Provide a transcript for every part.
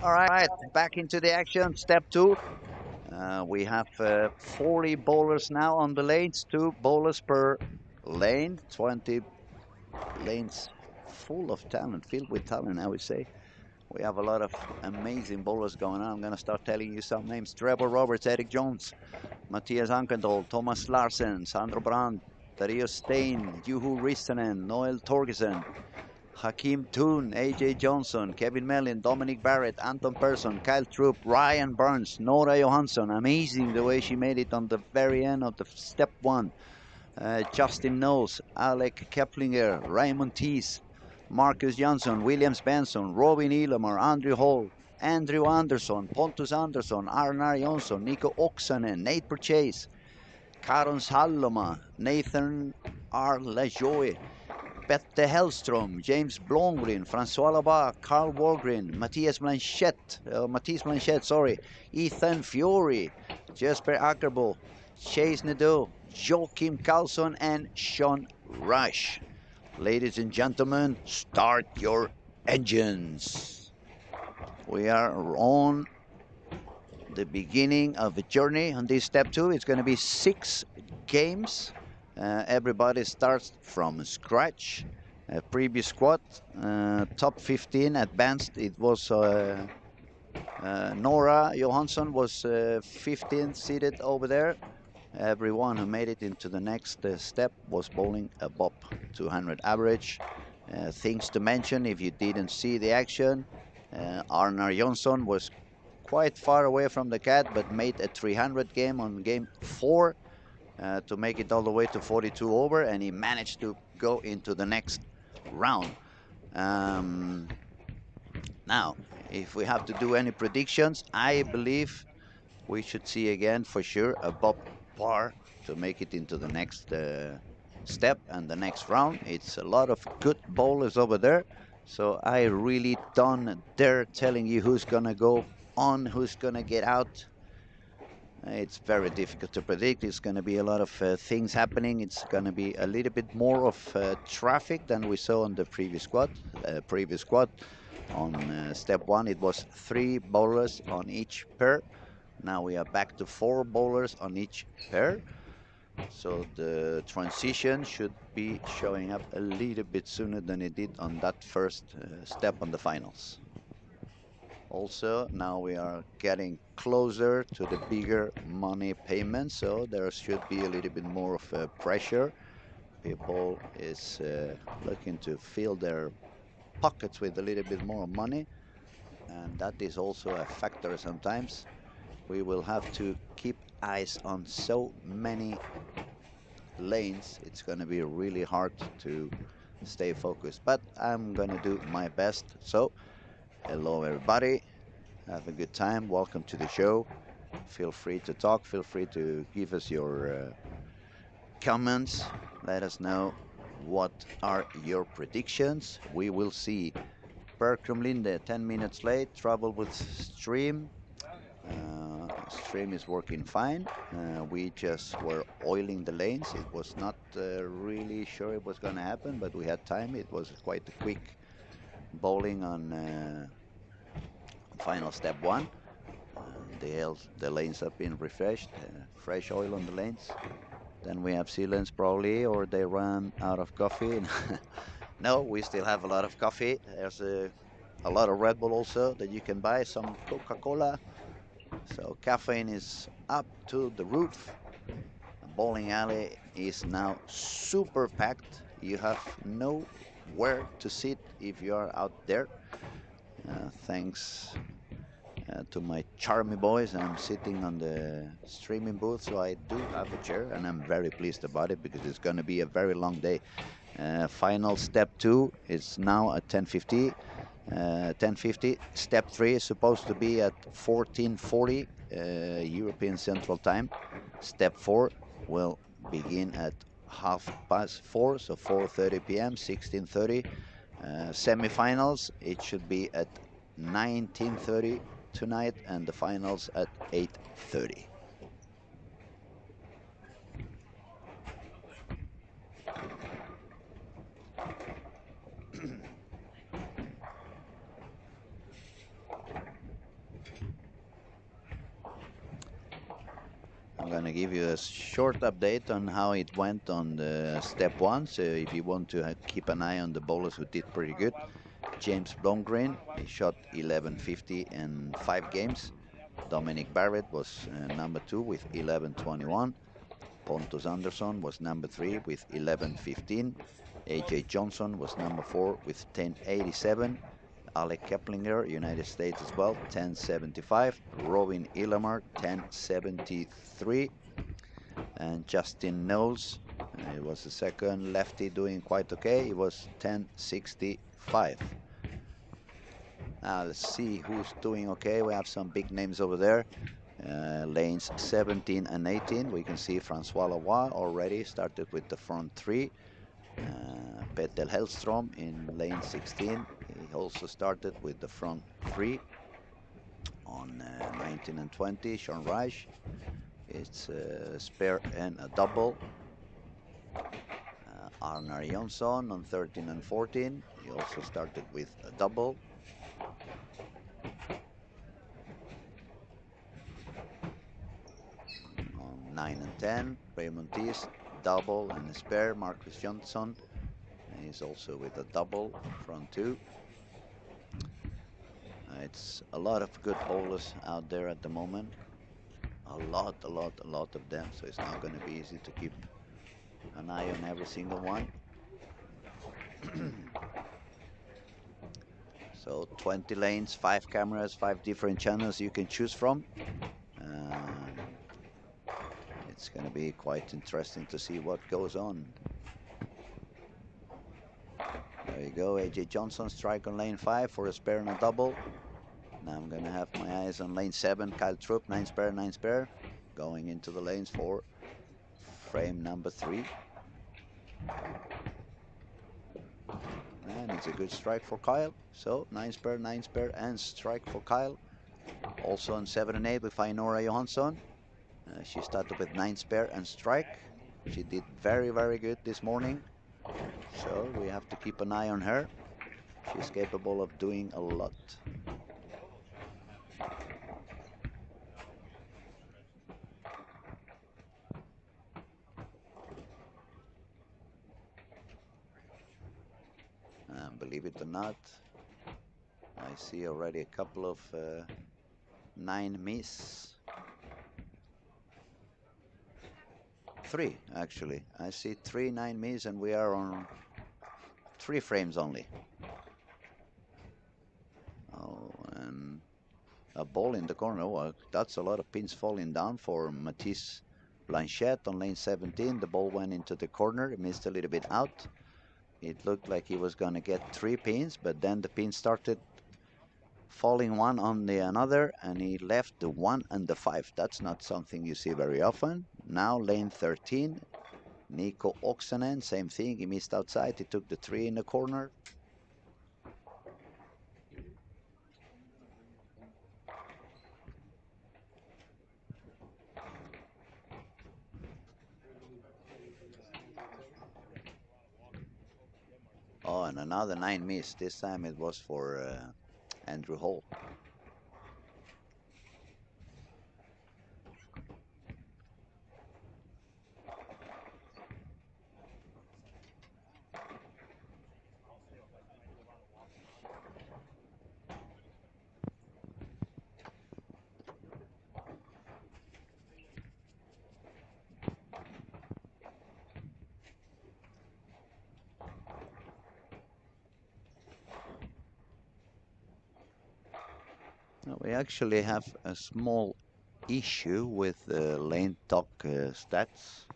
All right, back into the action. Step two. We have 40 bowlers now on the lanes, 2 bowlers per lane, 20 lanes full of talent, filled with talent, I would say. We have a lot of amazing bowlers going on. I'm going to start telling you some names. Trevor Roberts, Eric Jones, Matthias Ankendal, Thomas Larsen, Sandro Brand, Dario Stein, Juho Ristonen, Noel Torgersen, Hakeem Toon, AJ Johnson, Kevin Mellin, Dominic Barrett, Anton Persson, Kyle Troop, Ryan Burns, Nora Johansson. Amazing the way she made it on the very end of the step one. Justin Knowles, Alec Keplinger, Raymond Tees, Marcus Jansson, Williams Benson, Robin Elamar, Andrew Hall, Andrew Anderson, Pontus Andersson, Arnar Jonsson, Nico Oksanen, Nate Purchase, Karon Salloma, Nathan R. Lajoie, Petter Hellström, James Blomgren, Francois Labat, Carl Walgren, Matthias Blanchett, sorry, Ethan Fiore, Jesper Ackerbo, Chase Nadeau, Joachim Carlson, and Sean Rush. Ladies and gentlemen, start your engines. We are on the beginning of the journey on this step two. It's going to be 6 games. Everybody starts from scratch. Previous squad, top 15 advanced. It was Nora Johansson was 15th seated over there. Everyone who made it into the next step was bowling above 200 average. Things to mention if you didn't see the action, Arnar Jonsson was quite far away from the cat, but made a 300 game on game 4 to make it all the way to 42 over, and he managed to go into the next round. Now, if we have to do any predictions, I believe we should see again for sure a Bob par to make it into the next step and the next round. It's a lot of good bowlers over there, so I really don't dare telling you who's gonna go on, who's gonna get out. It's very difficult to predict. It's going to be a lot of things happening. It's going to be a little bit more of traffic than we saw on the previous squad. On step one, it was 3 bowlers on each pair. Now we are back to 4 bowlers on each pair. So the transition should be showing up a little bit sooner than it did on that first step on the finals. Also, now we are getting closer to the bigger money payments, so there should be a little bit more of pressure. People is looking to fill their pockets with a little bit more money, and that is also a factor sometimes. We will have to keep eyes on so many lanes. It's going to be really hard to stay focused, but I'm going to do my best. So hello everybody, have a good time, welcome to the show. Feel free to talk, feel free to give us your comments, let us know what are your predictions. We will see Bertram Linde 10 minutes late, trouble with stream. Stream is working fine. We just were oiling the lanes. It was not really sure it was going to happen, but we had time. It was quite a quick bowling on final step one. The lanes have been refreshed, fresh oil on the lanes. Then we have sealants probably, or they ran out of coffee. No, we still have a lot of coffee. There's a lot of Red Bull also that you can buy, some Coca-Cola. So caffeine is up to the roof. The bowling alley is now super packed. You have nowhere to sit if you are out there. Thanks to my charming boys, I'm sitting on the streaming booth, so I do have a chair, and I'm very pleased about it because it's going to be a very long day. Final step 2 is now at 10:50. 10:50. Step 3 is supposed to be at 14:40 European Central Time. Step 4 will begin at 4:30, so 4:30 p.m. 16:30. Semifinals, it should be at 19:30 tonight, and the finals at 8:30. gonna give you a short update on how it went on the step one. So if you want to keep an eye on the bowlers who did pretty good, James Blomgren, he shot 1150 in 5 games. Dominic Barrett was number 2 with 1121. Pontus Anderson was number 3 with 1115. AJ Johnson was number 4 with 1087. Alec Keplinger, United States as well, 1075. Robin Illamar, 1073. And Justin Knowles, he was the second lefty doing quite okay. He was 1065. Now let's see who's doing okay. We have some big names over there. Lanes 17 and 18. We can see Francois Lavoie already started with the front 3. Peter Hellstrom in lane 16. He also started with the front 3. On 19 and 20, Sean Reich. It's a spare and a double. Arnar Jonsson on 13 and 14. He also started with a double. On 9 and 10, Raymond Thies, double and a spare. Marcus Johnson, he's also with a double, front 2. It's a lot of good bowlers out there at the moment. A lot of them. So it's not going to be easy to keep an eye on every single one. So 20 lanes, 5 cameras, 5 different channels you can choose from. It's going to be quite interesting to see what goes on. There you go, AJ Johnson strike on lane 5 for a spare and a double. Now I'm going to have my eyes on lane 7, Kyle Troop, 9 spare, 9 spare. Going into the lanes for frame number 3. And it's a good strike for Kyle. So 9 spare, 9 spare, and strike for Kyle. Also on 7 and 8 we find Nora Johansson. She started with 9 spare and strike. She did very good this morning. So we have to keep an eye on her. She's capable of doing a lot. Believe it or not, I see already a couple of 9 miss. 3 actually. I see 3 9 miss and we are on 3 frames only. Oh, and a ball in the corner. Oh, that's a lot of pins falling down for Matisse Blanchette on lane 17. The ball went into the corner, it missed a little bit out. It looked like he was going to get 3 pins, but then the pin started falling one on the another, and he left the 1 and the 5. That's not something you see very often. Now lane 13, Nico Oksanen, same thing. He missed outside. He took the 3 in the corner. Oh, and another 9 missed. This time it was for Andrew Hall. We actually have a small issue with the lane talk stats.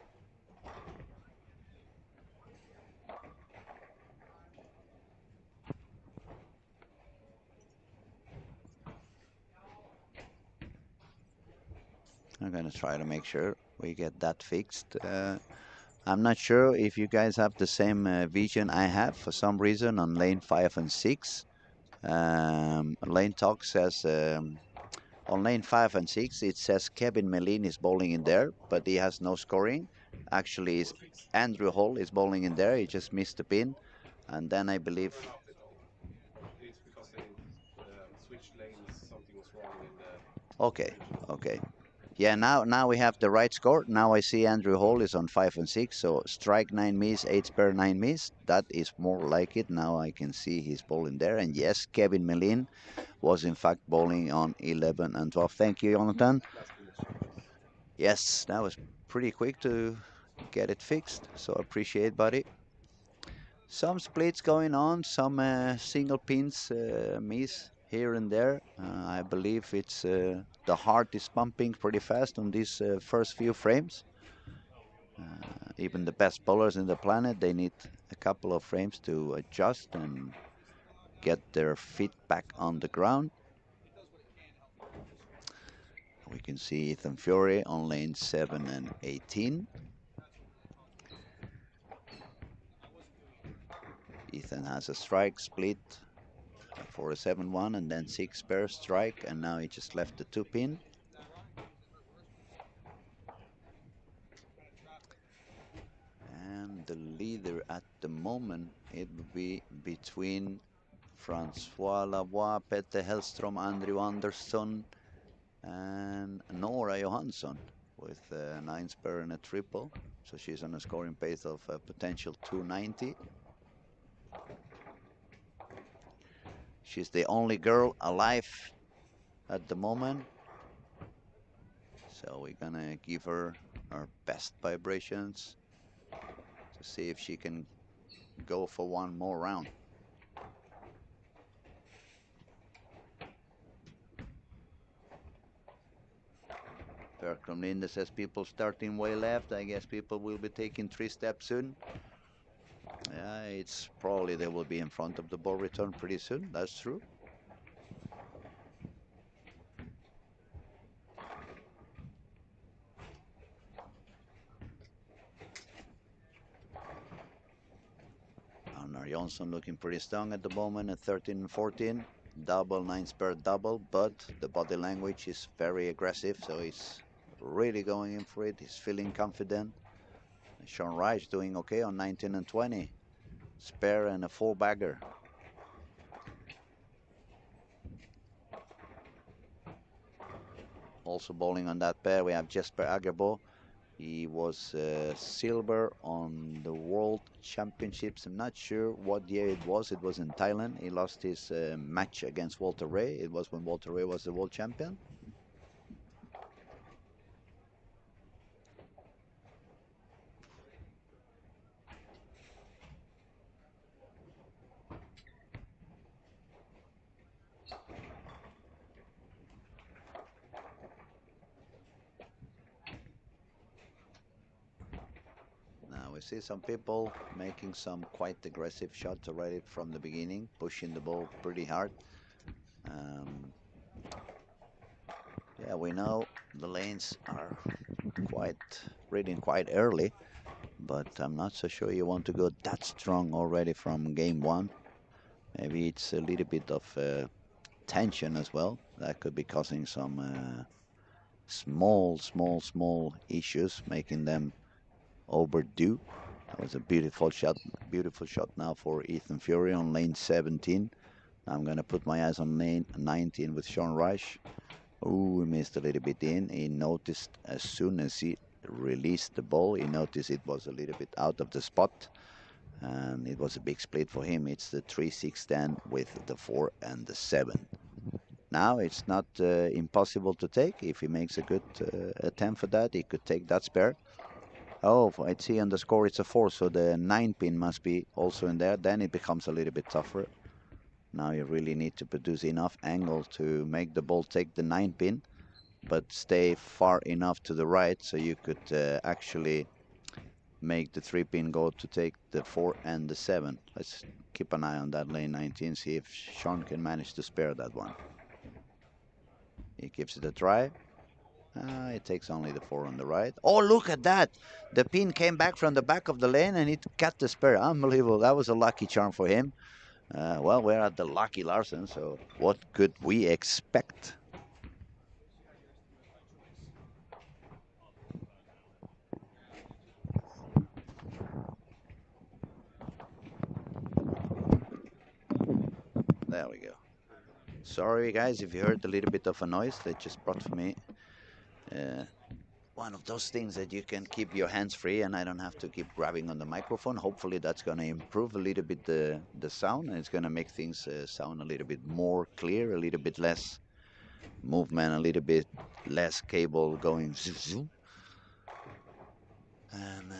I'm gonna try to make sure we get that fixed. I'm not sure if you guys have the same vision I have. For some reason on lane 5 and 6, lane talk says on lane 5 and 6 it says Kevin Melin is bowling in there, but he has no scoring. Actually, Andrew Hall is bowling in there. He just missed the pin, and then I believe. It's because they switched lanes. Something was wrong in the. Okay, okay. Yeah, now we have the right score. Now I see Andrew Hall is on 5 and 6, so strike 9 miss, 8 spare 9 miss. That is more like it. Now I can see he's bowling there, and yes, Kevin Melin was in fact bowling on 11 and 12. Thank you, Jonathan. Last finish. Yes, that was pretty quick to get it fixed, so appreciate, buddy. Some splits going on, some single pins miss here and there. I believe it's the heart is pumping pretty fast on these first few frames. Even the best bowlers in the planet, they need a couple of frames to adjust and get their feet back on the ground. We can see Ethan Fury on lane 7 and 18. Ethan has a strike split for a 7-1 and then 6 spare strike, and now he just left the 2 pin. And the leader at the moment, it would be between Francois Lavoie, Peter Hellstrom, Andrew Andersson, and Nora Johansson with 9 spare and a triple. So she's on a scoring pace of a potential 290. She's the only girl alive at the moment. So we're gonna give her our best vibrations to see if she can go for one more round. Bertram Linde says people starting way left. I guess people will be taking 3 steps soon. Yeah, it's probably they will be in front of the ball return pretty soon. That's true. Arnar Jonsson looking pretty strong at the moment at 13 and 14. Double, 9 spare double, but the body language is very aggressive, so he's really going in for it. He's feeling confident. Sean Reich doing okay on 19 and 20. Spare and a 4-bagger. Also bowling on that pair, we have Jesper Agerbo. He was silver on the World Championships. I'm not sure what year it was. It was in Thailand. He lost his match against Walter Ray. It was when Walter Ray was the world champion. Now we see some people making some quite aggressive shots already from the beginning, pushing the ball pretty hard. Um, yeah, we know the lanes are quite reading quite early, but I'm not so sure you want to go that strong already from game one. Maybe it's a little bit of tension as well. That could be causing some small issues, making them overdue. That was a beautiful shot now for Ethan Fury on lane 17. I'm gonna put my eyes on lane 19 with Sean Reich. Oh, he missed a little bit in. He noticed as soon as he released the ball, he noticed it was a little bit out of the spot. And it was a big split for him. It's the 3-6 stand with the 4 and the 7. Now it's not impossible to take. If he makes a good attempt for that, he could take that spare. Oh, I see on the score it's a 4, so the 9 pin must be also in there. Then it becomes a little bit tougher. Now you really need to produce enough angle to make the ball take the 9 pin, but stay far enough to the right so you could actually make the 3 pin go to take the 4 and the 7. Let's keep an eye on that lane 19, see if Sean can manage to spare that one. He gives it a try. It takes only the 4 on the right. Oh, look at that! The pin came back from the back of the lane and it got the spare. Unbelievable. That was a lucky charm for him. Well, we're at the lucky Larsen, so what could we expect? There we go. Sorry, guys, if you heard a little bit of a noise. They just brought for me Uh, One of those things that you can keep your hands free and I don't have to keep grabbing on the microphone. Hopefully that's going to improve a little bit the sound, and it's going to make things sound a little bit more clear, a little bit less movement, a little bit less cable going zoom, zoom. And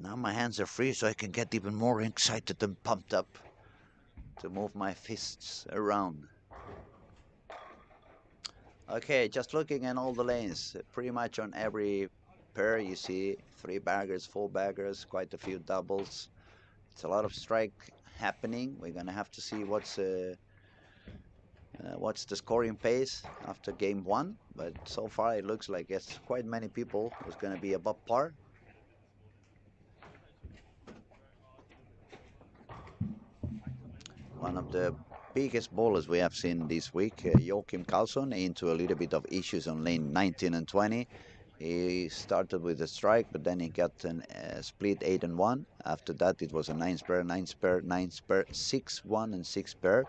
now my hands are free, so I can get even more excited and pumped up to move my fists around. Okay, just looking at all the lanes, pretty much on every pair you see three baggers, four baggers, quite a few doubles. It's a lot of strike happening. We're gonna have to see what's the scoring pace after game one. But so far it looks like it's quite many people who's gonna be above par. One of the biggest bowlers we have seen this week, Joachim Karlsson, into a little bit of issues on lane 19 and 20. He started with a strike, but then he got a split 8 and 1. After that, it was a 9 spare, 9 spare, 9 spare, 6 1 and 6 spare.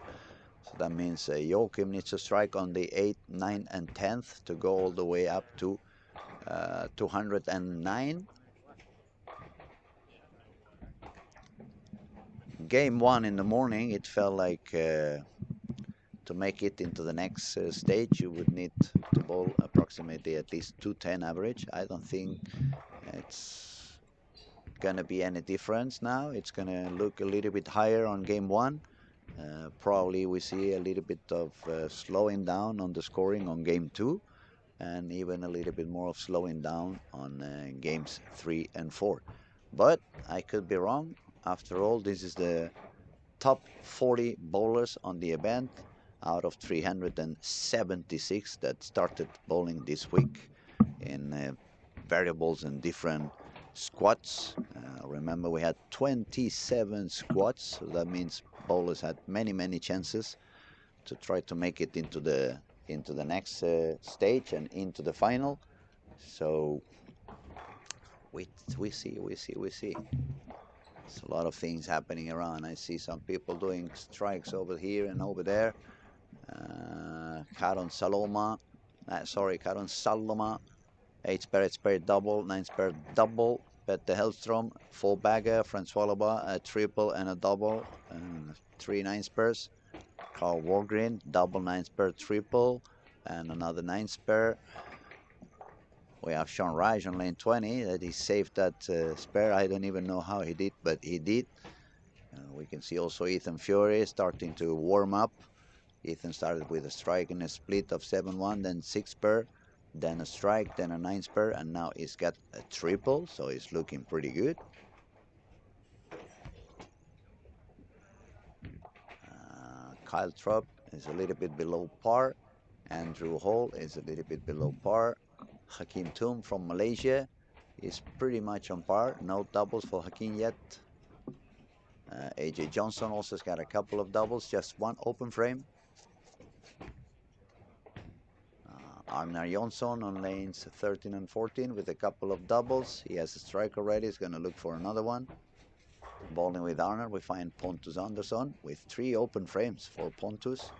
So that means Joachim needs to strike on the 8, 9, and 10th to go all the way up to 209. Game one in the morning, it felt like to make it into the next stage, you would need to bowl approximately at least 210 average. I don't think it's gonna be any difference now. It's gonna look a little bit higher on game one. Probably we see a little bit of slowing down on the scoring on game two, and even a little bit more of slowing down on games 3 and 4. But I could be wrong. After all, this is the top 40 bowlers on the event out of 376 that started bowling this week in variables and different squads. Remember, we had 27 squads, so that means bowlers had many chances to try to make it into the next stage and into the final. So we see. There's a lot of things happening around. I see some people doing strikes over here and over there. Karon Saloma, Karon Saloma, 8 spare, 8 spare double, 9 spare double. Petter Hellstrom, 4 bagger, Francois Loba, a triple and a double, and 3 9 spares. Carl Wargren, double 9 spare triple, and another 9 spare. We have Sean Raj on lane 20 that he saved that spare. I don't even know how he did, but he did. We can see also Ethan Fury starting to warm up. Ethan started with a strike and a split of 7-1, then 6 spare, then a strike, then a 9 spare, and now he's got a triple, so he's looking pretty good. Kyle Trupp is a little bit below par. Andrew Hall is a little bit below par. Hakim Tum from Malaysia is pretty much on par. No doubles for Hakim yet. AJ Johnson also has got a couple of doubles, just one open frame. Arnar Jonsson on lanes 13 and 14 with a couple of doubles. He has a strike already. He's going to look for another one. Bowling with Arnar, we find Pontus Andersson with 3 open frames for Pontus.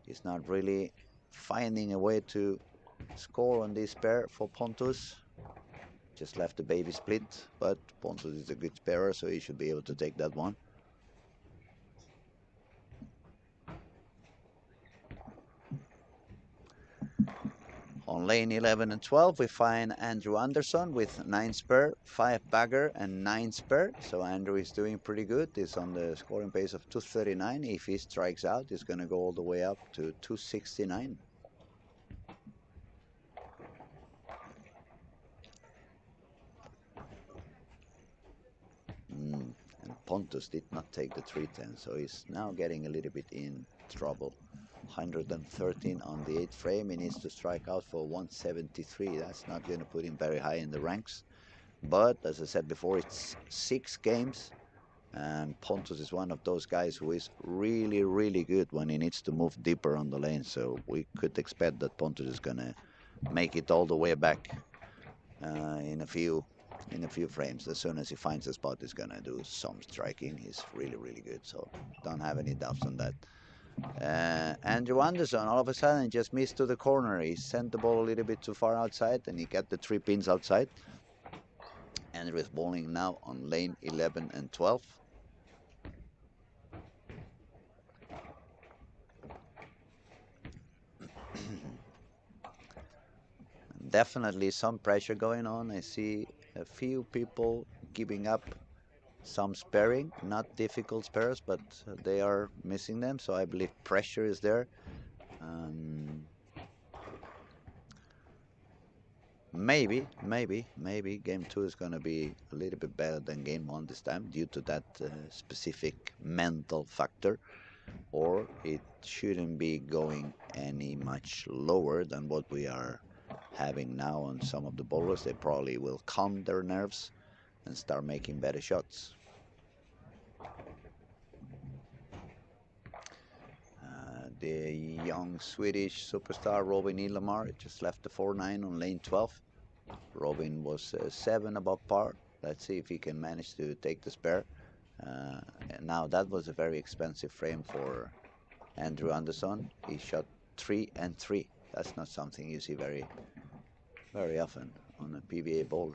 He's not really finding a way to score on this pair for Pontus. Just left the baby split, but Pontus is a good sparer, so he should be able to take that one. On lane 11 and 12, we find Andrew Anderson with 9 spare, 5 bagger, and 9 spare. So Andrew is doing pretty good. He's on the scoring pace of 239. If he strikes out, he's going to go all the way up to 269. And Pontus did not take the 310, so he's now getting a little bit in trouble. 113 on the 8th frame. He needs to strike out for 173. That's not going to put him very high in the ranks. But as I said before, it's 6 games, and Pontus is one of those guys who is really good when he needs to move deeper on the lane. So we could expect that Pontus is gonna make it all the way back in a few frames. As soon as he finds a spot, he's gonna do some striking. He's really good. So don't have any doubts on that. Andrew Anderson all of a sudden just missed to the corner. He sent the ball a little bit too far outside and he got the 3 pins outside. Andrew is bowling now on lane 11 and 12. Definitely some pressure going on. I see a few people giving up some sparing, not difficult spares, but they are missing them. So I believe pressure is there. Um, maybe game two is going to be a little bit better than game one this time due to that specific mental factor, or it shouldn't be going any much lower than what we are having now on some of the bowlers. They probably will calm their nerves and start making better shots. The young Swedish superstar Robin Ilomar just left the 4-9 on lane 12. Robin was 7 above par. Let's see if he can manage to take the spare. Now that was a very expensive frame for Andrew Anderson. He shot 3 and 3. That's not something you see very often on a PBA bowler.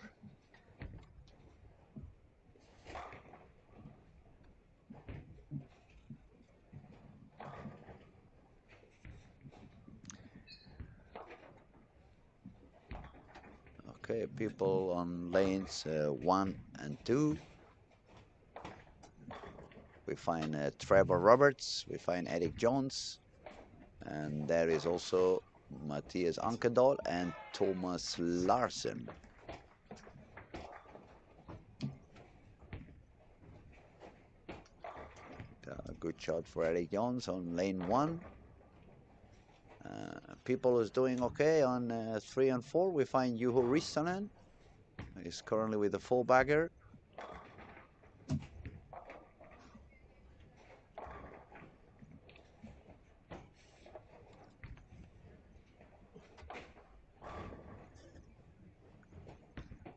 Okay, people on lanes 1 and 2. We find Trevor Roberts, we find Eric Jones, and there is also Matthias Ankedal and Thomas Larsen. A good shot for Eric Jones on lane 1. People is doing okay on 3 and 4. We find Juho Rissanen. He's currently with the full bagger.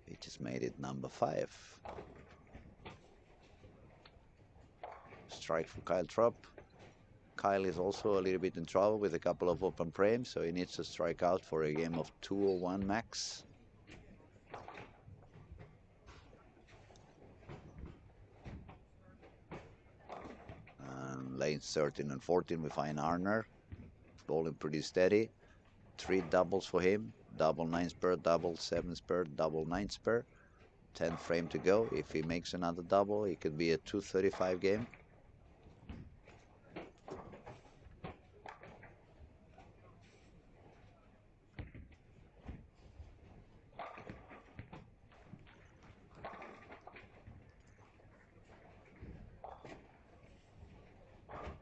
He just made it number 5. Strike for Kyle Trupp. Kyle is also a little bit in trouble with a couple of open frames, so he needs to strike out for a game of 201 max. Lanes 13 and 14, we find Arner bowling pretty steady. 3 doubles for him: double 9 spur, double 7 spur, double 9 spur. 10 frame to go. If he makes another double, it could be a 235 game.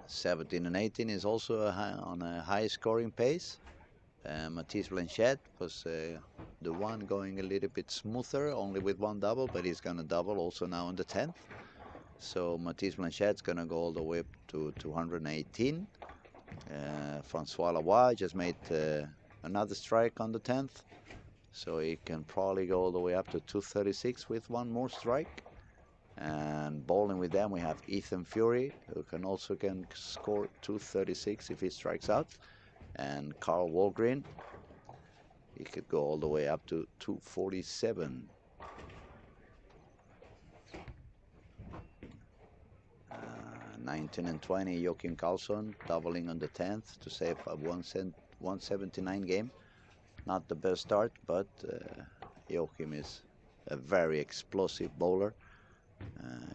'17 and '18 is also on a high scoring pace. Matisse Blanchette was the one going a little bit smoother, only with 1 double, but he's going to double also now on the 10th. So Matisse Blanchette's going to go all the way up to 218. Francois Lavoie just made another strike on the 10th, so he can probably go all the way up to 236 with 1 more strike. And bowling with them, we have Ethan Fury, who can score 236 if he strikes out, and Carl Walgreen. He could go all the way up to 247. 19 and 20, Joachim Karlsson doubling on the 10th to save a 179 game. Not the best start, but Joachim is a very explosive bowler.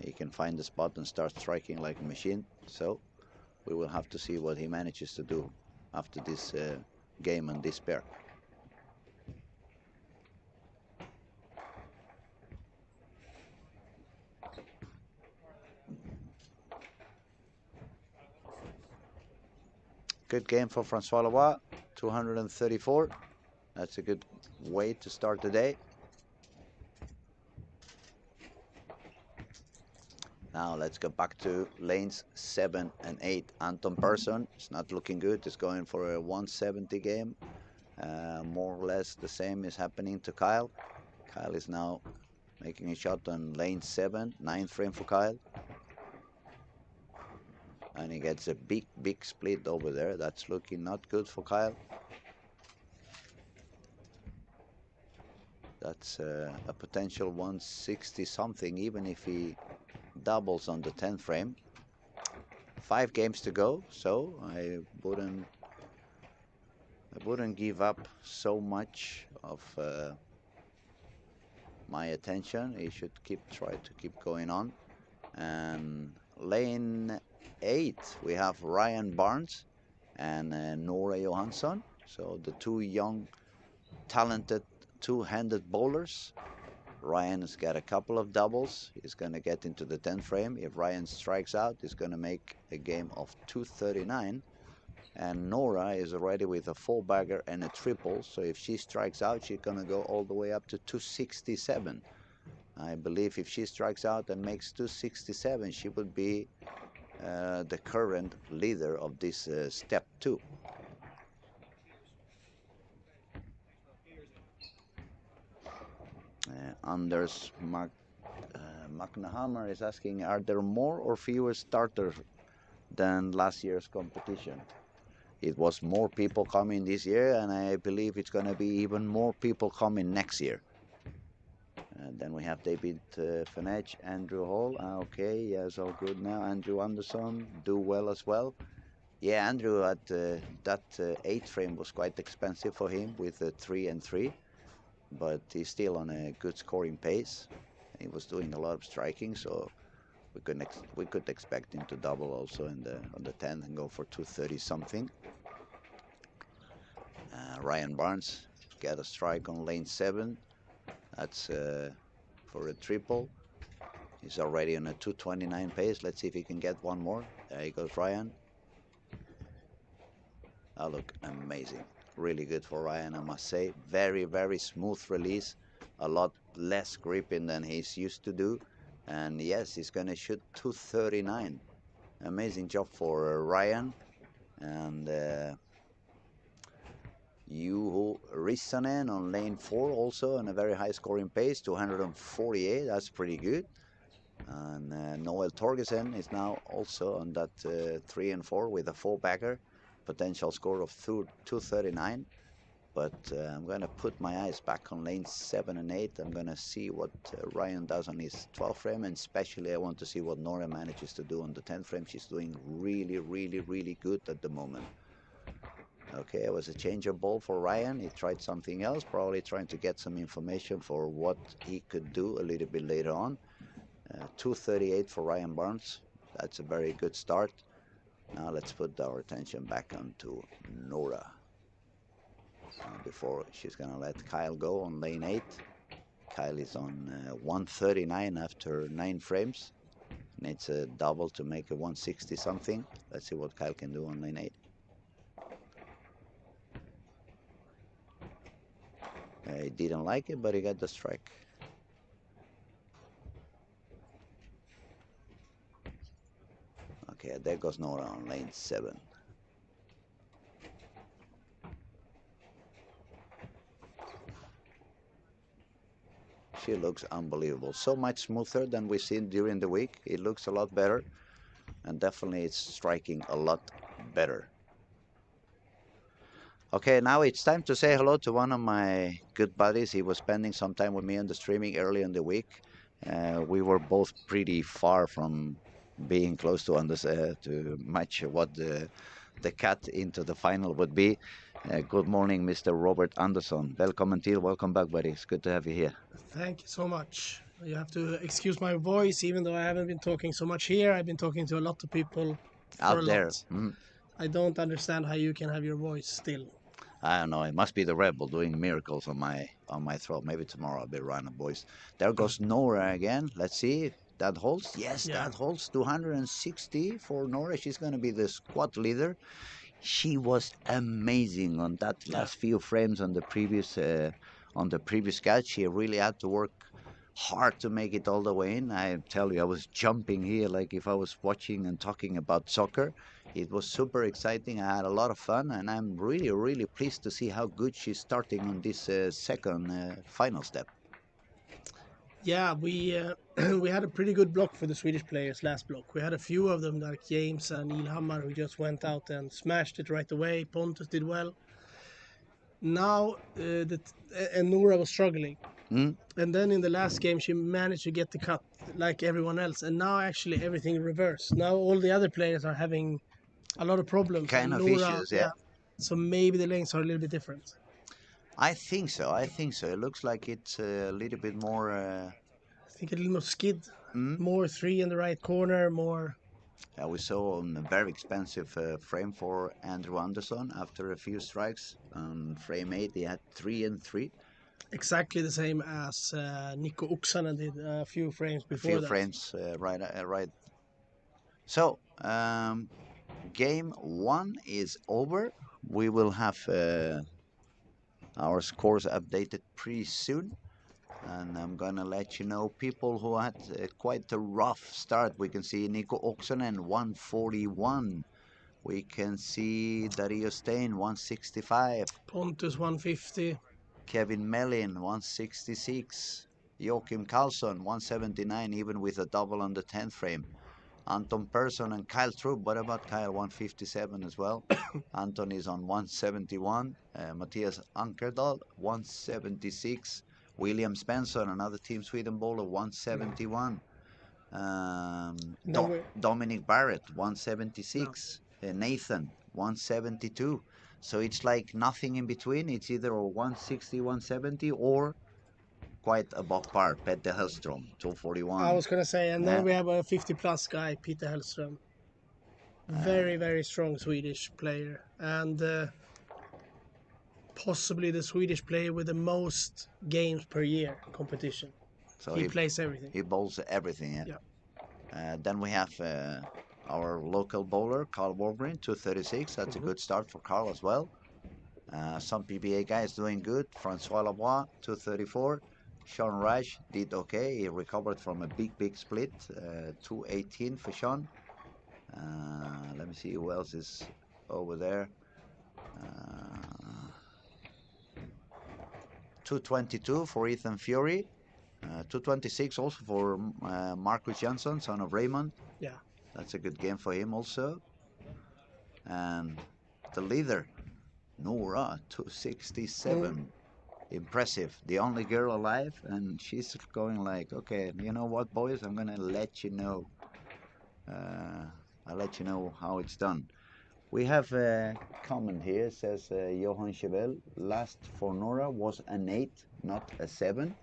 He can find the spot and start striking like a machine. So we will have to see what he manages to do after this game and this pair. Good game for Francois Lavoie, 234. That's a good way to start the day. Now let's go back to lanes 7 and 8. Anton Persson is not looking good. He's going for a 170 game. More or less the same is happening to Kyle. Kyle is now making a shot on lane 7, 9th frame for Kyle. And he gets a big split over there. That's looking not good for Kyle. That's a potential 160 something, even if he doubles on the 10 frame. 5 games to go, so I wouldn't give up so much of my attention. He should try to keep going on. And lane 8, we have Ryan Barnes and Nora Johansson. So the two young, talented two-handed bowlers. Ryan's got a couple of doubles. He's going to get into the 10 frame. If Ryan strikes out, he's going to make a game of 239. And Nora is already with a four bagger and a triple. So if she strikes out, she's going to go all the way up to 267. I believe if she strikes out and makes 267, she would be the current leader of this step 2. Anders McNahammer is asking, are there more or fewer starters than last year's competition? It was more people coming this year, and I believe it's going to be even more people coming next year. And then we have David Fanech, Andrew Hall. Okay, yes, all good now. Andrew Anderson, do well as well. Yeah, Andrew at that 8 frame was quite expensive for him with 3 and 3, but he's still on a good scoring pace. He was doing a lot of striking, so we could expect him to double also on the 10th and go for 230 something. Ryan Barnes got a strike on lane 7. That's for a triple. He's already on a 229 pace. Let's see if he can get one more. There he goes, Ryan. Oh, look, amazing. Really good for Ryan, I must say. Very, very smooth release. A lot less gripping than he's used to do. And yes, he's going to shoot 239. Amazing job for Ryan. And Juho Rissanen on lane 4 also on a very high scoring pace, 248. That's pretty good. And Noel Torgersen is now also on that 3 and 4 with a 4-bagger. Potential score of 239. But I'm going to put my eyes back on lanes 7 and 8. I'm going to see what Ryan does on his 12 frame, and especially I want to see what Nora manages to do on the 10 frame. She's doing really, really, really good at the moment. Okay, it was a change of ball for Ryan. He tried something else, probably trying to get some information for what he could do a little bit later on. 238 for Ryan Barnes. That's a very good start. Now let's put our attention back onto Nora. Before she's going to let Kyle go on lane 8. Kyle is on 139 after 9 frames. Needs a double to make a 160 something. Let's see what Kyle can do on lane 8. He didn't like it, but he got the strike. Okay, there goes Nora on lane 7. She looks unbelievable. So much smoother than we've seen during the week. It looks a lot better, and definitely it's striking a lot better. Okay, now it's time to say hello to one of my good buddies. He was spending some time with me on the streaming early in the week. We were both pretty far from being close to match what the cut into the final would be. Good morning, Mr. Robert Anderson. Welcome until, welcome back, buddy. It's good to have you here. Thank you so much. You have to excuse my voice, even though I haven't been talking so much here. I've been talking to a lot of people for a Out there. lot. I don't understand how you can have your voice still. I don't know. It must be the Red Bull doing miracles on my throat. Maybe tomorrow I'll be running, boys. There goes Nora again. Let's see if that holds. Yes, Yeah. that holds. 260 for Nora. She's going to be the squad leader. She was amazing on that last few frames on the previous catch. She really had to work hard to make it all the way in. I tell you, I was jumping here like if I was watching and talking about soccer. It was super exciting. I had a lot of fun, and I'm really, really pleased to see how good she's starting on this second final step. Yeah, we we had a pretty good block for the Swedish players last block. We had a few of them like James and Ilhammar who just went out and smashed it right away. Pontus did well. Now and Nora was struggling. Mm? And then in the last game she managed to get the cut like everyone else. And now actually everything reversed. Now all the other players are having a lot of problems Kind and of Nora, issues, yeah. yeah. So maybe the lanes are a little bit different. I think so. I think so. It looks like it's a little bit more. I think a little more skid, Mm? more three in the right corner, more. We saw a very expensive frame for Andrew Anderson after a few strikes. On frame 8, he had 3 and 3. Exactly the same as Nico Oksanen did a few frames A few before that. frames, right. So, game 1 is over. We will have our scores updated pretty soon. And I'm gonna let you know people who had quite a rough start. We can see Nico Oksanen 141. We can see Dario Stein 165. Pontus 150. Kevin Mellin 166. Joachim Karlsson 179, even with a double on the 10th frame. Anton Persson and Kyle Troop. What about Kyle? 157 as well. Anton is on 171. Matthias Ankerdal 176. William Svensson, another Team Sweden bowler, 171. Then we Dominic Barrett, no. 176. Nathan, 172. So it's like nothing in between. It's either 160, 170 or quite above par. Petter Hellstrom, I 241. was gonna say, and then Yeah. we have a 50 plus guy, Peter Hellström. Very, very strong Swedish player. And possibly the Swedish player with the most games per year competition. So He plays everything. he bowls everything. Yeah. Yeah. Then we have our local bowler, Carl Wargren, 236. That's a good start for Carl as well. Some PBA guys doing good. Francois Lavoie, 234. Sean Rush did okay. He recovered from a big split. 218 for Sean. Let me see who else is over there. 222 for Ethan Fury. 226 also for Marcus Jansson, son of Raymond. Yeah. That's a good game for him also. And the leader, Nora, 267. Impressive. The only girl alive, and she's going like, okay, you know what, boys? I'm gonna let you know. I'll let you know how it's done. We have a comment here. Says Johan Chevel. Last for Nora was an 8, not a 7.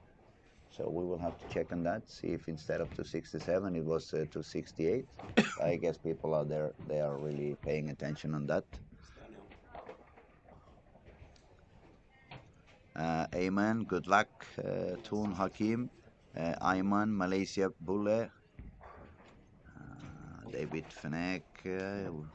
So we will have to check on that. See if instead of 267 it was 268. I guess people out there, they are really paying attention on that. Amen. Good luck, Toon Hakim, Ayman, Malaysia Bule, David Fennec.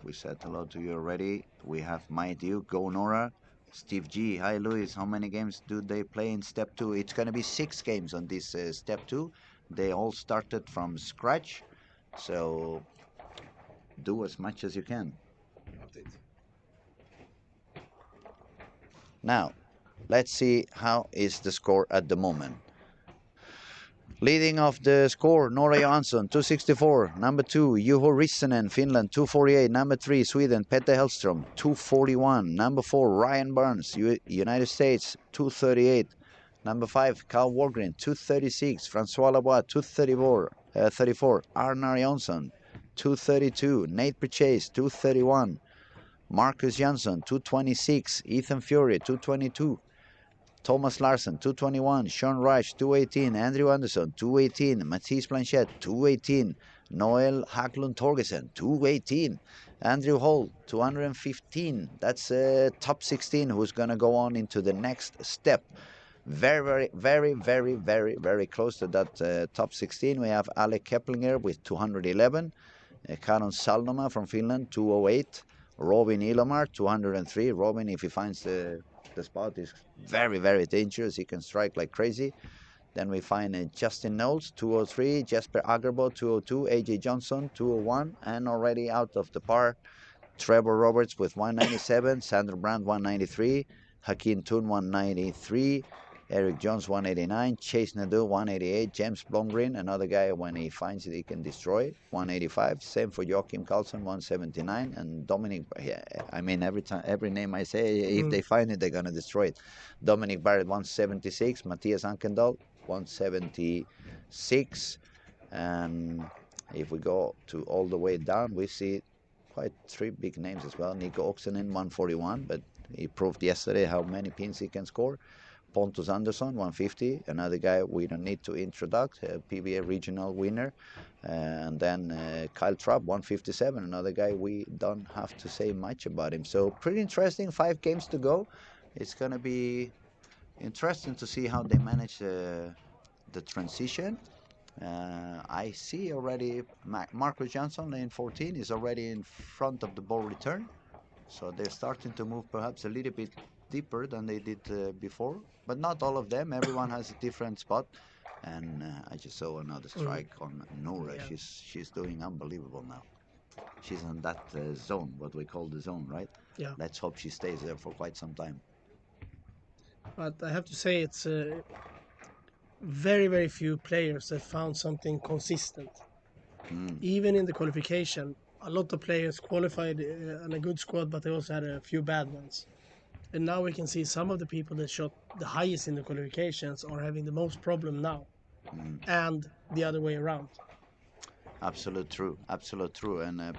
We said hello to you already. We have My Duke, Go Nora, Steve G. Hi, Luis. How many games do they play in Step 2? It's going to be 6 games on this Step 2. They all started from scratch. So do as much as you can. Now, let's see how is the score at the moment. Leading off the score, Nora Johansson, 264. Number 2, Juho Rissanen, Finland, 248. Number 3, Sweden, Petter Hellström, 241. Number 4, Ryan Burns, United States, 238. Number 5, Carl Wargren, 236. Francois Lavoie, 234. Arnar Jonsson, 232. Nate Purchase, 231. Marcus Jansson, 226. Ethan Fury, 222. Thomas Larsen, 221. Sean Rush, 218. Andrew Anderson, 218. Mathis Blanchette, 218. Noel Haglund Torgersen, 218. Andrew Hall, 215. That's top 16 who's going to go on into the next step. Very close to that top 16. We have Alec Keplinger with 211. Karon Salnoma from Finland, 208. Robin Ilomar, 203. Robin, if he finds the spot, is very dangerous. He can strike like crazy. Then we find Justin Knowles, 203. Jesper Agerbo, 202. AJ Johnson, 201. And already out of the par, Trevor Roberts with 197. Sandra Brand, 193. Hakeem Toon, 193. Eric Jones 189, Chase Nadeau 188, James Blomgren, another guy when he finds it he can destroy it, 185. Same for Joachim Carlson 179, and Dominic. Yeah, I mean every name I say, if Mm. they find it they're gonna destroy it. Dominic Barrett 176, Matthias Ankendahl 176, and if we go to all the way down, we see quite three big names as well. Nico Oxenen 141, but he proved yesterday how many pins he can score. Pontus Andersson, 150, another guy we don't need to introduce, a PBA regional winner. And then Kyle Trapp, 157, another guy we don't have to say much about him. So pretty interesting, 5 games to go. It's going to be interesting to see how they manage the transition. I see already Marcus Jansson, lane 14, is already in front of the ball return. So they're starting to move perhaps a little bit deeper than they did before, but not all of them. Everyone has a different spot. And I just saw another Mm. strike on Nora. Yeah. She's doing unbelievable now. She's in that zone, what we call the zone, right? Yeah. Let's hope she stays there for quite some time. But I have to say it's very, very few players that found something consistent. Mm, Even in the qualification, a lot of players qualified on a good squad, but they also had a few bad ones. And now we can see some of the people that shot the highest in the qualifications are having the most problem now, mm. and the other way around. Absolute true, absolute true. And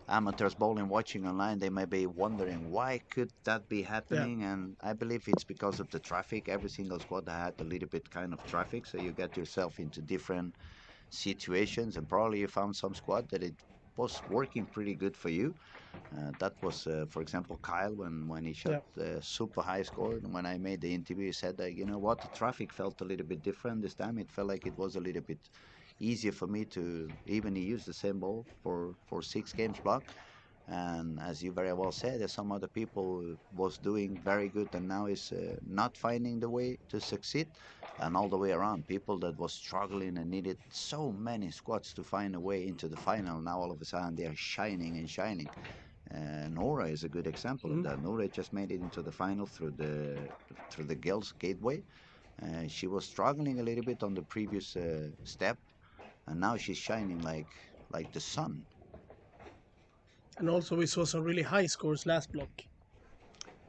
amateurs bowling watching online, they may be wondering why could that be Yeah, happening, and I believe it's because of the traffic. Every single squad had a little bit kind of traffic, so you get yourself into different situations, and probably you found some squad that it was working pretty good for you. That was, for example, Kyle when he shot yeah, super high score. And when I made the interview, he said that, you know what, the traffic felt a little bit different this time. It felt like it was a little bit easier for me to even use the same ball for 6 games block. And as you very well said, there's some other people was doing very good and now is not finding the way to succeed. And all the way around, people that was struggling and needed so many squats to find a way into the final, now all of a sudden they are shining and shining. Nora is a good example of mm. that. Nora just made it into the final through the girls' gateway. She was struggling a little bit on the previous step, and now she's shining like the sun. And also we saw some really high scores last block.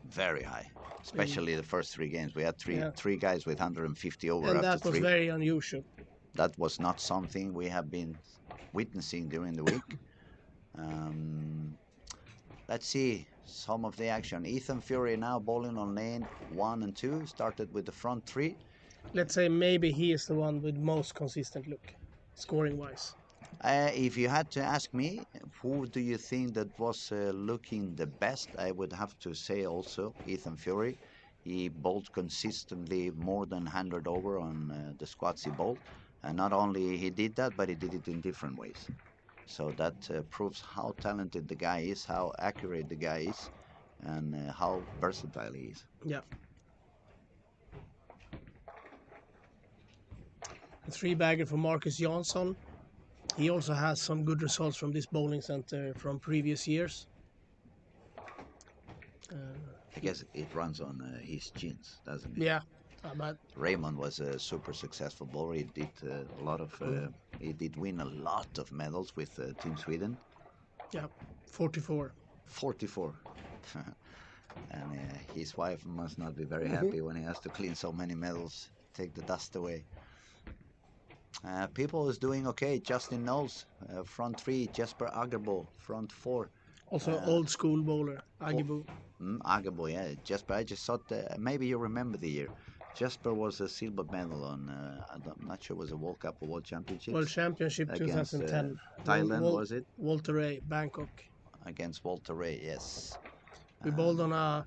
Very high, In especially the first 3 games. We had three yeah, three guys with 150 over and after that was three. very unusual. That was not something we have been witnessing during the week. Um, let's see some of the action. Ethan Fury now bowling on lane 1 and 2. Started with the front three. Let's say maybe he is the one with most consistent look, scoring wise. If you had to ask me, who do you think that was looking the best? I would have to say also Ethan Fury. He bowled consistently more than 100 over on the squats he bowled. And not only he did that, but he did it in different ways. So that proves how talented the guy is, how accurate the guy is, and how versatile he is. Yeah. A three bagger for Marcus Jansson. He also has some good results from this bowling center from previous years. I guess it runs on his genes, doesn't it? Yeah, but Raymond was a super successful bowler. He did a lot of. He did win a lot of medals with Team Sweden. yeah, 44. 44. And his wife must not be very Mhm. happy when he has to clean so many medals, take the dust away. People is doing okay. Justin Knowles, front three. Jesper Agerbo, front four. Also Uh, old school bowler, oh, Agibu. Agerbo, yeah. Jesper, I just thought maybe you remember the year. Jesper was a silver medal on, I'm not sure it was a World Cup or World World Championships Championship against 2010. Thailand, was it? Walter Ray, Bangkok. Against Walter Ray, yes. We bowled Um, on a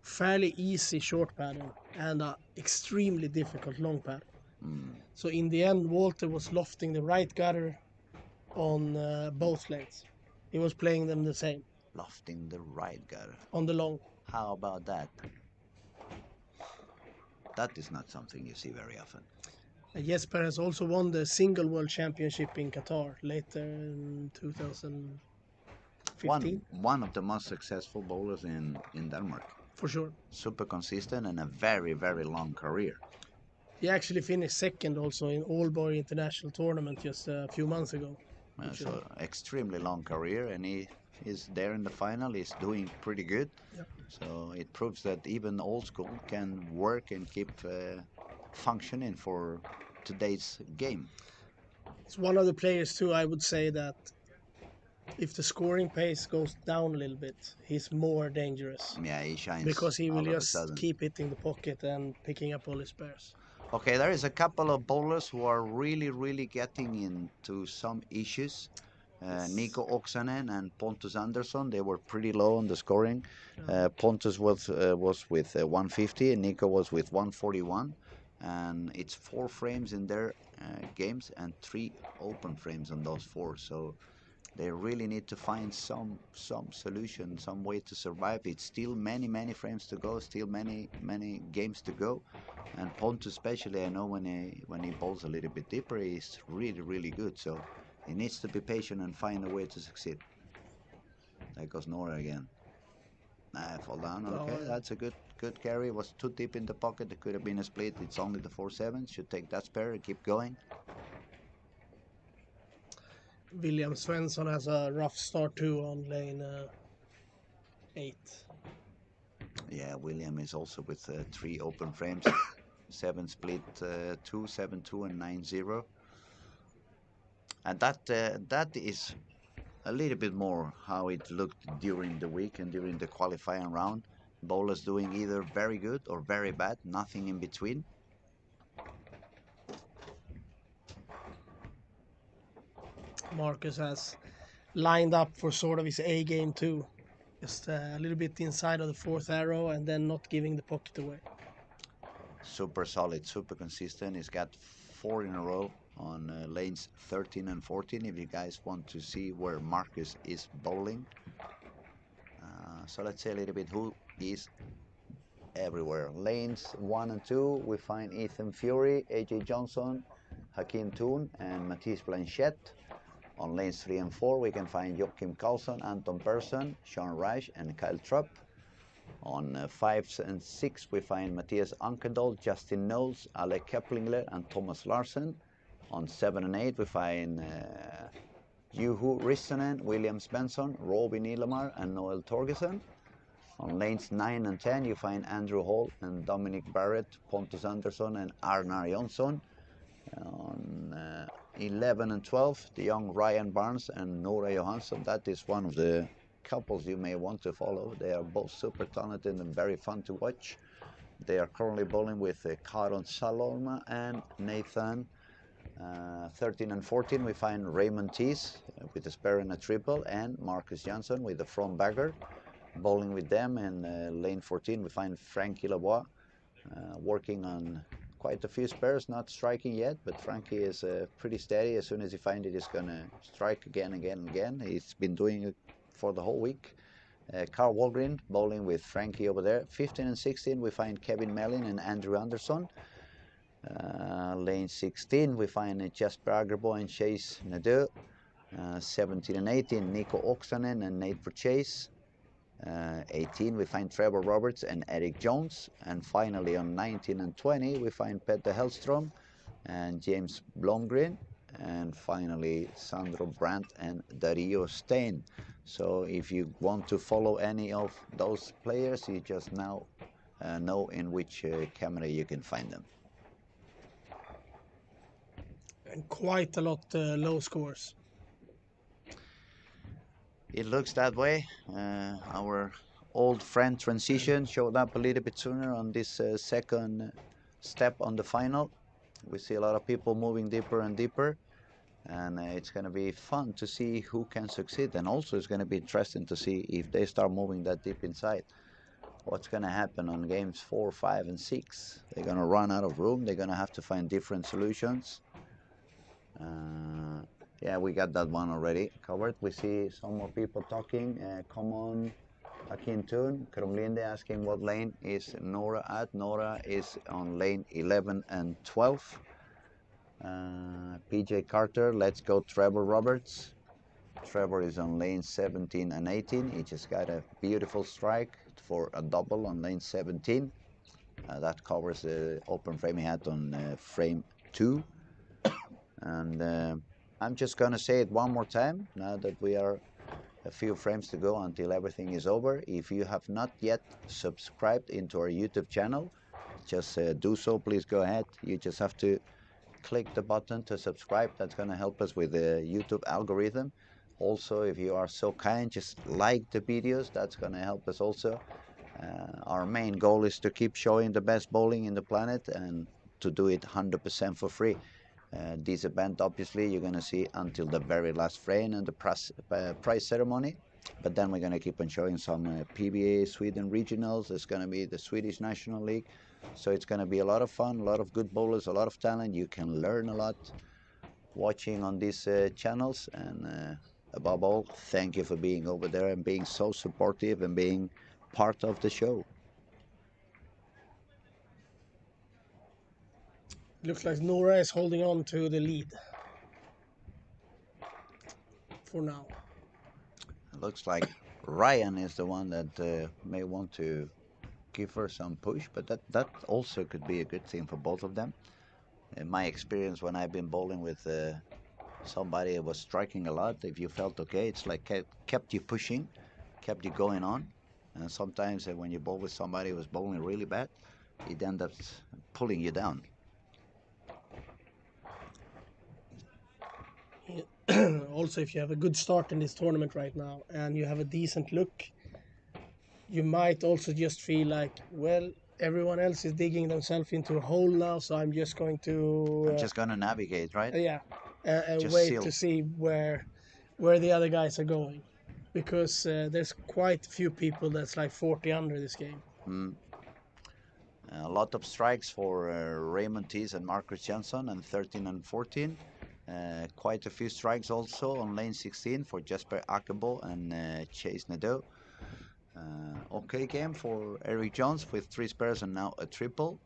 fairly easy short pattern and a extremely difficult long pattern. mm, So in the end, Walter was lofting the right gutter on both lanes. He was playing them the same lofting the right gutter. on the long. How about that? That is not something you see very often. Jesper has also won the single world championship in Qatar later in 2015. One of the most successful bowlers in Denmark. For sure. Super consistent and a very, very long career. He actually finished second also in Aalborg International Tournament just a few months ago. Which is, So extremely long career, and he is there in the final. He's doing pretty good. yeah. So it proves that even old school can work and keep functioning for today's game. It's one of the players too. I would say that if the scoring pace goes down a little bit, he's more dangerous Yeah, he shines because he will all of a just sudden. keep hitting the pocket and picking up all his spares. Okay, there is a couple of bowlers who are really, really getting into some issues. Nico Oksanen and Pontus Andersson, they were pretty low on the scoring. Pontus was with 150 and Nico was with 141. And it's 4 frames in their games and 3 open frames on those 4. So they really need to find some solution, some way to survive. It's still many frames to go, still many games to go. And Pontus especially, I know when he bowls a little bit deeper, he's really good. So he needs to be patient and find a way to succeed. There goes Nora again. Fall down. Okay, that's a good carry. It was too deep in the pocket. It could have been a split. It's only the 4-7. Should take that spare and keep going. William Svensson has a rough start too on lane 8. Yeah, William is also with 3 open frames. 7 split 2, 7-2, and 9-0. And that is a little bit more how it looked during the week and during the qualifying round. Bowlers doing either very good or very bad, nothing in between. Marcus has lined up for sort of his A game too. Just a little bit inside of the 4th arrow and then not giving the pocket away. Super solid, super consistent. He's got 4 in a row on lanes 13 and 14 if you guys want to see where Marcus is bowling. So let's say a little bit who is everywhere. Lanes 1 and 2, we find Ethan Fury, AJ Johnson, Hakeem Toon, and Matisse Blanchette. On lanes 3 and 4, we can find Joachim Carlson, Anton Persson, Sean Reich, and Kyle Trupp. On 5 and 6, we find Matthias Ankedal, Justin Knowles, Alec Keplingler, and Thomas Larsen. On 7 and 8, we find Juho Rissanen, William Svensson, Robin Nilemar, and Noel Torgersen. On lanes 9 and 10, you find Andrew Hall and Dominic Barrett, Pontus Andersson, and Arnar Jonsson. On 11 and 12, the young Ryan Barnes and Nora Johansson. That is one of the couples you may want to follow. They are both super talented and very fun to watch. They are currently bowling with Karon Salorma and Nathan. 13 and 14, we find Raymond Tees with a spare and a triple, and Marcus Jansson with a front bagger. Bowling with them. In lane 14, we find Frankie Lavoie working on quite a few spares, not striking yet, but Frankie is pretty steady. As soon as he finds it, he's going to strike again. He's been doing it for the whole week. Carl Walgreen bowling with Frankie over there. 15 and 16, we find Kevin Mellin and Andrew Anderson. Lane 16, we find Jasper Agerbo and Chase Nadeau. 17 and 18, Nico Oksanen and Nate Chase. 18, we find Trevor Roberts and Eric Jones. And finally, on 19 and 20, we find Petter Hellstrom and James Blomgren. And finally, Sandro Brandt and Dario Stein. So if you want to follow any of those players, you just now know in which camera you can find them. And quite a lot low scores. It looks that way. Our old friend Transition showed up a little bit sooner on this second step on the final. We see a lot of people moving deeper and deeper, and it's going to be fun to see who can succeed. And also it's going to be interesting to see if they start moving that deep inside. What's going to happen on games 4, 5, and 6? They're going to run out of room. They're going to have to find different solutions. Yeah, we got that one already covered. We see some more people talking. Come on, Hakeem Toon. Krumlinde asking what lane is Nora at. Nora is on lane 11 and 12. PJ Carter, let's go Trevor Roberts. Trevor is on lane 17 and 18. He just got a beautiful strike for a double on lane 17. That covers the open frame he had on frame 2. And I'm just going to say it one more time now that we are a few frames to go until everything is over. If you have not yet subscribed into our YouTube channel, just do so. Please go ahead. You just have to click the button to subscribe. That's going to help us with the YouTube algorithm. Also, if you are so kind, just like the videos. That's going to help us also. Our main goal is to keep showing the best bowling in the planet and to do it 100% for free. This event, obviously, you're going to see until the very last frame and the prize ceremony. But then we're going to keep on showing some PBA Sweden regionals. There's going to be the Swedish National League. So it's going to be a lot of fun, a lot of good bowlers, a lot of talent. You can learn a lot watching on these channels. And above all, thank you for being over there and being so supportive and being part of the show. Looks like Nora is holding on to the lead for now. It looks like Ryan is the one that may want to give her some push, but that also could be a good thing for both of them. In my experience, when I've been bowling with somebody who was striking a lot, if you felt okay, it's like kept you pushing, kept you going on. And sometimes when you bowl with somebody who was bowling really bad, it ends up pulling you down. Also, if you have a good start in this tournament right now and you have a decent look, you might also just feel like, well, everyone else is digging themselves into a hole now, so I'm just going to I'm just gonna navigate, right? yeah, and Just wait seal. to see where the other guys are going, because there's quite a few people that's like 40 under this game. A lot of strikes for Raymond Tees and Marcus Jansson and 13 and 14. Quite a few strikes also on lane 16 for Jesper Akebo and Chase Nadeau. Okay game for Eric Jones with 3 spares and now a triple.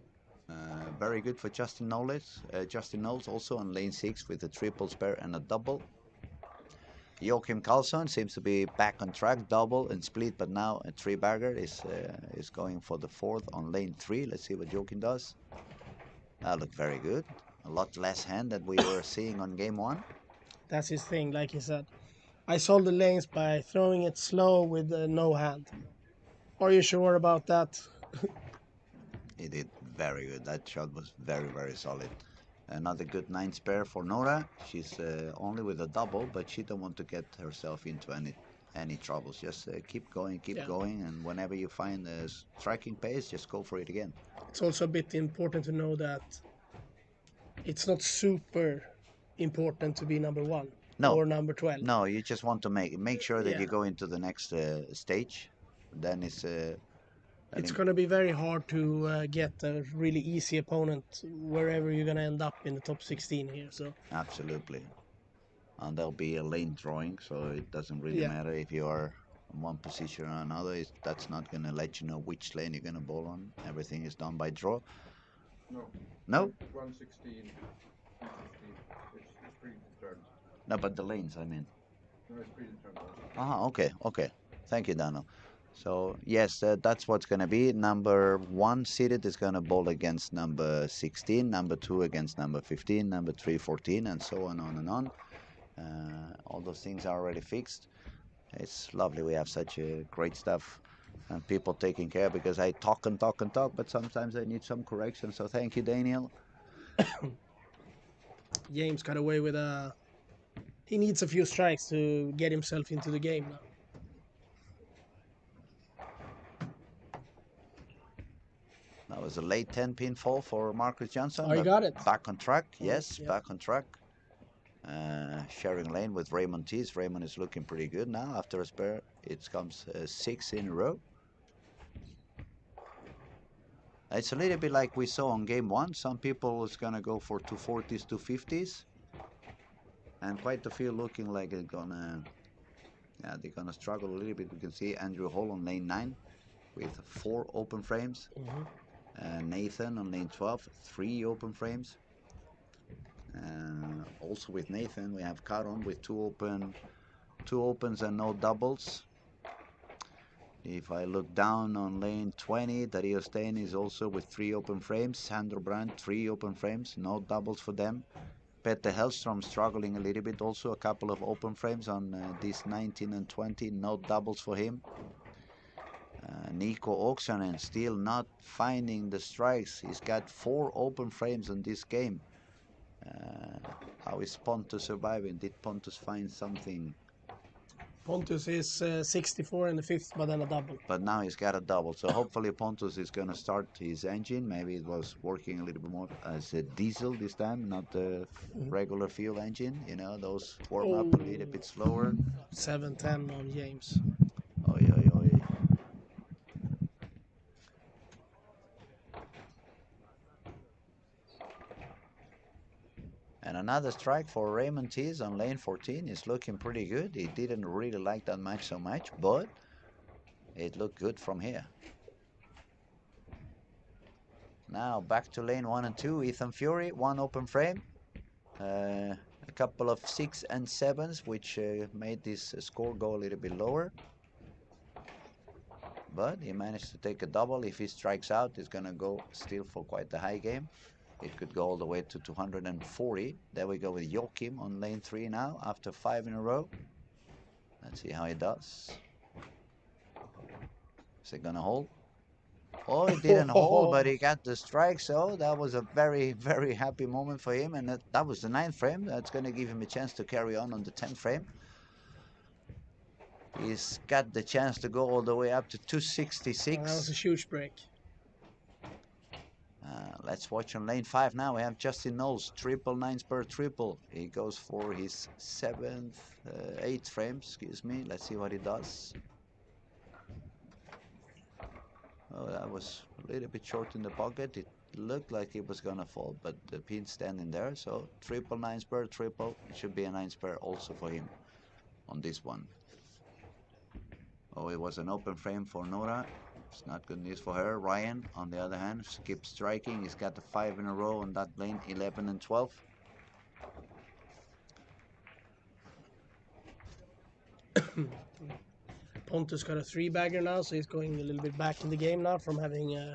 Very good for Justin Knowles. Justin Knowles also on lane 6 with a triple spare and a double. Joachim Karlsson seems to be back on track, double and split, but now a 3-bagger is going for the 4th on lane 3. Let's see what Joachim does. That looked very good. A lot less hand than we were seeing on game 1. That's his thing, like he said. I solved the lanes by throwing it slow with no hand. Are you sure about that? He did very good. That shot was very, very solid. Another good 9 spare for Nora. She's only with a double, but she don't want to get herself into any troubles. Just keep going, and whenever you find a striking pace, just go for it again. It's also a bit important to know that it's not super important to be number 1 No, or number 12. no, you just want to make sure that Yeah. you go into the next stage. Then It's going to be very hard to get a really easy opponent wherever you're going to end up in the top 16 here. So absolutely. And there'll be a lane drawing, so it doesn't really Yeah. matter if you are in one position or another. That's not going to let you know which lane you're going to bowl on. Everything is done by draw. No. No? 116, 315. It's predetermined. No, but the lanes, I mean. No, it's predetermined. Okay, okay. Thank you, Daniel. So, yes, that's what's going to be. Number 1 seeded is going to bowl against number 16, number 2 against number 15, number 3, 14, and so on and on. All those things are already fixed. It's lovely we have such great stuff and people taking care, because I talk and talk and talk, but sometimes I need some correction. So thank you, Daniel. James got away with a. He needs a few strikes to get himself into the game now. That was a late 10-pin fall for Marcus Johnson. Oh, he got it. Back on track. Oh, Yes, yeah. back on track. Sharing lane with Raymond Tees. Raymond is looking pretty good now. After a spare, it comes 6 in a row. It's a little bit like we saw on game 1. Some people is going to go for 240s, 250s. And quite a few looking like they're gonna struggle a little bit. We can see Andrew Hall on lane 9 with 4 open frames. Nathan on lane 12, 3 open frames. Also with Nathan, we have Karon with 2 open, 2 opens and no doubles. If I look down on lane 20, Dario Stein is also with 3 open frames. Sandro Brandt, 3 open frames, no doubles for them. Petter Hellstrom struggling a little bit, also a couple of open frames on this 19 and 20, no doubles for him. Nico Oksanen still not finding the strikes. He's got 4 open frames on this game. How is Pontus surviving? Did Pontus find something? Pontus is 64 in the fifth, but then a double. But now he's got a double, so hopefully Pontus is going to start his engine. Maybe it was working a little bit more as a diesel this time, not the regular fuel engine. You know, those warm up a little bit slower. 710 on James. Oi, oi, oi. And another strike for Raymond Tees on lane 14 is looking pretty good. He didn't really like that match so much, but it looked good from here. Now back to lane 1 and 2. Ethan Fury, 1 open frame. A couple of 6 and 7s, which made this score go a little bit lower. But he managed to take a double. If he strikes out, it's going to go still for quite a high game. It could go all the way to 240. There we go with Joachim on lane 3 now, after 5 in a row. Let's see how he does. Is it going to hold? Oh, it didn't hold, but he got the strike, so that was a very, very happy moment for him. And that was the 9th frame. That's going to give him a chance to carry on the 10th frame. He's got the chance to go all the way up to 266. That was a huge break. Let's watch on lane 5 now. We have Justin Knowles, triple 9s per triple. He goes for his 8th frame, excuse me. Let's see what he does. Oh, that was a little bit short in the pocket. It looked like it was gonna fall, but the pin's standing there. So triple 9s per triple. It should be a 9s per also for him on this one. Oh, it was an open frame for Nora. It's not good news for her. Ryan, on the other hand, keeps striking. He's got the 5 in a row on that lane, 11 and 12. Pontus got a 3-bagger now, so he's going a little bit back in the game now from having a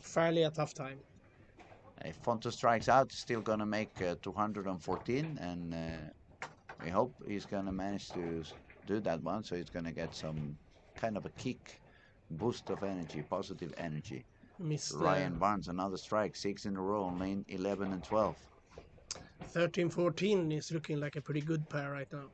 fairly a tough time. If Pontus strikes out, he's still going to make 214, and we hope he's going to manage to do that one, so he's going to get some kind of a kick, boost of energy, positive energy. Ryan Barnes, another strike, 6 in a row on lane 11 and 12. 13-14 is looking like a pretty good pair right now.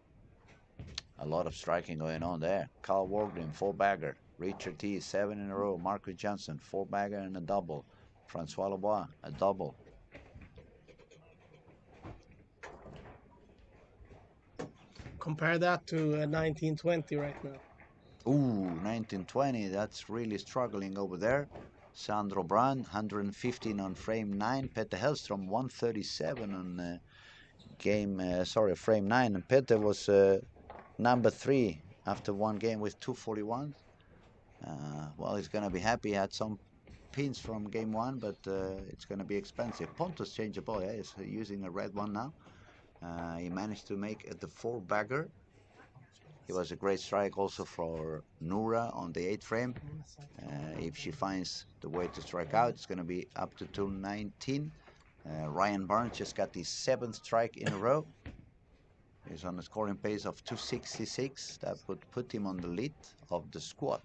A lot of striking going on there. Carl Wargren, 4-bagger. Richard T, 7 in a row. Marcus Johnson, 4-bagger and a double. Francois Lebois, a double. Compare that to 1920 right now. Ooh, 1920, that's really struggling over there. Sandro Brand, 115 on frame 9. Petter Hellstrom, 137 on frame 9. And Petter was number 3 after one game with 241. Well, he's going to be happy. He had some pins from game 1, but it's going to be expensive. Pontus changeable, yeah, he's using a red one now. He managed to make it the 4-bagger. It was a great strike also for Nura on the 8th frame. If she finds the way to strike out, it's going to be up to 219. Ryan Barnes just got his 7th strike in a row. He's on a scoring pace of 266. That would put him on the lead of the squad.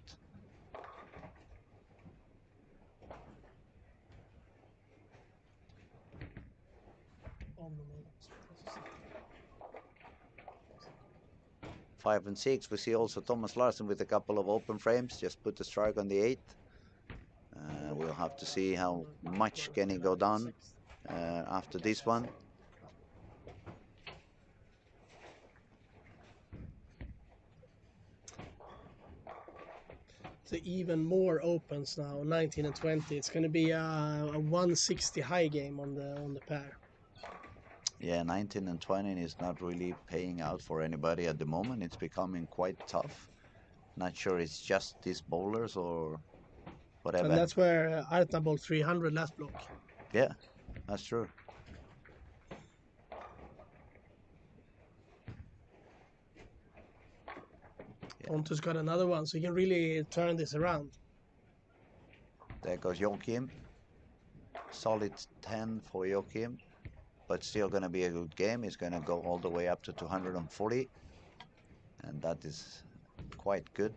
Five and 6. We see also Thomas Larsen with a couple of open frames. Just put the strike on the 8th. We'll have to see how much can he go down after this one. So even more opens now, 19 and 20. It's going to be a 160 high game on the pair. Yeah, 19 and 20 is not really paying out for anybody at the moment. It's becoming quite tough. Not sure it's just these bowlers or whatever. And that's where Arta bowled 300 last block. Yeah, that's true. Pontus got another one, so he can really turn this around. There goes Joachim. Solid 10 for Joachim, but still going to be a good game. He's going to go all the way up to 240, and that is quite good.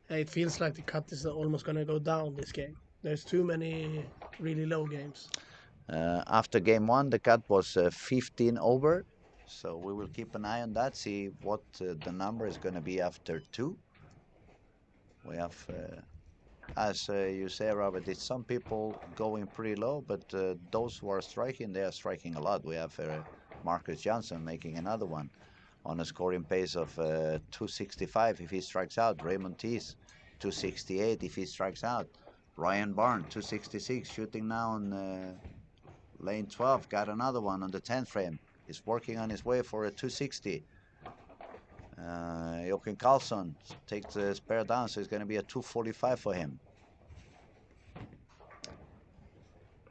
It feels like the cut is almost going to go down this game. There's too many really low games. After game one, the cut was 15 over, so we will keep an eye on that, see what the number is going to be after two. We have, as you say, Robert, it's some people going pretty low, but those who are striking, they are striking a lot. We have Marcus Johnson making another one on a scoring pace of 265 if he strikes out. Raymond Tees, 268 if he strikes out. Ryan Barnes, 266, shooting now on lane 12. Got another one on the 10th frame. He's working on his way for a 260. Joachim Karlsson takes the spare down, so it's going to be a 245 for him.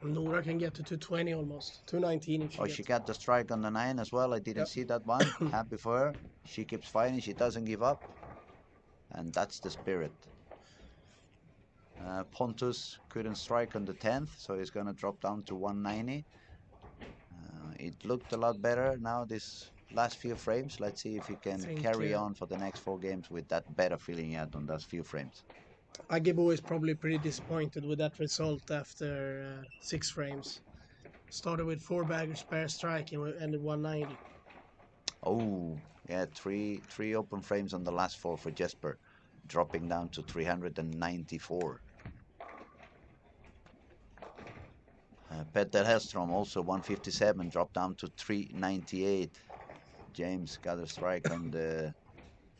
Nora can get to 220 almost. 219 if she Oh, gets. she got the strike on the 9 as well. I didn't see that one. Happy for her. She keeps fighting. She doesn't give up. And that's the spirit. Pontus couldn't strike on the 10th, so he's going to drop down to 190. It looked a lot better now this last few frames. Let's see if he can carry on for the next 4 games with that better feeling he had on those few frames. Agebo is probably pretty disappointed with that result after 6 frames. Started with 4 bagger spare strike and ended 190. Oh, yeah, three open frames on the last 4 for Jesper, dropping down to 394. Petter Hellstrom also 157, dropped down to 398. James got a strike on the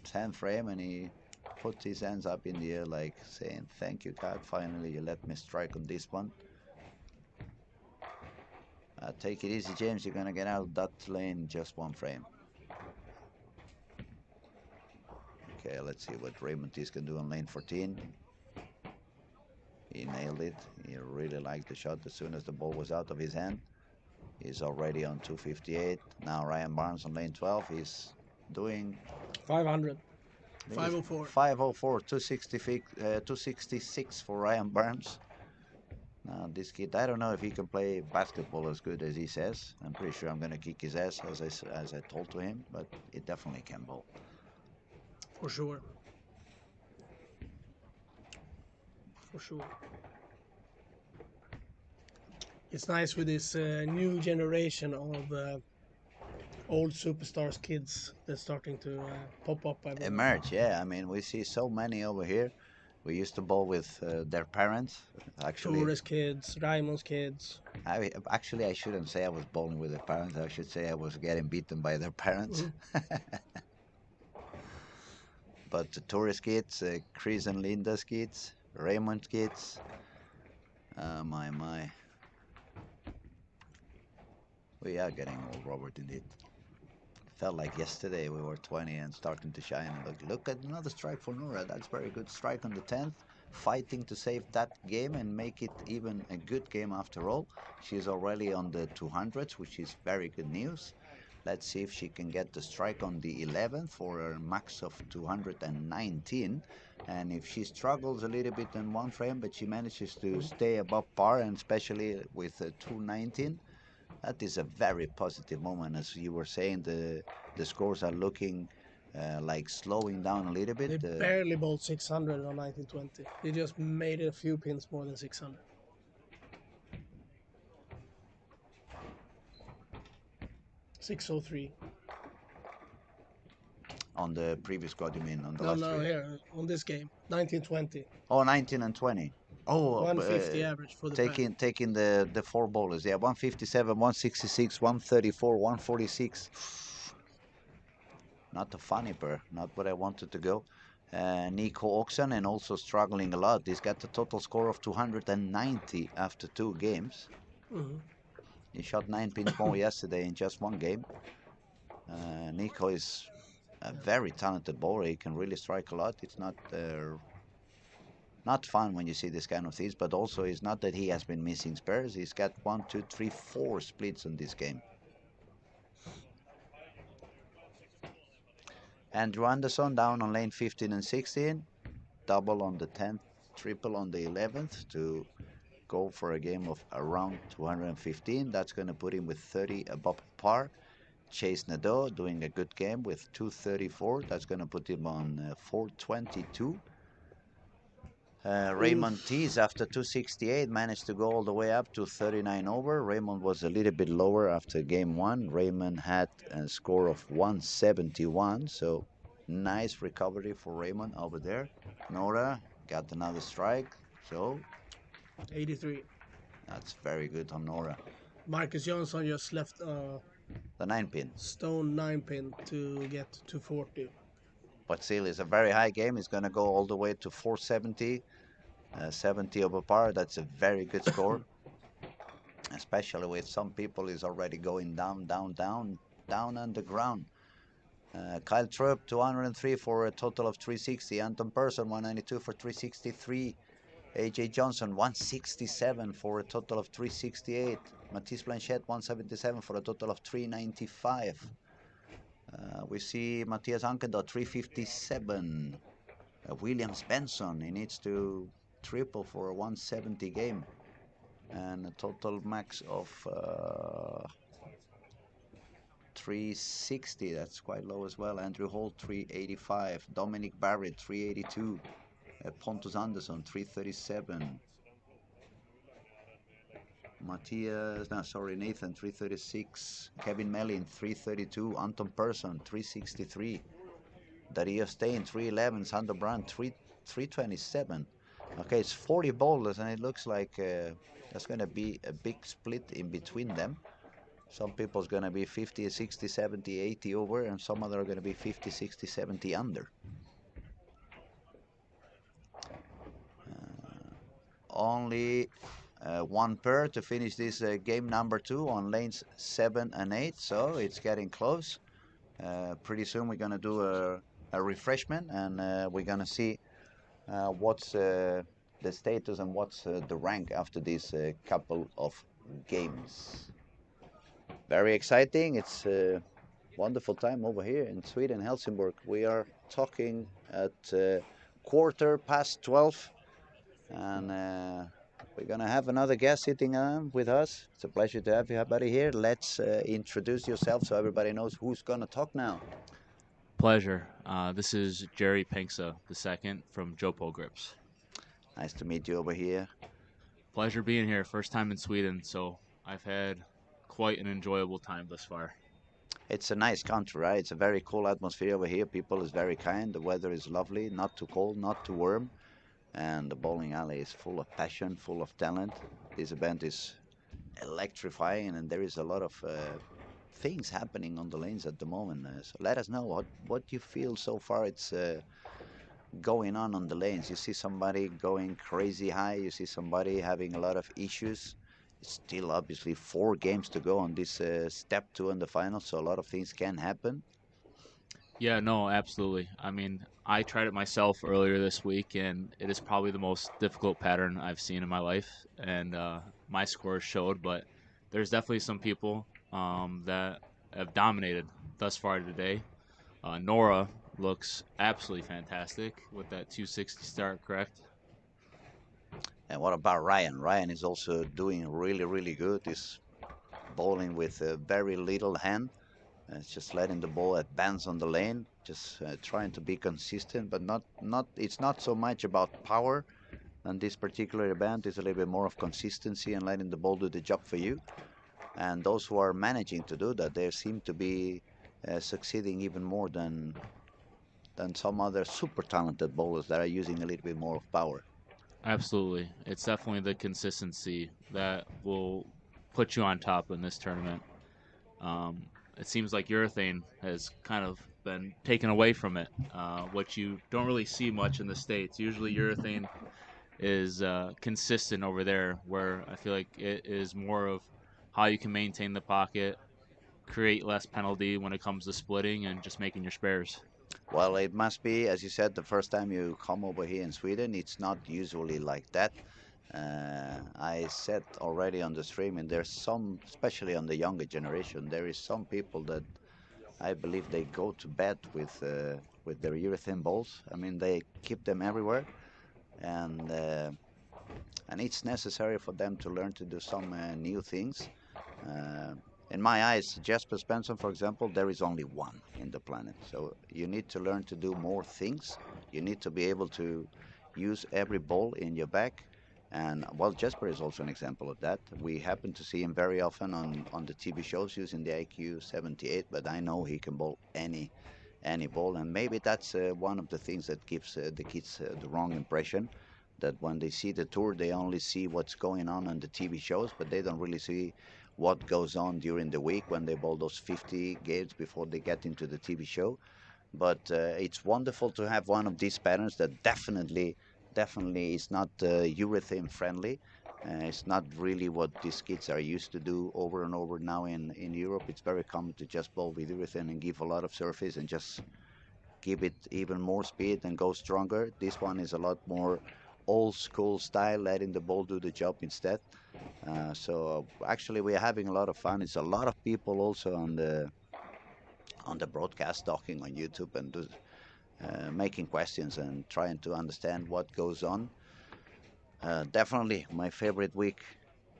10th frame, and he put his hands up in the air like saying, "Thank you, God, finally you let me strike on this one." Take it easy, James, you're gonna get out of that lane in just 1 frame. Okay, let's see what Raymond Tees can do on lane 14. He nailed it. He really liked the shot as soon as the ball was out of his hand. He's already on 258. Now Ryan Barnes on lane 12. He's doing 500. 504. 504, 266 for Ryan Barnes. Now this kid, I don't know if he can play basketball as good as he says. I'm pretty sure I'm going to kick his ass as I told to him, but it definitely can bowl. For sure. For sure. It's nice with this new generation of old superstars kids that's starting to pop up everywhere. Emerge, yeah. I mean, we see so many over here. We used to bowl with their parents. Actually, Torres kids, Raimon's kids. Actually, I shouldn't say I was bowling with their parents. I should say I was getting beaten by their parents. But the Torres kids, Chris and Linda's kids, Raymond's kids. My. We are getting old, Robert, indeed. Felt like yesterday we were 20 and starting to shine. Look at another strike for Nora. That's very good strike on the 10th. Fighting to save that game and make it even a good game after all. She's already on the 200s, which is very good news. Let's see if she can get the strike on the 11th for a max of 219. And if she struggles a little bit in 1 frame, but she manages to stay above par, and especially with 219, that is a very positive moment. As you were saying, the scores are looking like slowing down a little bit. They barely bowled 600 on 1920. They just made a few pins more than 600. .603. On the previous squad, you mean? On the No, last no, 3? here on this game, 1920. Oh, 19 and 20. Oh, 150 average for the taking the 4 bowlers. Yeah, 157, 166, 134, 146. Not a funny pair. Not what I wanted to go. Nico Oxen, and also struggling a lot. He's got a total score of 290 after 2 games. He shot 9 pins more yesterday in just 1 game. Nico is a very talented bowler. He can really strike a lot. It's not fun when you see this kind of things, but also it's not that he has been missing spares. He's got 1, 2, 3, 4 splits in this game. Andrew Anderson down on lane 15 and 16. Double on the 10th, triple on the 11th to go for a game of around 215. That's going to put him with 30 above par. Chase Nadeau doing a good game with 234. That's going to put him on 422. Raymond Oof. Tees after 268 managed to go all the way up to 39 over. Raymond was a little bit lower after game one. Raymond had a score of 171, so nice recovery for Raymond over there. Nora got another strike, so 83. that's very good on Nora. Marcus Johnson just left The 9 pin, stone 9 pin to get to 40. but still is a very high game. He's going to go all the way to 470, 70 over par. That's a very good score. Especially with some people is already going down, down, down, down underground. Kyle Trupp 203 for a total of 360. Anton Persson 192 for 363. AJ Johnson 167 for a total of 368. Matisse Blanchette 177 for a total of 395. We see Matthias Ankendahl 357. William Benson, he needs to triple for a 170 game. And a total max of 360. That's quite low as well. Andrew Holt 385. Dominic Barrett 382. Pontus Anderson 337. Matthias, no, sorry, Nathan 336. Kevin Mellin 332. Anton Persson 363. Dario Stein 311. Sander Brandt 327. Okay, it's 40 boulders, and it looks like there's going to be a big split in between them. Some people's going to be 50, 60, 70, 80 over, and some other are going to be 50, 60, 70 under. Only one pair to finish this game number 2 on lanes 7 and 8, so it's getting close. Pretty soon we're going to do a refreshment, and we're going to see what's the status and what's the rank after these couple of games. Very exciting. It's a wonderful time over here in Sweden, Helsingborg. We are talking at 12:15, and we're gonna have another guest sitting with us. It's a pleasure to have everybody here. Let's introduce yourself so everybody knows who's gonna talk now. Pleasure. This is Jerry Pinksa II from Jopo Grips. Nice to meet you over here. Pleasure being here. First time in Sweden, so I've had quite an enjoyable time thus far. It's a nice country, right? It's a very cool atmosphere over here. People is very kind. The weather is lovely, not too cold, not too warm, and the bowling alley is full of passion, full of talent. This event is electrifying, and there is a lot of things happening on the lanes at the moment. So let us know what you feel so far. It's going on the lanes. You see somebody going crazy high. You see somebody having a lot of issues. It's still obviously 4 games to go on this step 2 in the final, so a lot of things can happen. Yeah, no, absolutely. I mean, I tried it myself earlier this week, and it is probably the most difficult pattern I've seen in my life, and my scores showed. But there's definitely some people that have dominated thus far today. Nora looks absolutely fantastic with that 260 start, correct? And what about Ryan? Ryan is also doing really, really good. He's bowling with very little hand. It's just letting the ball advance on the lane, just trying to be consistent, but not. It's not so much about power. And this particular event is a little bit more of consistency and letting the ball do the job for you. And those who are managing to do that, they seem to be succeeding even more than some other super talented bowlers that are using a little bit more of power. Absolutely. It's definitely the consistency that will put you on top in this tournament. Um, it seems like urethane has kind of been taken away from it, which you don't really see much in the States. Usually, urethane is consistent over there, where I feel like it is more of how you can maintain the pocket, create less penalty when it comes to splitting, and just making your spares. Well, it must be, as you said, the first time you come over here in Sweden. It's not usually like that. I said already on the stream, and there's some, especially on the younger generation, there is some people that I believe they go to bed with their urethane balls. I mean, they keep them everywhere, and uh, and it's necessary for them to learn to do some new things. Uh, in my eyes, Jesper Svensson, for example, there is only one in the planet. So you need to learn to do more things. You need to be able to use every ball in your back. And well, Jesper is also an example of that. We happen to see him very often on the TV shows using the IQ 78, but I know he can bowl any ball, and maybe that's one of the things that gives the kids the wrong impression. That when they see the tour, they only see what's going on the TV shows, but they don't really see what goes on during the week when they bowl those 50 games before they get into the TV show. But it's wonderful to have one of these patterns that definitely is not urethane friendly. It's not really what these kids are used to do over and over now in Europe. It's very common to just bowl with urethane and give a lot of surface and just give it even more speed and go stronger. This one is a lot more old school style, letting the ball do the job instead. So actually, we are having a lot of fun. It's a lot of people also on the broadcast talking on YouTube and making questions and trying to understand what goes on. Definitely my favorite week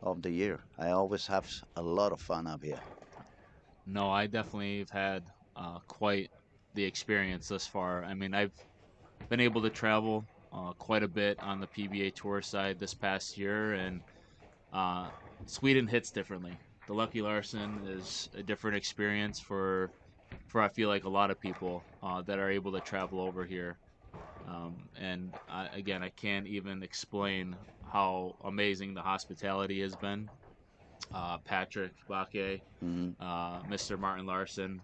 of the year. I always have a lot of fun up here. No, I definitely have had quite the experience thus far. I mean, I've been able to travel quite a bit on the PBA Tour side this past year, and uh, Sweden hits differently. The Lucky Larsen is a different experience for I feel like a lot of people that are able to travel over here. And again, I can't even explain how amazing the hospitality has been. Patrick Bakke, Hmm. Mr. Martin Larson,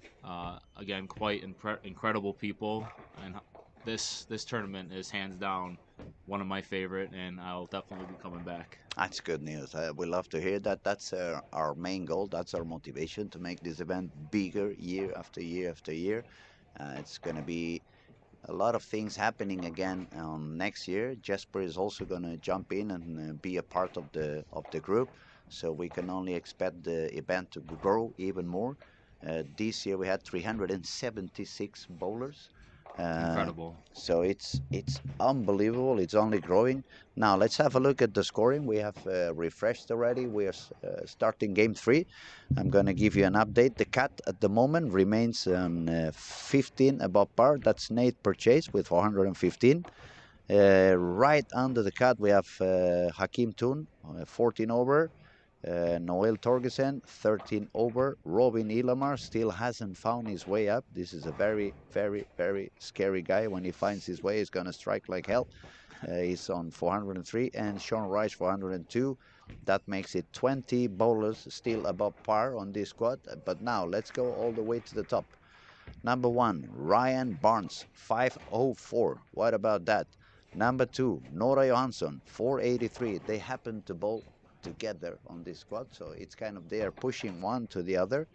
again, quite incredible people, and this tournament is hands down one of my favorite, and I'll definitely be coming back. That's good news. We love to hear that. That's our main goal. That's our motivation to make this event bigger year after year after year. It's going to be a lot of things happening again next year. Jesper is also going to jump in and be a part of the group, so we can only expect the event to grow even more. This year we had 376 bowlers, uh, Incredible. so it's unbelievable. It's only growing. Now let's have a look at the scoring. We have refreshed already. We are starting game three. I'm going to give you an update. The cat at the moment remains on 15 above par. That's Nate Purchase with 415. Right under the cut, we have Hakim Tun, 14 over. Noel Torgersen, 13 over. Robin Ilamar still hasn't found his way up. This is a very, very, very scary guy. When he finds his way, he's going to strike like hell. He's on 403, and Sean Rice 402. That makes it 20 bowlers still above par on this squad. But now let's go all the way to the top. Number one, Ryan Barnes, 504. What about that? Number two, Nora Johansson, 483. They happen to bowl together on this squad, so it's kind of they are pushing one to the other.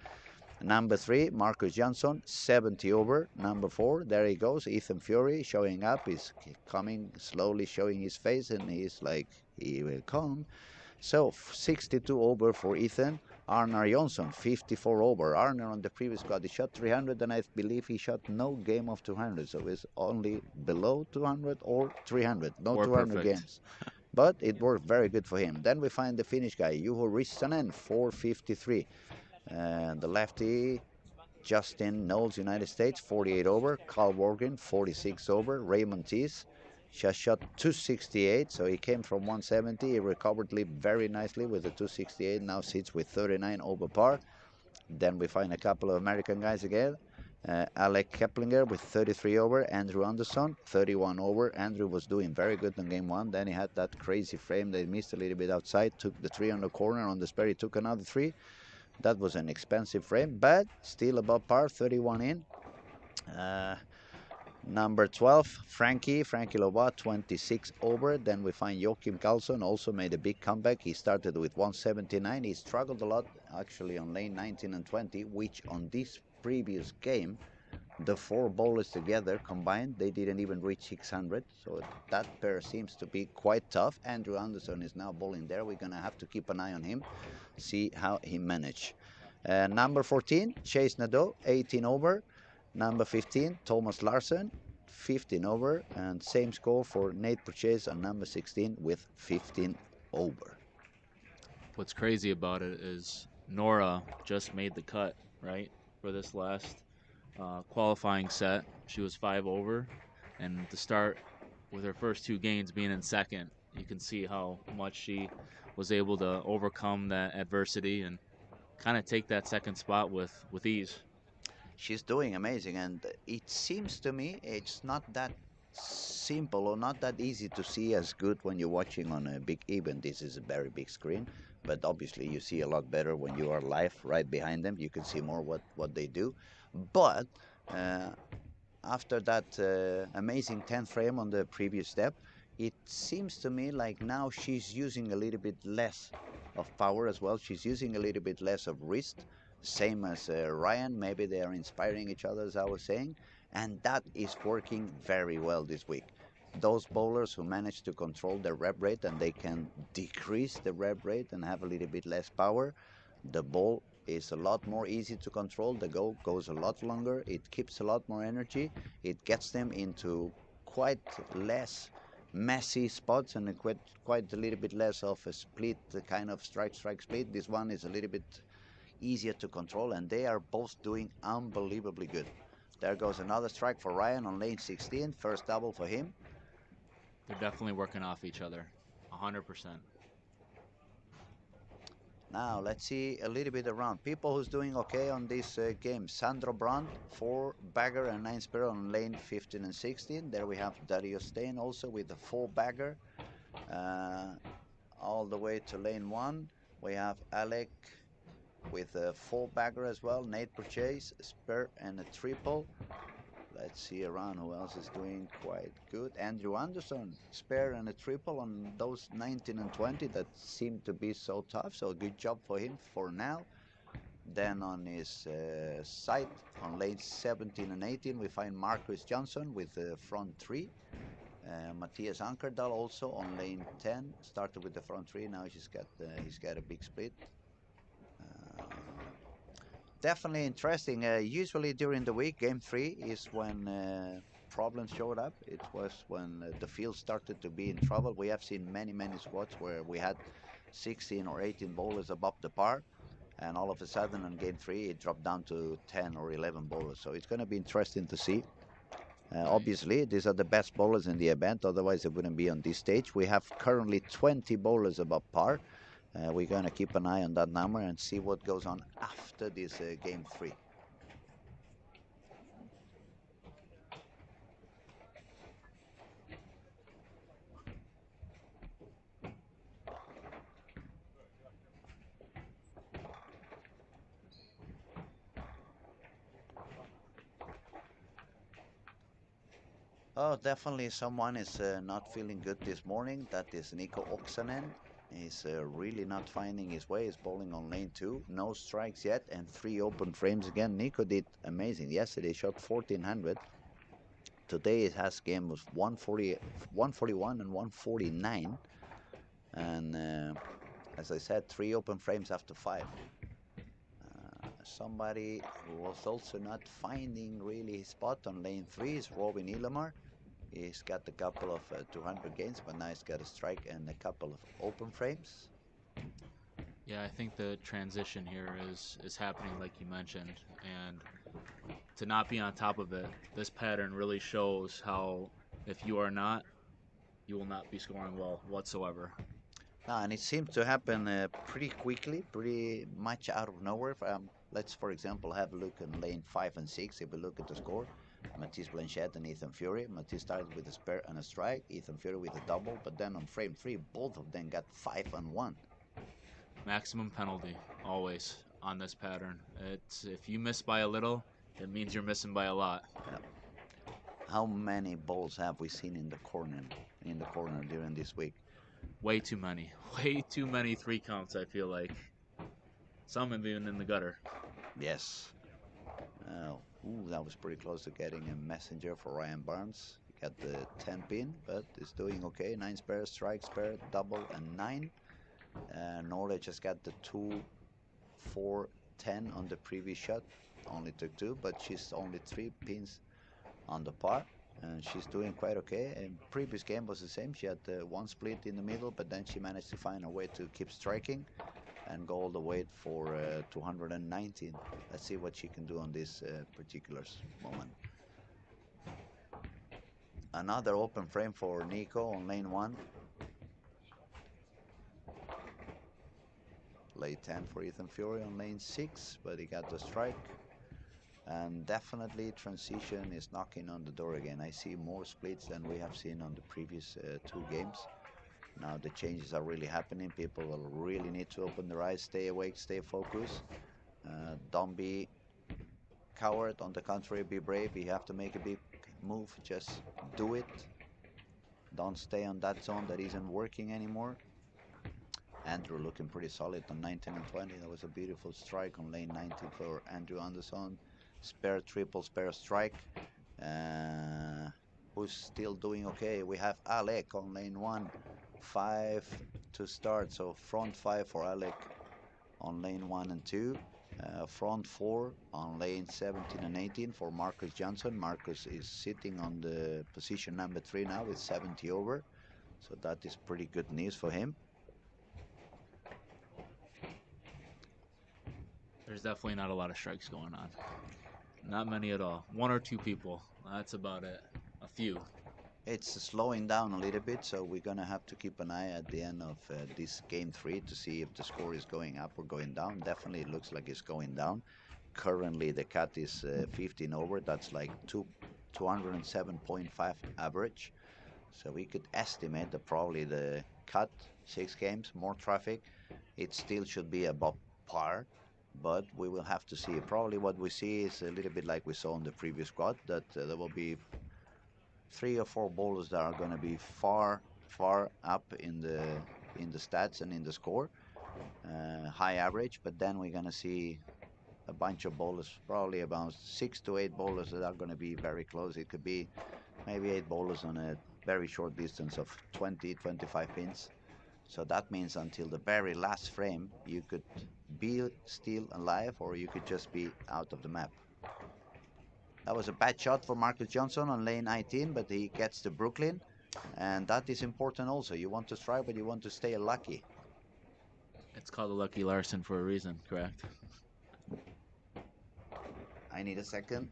Number three, Marcus Jansson, 70 over. Number four, there he goes, Ethan Fury showing up. He's coming slowly, showing his face, and he's like, he will come. So 62 over for Ethan. Arnar Jonsson, 54 over. Arnar on the previous squad, he shot 300, and I believe he shot no game of 200. So it's only below 200 or 300, no Or 200 perfect. games. But it worked very good for him. Then we find the Finnish guy, Juho Rissanen, 453. The lefty, Justin Knowles, United States, 48 over. Carl Morgan, 46 over. Raymond Tees just shot 268, so he came from 170. He recovered very nicely with the 268. Now sits with 39 over par. Then we find a couple of American guys again. Alec Keplinger with 33 over. Andrew Anderson, 31 over. Andrew was doing very good in game one. Then he had that crazy frame that he missed a little bit outside. Took the three on the corner. On the spare, he took another three. That was an expensive frame, but still above par, 31 in. Uh, Number 12, Frankie Loba, 26 over. Then we find Joachim Karlsson, also made a big comeback. He started with 179. He struggled a lot, actually, on lane 19 and 20, which on this previous game, the four bowlers together combined, they didn't even reach 600. So that pair seems to be quite tough. Andrew Anderson is now bowling there. We're going to have to keep an eye on him, see how he managed. Number 14, Chase Nadeau, 18 over. Number 15, Thomas Larsen, 15 over. And same score for Nate Purchase on number 16 with 15 over. What's crazy about it is Nora just made the cut, right, for this last qualifying set. She was 5 over, and to start with her first two games being in second, you can see how much she was able to overcome that adversity and kind of take that second spot with ease. She's doing amazing, and it seems to me it's not that simple or not that easy to see as good when you're watching on a big event. This is a very big screen, but obviously you see a lot better when you are live right behind them. You can see more what they do. But uh, after that amazing 10th frame on the previous step, it seems to me like now she's using a little bit less of power as well. She's using a little bit less of wrist, same as Ryan. Maybe they are inspiring each other, as I was saying, and that is working very well this week. Those bowlers who manage to control their rep rate and they can decrease the rep rate and have a little bit less power, the ball is a lot more easy to control. The go goes a lot longer. It keeps a lot more energy. It gets them into quite less messy spots and quite a little bit less of a split kind of strike split. This one is a little bit easier to control, and they are both doing unbelievably good. There goes another strike for Ryan on lane 16. First double for him. They're definitely working off each other, 100%. Now let's see a little bit around. People who's doing okay on this game. Sandro Brandt, 4 bagger and 9 spare on lane 15 and 16. There we have Dario Stein also with a 4 bagger. All the way to lane 1. We have Alec with a 4 bagger as well. Nate Purchase, spare and a triple. Let's see around who else is doing quite good. Andrew Anderson, spare and a triple on those 19 and 20 that seem to be so tough. So good job for him for now. Then on his side, on lane 17 and 18, we find Marcus Johnson with the front 3. Matthias Ankerdal also on lane 10, started with the front 3. Now he's got a big split. Definitely interesting. Usually during the week, game 3 is when problems showed up. It was when the field started to be in trouble. We have seen many squads where we had 16 or 18 bowlers above the par, and all of a sudden on game 3 it dropped down to 10 or 11 bowlers. So it's going to be interesting to see. Obviously, these are the best bowlers in the event, otherwise it wouldn't be on this stage. We have currently 20 bowlers above par. We're going to keep an eye on that number and see what goes on after this game 3. Oh, definitely someone is not feeling good this morning. That is Nico Oksanen. He's really not finding his way. He's bowling on lane 2. No strikes yet and 3 open frames again. Nico did amazing. Yesterday he shot 1400. Today it has game was 140, 141 and 149. And as I said, 3 open frames after 5. Somebody who was also not finding really his spot on lane 3 is Robin Ilamar. He's got a couple of 200 gains, but now he's got a strike and a couple of open frames. Yeah, I think the transition here is happening like you mentioned, and to not be on top of it, this pattern really shows how if you are not, you will not be scoring well whatsoever. And it seems to happen pretty quickly, pretty much out of nowhere. Let's, for example, have a look in lane 5 and 6. If we look at the score, Matisse Blanchette and Ethan Fury. Matisse started with a spare and a strike, Ethan Fury with a double, but then on frame 3, both of them got 5 and 1. Maximum penalty, always, on this pattern. It's if you miss by a little, it means you're missing by a lot. How many balls have we seen in the corner during this week? Way too many. Way too many 3 counts, I feel like. Some even in the gutter. Yes. That was pretty close to getting a messenger for Ryan Barnes. He got the 10 pin, but is doing okay. 9 spare, strike spare, double, and 9. Norway just got the 2, 4, 10 on the previous shot. Only took 2, but she's only 3 pins on the par. And she's doing quite okay. And previous game was the same. She had one split in the middle, but then she managed to find a way to keep striking and go all the way for 219. Let's see what she can do on this particular moment. Another open frame for Nico on lane 1. Late 10 for Ethan Fury on lane 6, but he got the strike. And definitely transition is knocking on the door again. I see more splits than we have seen on the previous 2 games. Now the changes are really happening. People will really need to open their eyes, stay awake, stay focused. Don't be coward. On the contrary, be brave. You have to make a big move. Just do it. Don't stay on that zone that isn't working anymore. Andrew looking pretty solid on 19 and 20. That was a beautiful strike on lane 19 for Andrew Anderson. Spare triple, spare strike. Who's still doing okay? We have Alec on lane 1. 5 to start, so front 5 for Alec on lane 1 and 2. Front 4 on lane 17 and 18 for Marcus Johnson. Marcus is sitting on the position number 3 now with 70 over. So that is pretty good news for him. There's definitely not a lot of strikes going on. Not many at all. 1 or 2 people. That's about it. A few. It's slowing down a little bit, so we're going to have to keep an eye at the end of this game 3 to see if the score is going up or going down. Definitely it looks like it's going down. Currently the cut is 15 over. That's like 207.5 average. So we could estimate that probably the cut, 6 games, more traffic, it still should be above par. But we will have to see. Probably what we see is a little bit like we saw in the previous squad, that there will be 3 or 4 bowlers that are going to be far up in the stats and in the score, high average. But then we're going to see a bunch of bowlers, probably about 6 to 8 bowlers that are going to be very close. It could be maybe 8 bowlers on a very short distance of 20-25 pins. So that means until the very last frame you could be still alive, or you could just be out of the map. That was a bad shot for Marcus Johnson on lane 19, but he gets to Brooklyn, and that is important also. You want to strike, but you want to stay lucky. It's called a lucky Larsen for a reason, correct? I need a second.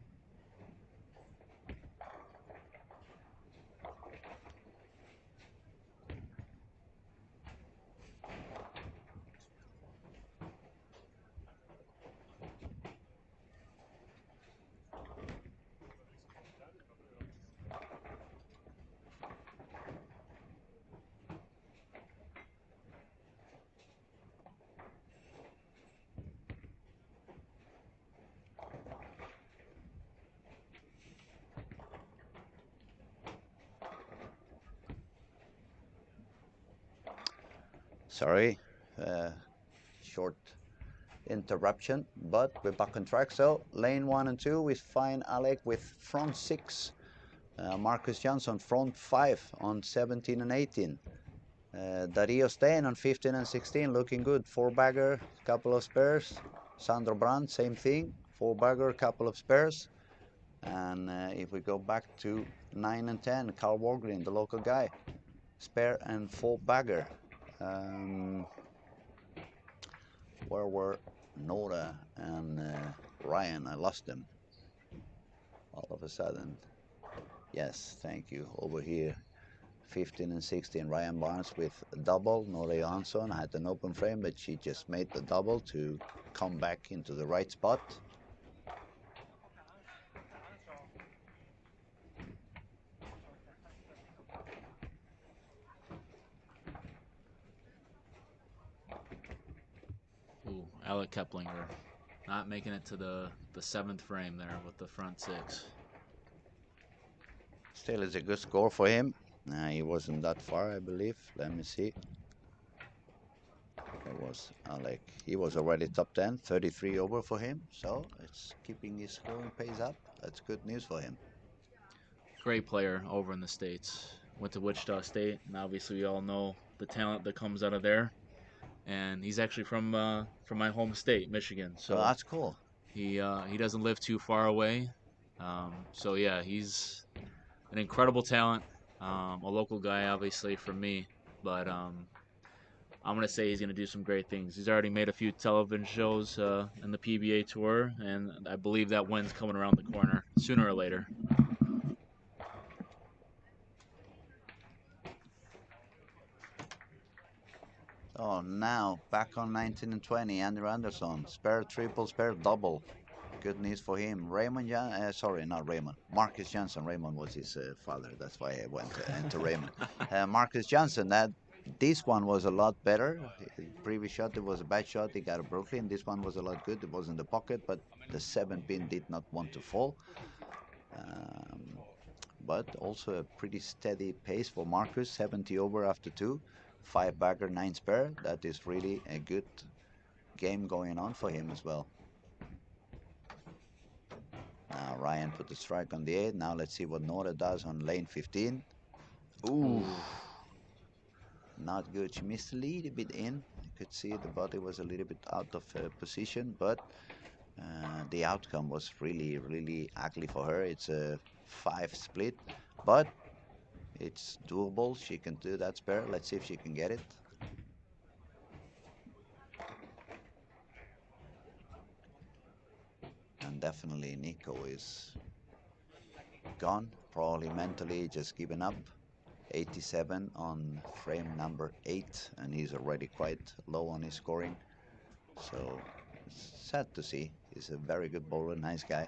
Sorry, short interruption, but we're back on track. So lane 1 and 2, we find Alec with front 6. Marcus Johnson front 5 on 17 and 18. Dario Stein on 15 and 16, looking good. 4-bagger, couple of spares. Sandro Brandt, same thing. 4-bagger, couple of spares. And if we go back to 9 and 10, Carl Walgreen, the local guy. Spare and 4-bagger. Where were Nora and Ryan? I lost them all of a sudden. Yes, thank you. Over here, 15 and 16, Ryan Barnes with a double. Nora Johansson had an open frame, but she just made the double to come back into the right spot. Ooh, Alec Keplinger not making it to the 7th frame there with the front 6. Still is a good score for him. He wasn't that far, I believe. Let me see. It was Alec. He was already top 10, 33 over for him. So it's keeping his scoring pace up. That's good news for him. Great player over in the States. Went to Wichita State, and obviously we all know the talent that comes out of there. and he's actually from my home state, Michigan. Oh, So that's cool. he doesn't live too far away. So yeah, he's an incredible talent. A local guy, obviously, from me, but I'm gonna say he's gonna do some great things. He's already made a few television shows in the PBA tour, and I believe that win's coming around the corner sooner or later. Oh, now back on 19 and 20. Andrew Anderson, spare triple, spare double. Good news for him. Sorry, not Raymond. Marcus Johnson. Raymond was his father. That's why I went into Raymond. Marcus Johnson. This one was a lot better. The previous shot it was a bad shot. He got a Brooklyn. This one was a lot good. It was in the pocket, but the 7-pin did not want to fall. Um, but also a pretty steady pace for Marcus. 70 over after two. 5 bagger, 9 spare. That is really a good game going on for him as well. Now Ryan put the strike on the 8. Now let's see what Nora does on lane 15. Ooh, not good. She missed a little bit in. You could see the body was a little bit out of position, but the outcome was really, really ugly for her. It's a 5 split, but it's doable. She can do that spare. Let's see if she can get it. And definitely Nico is gone, probably mentally just given up. 87 on frame number 8, and he's already quite low on his scoring. So it's sad to see. He's a very good bowler, nice guy.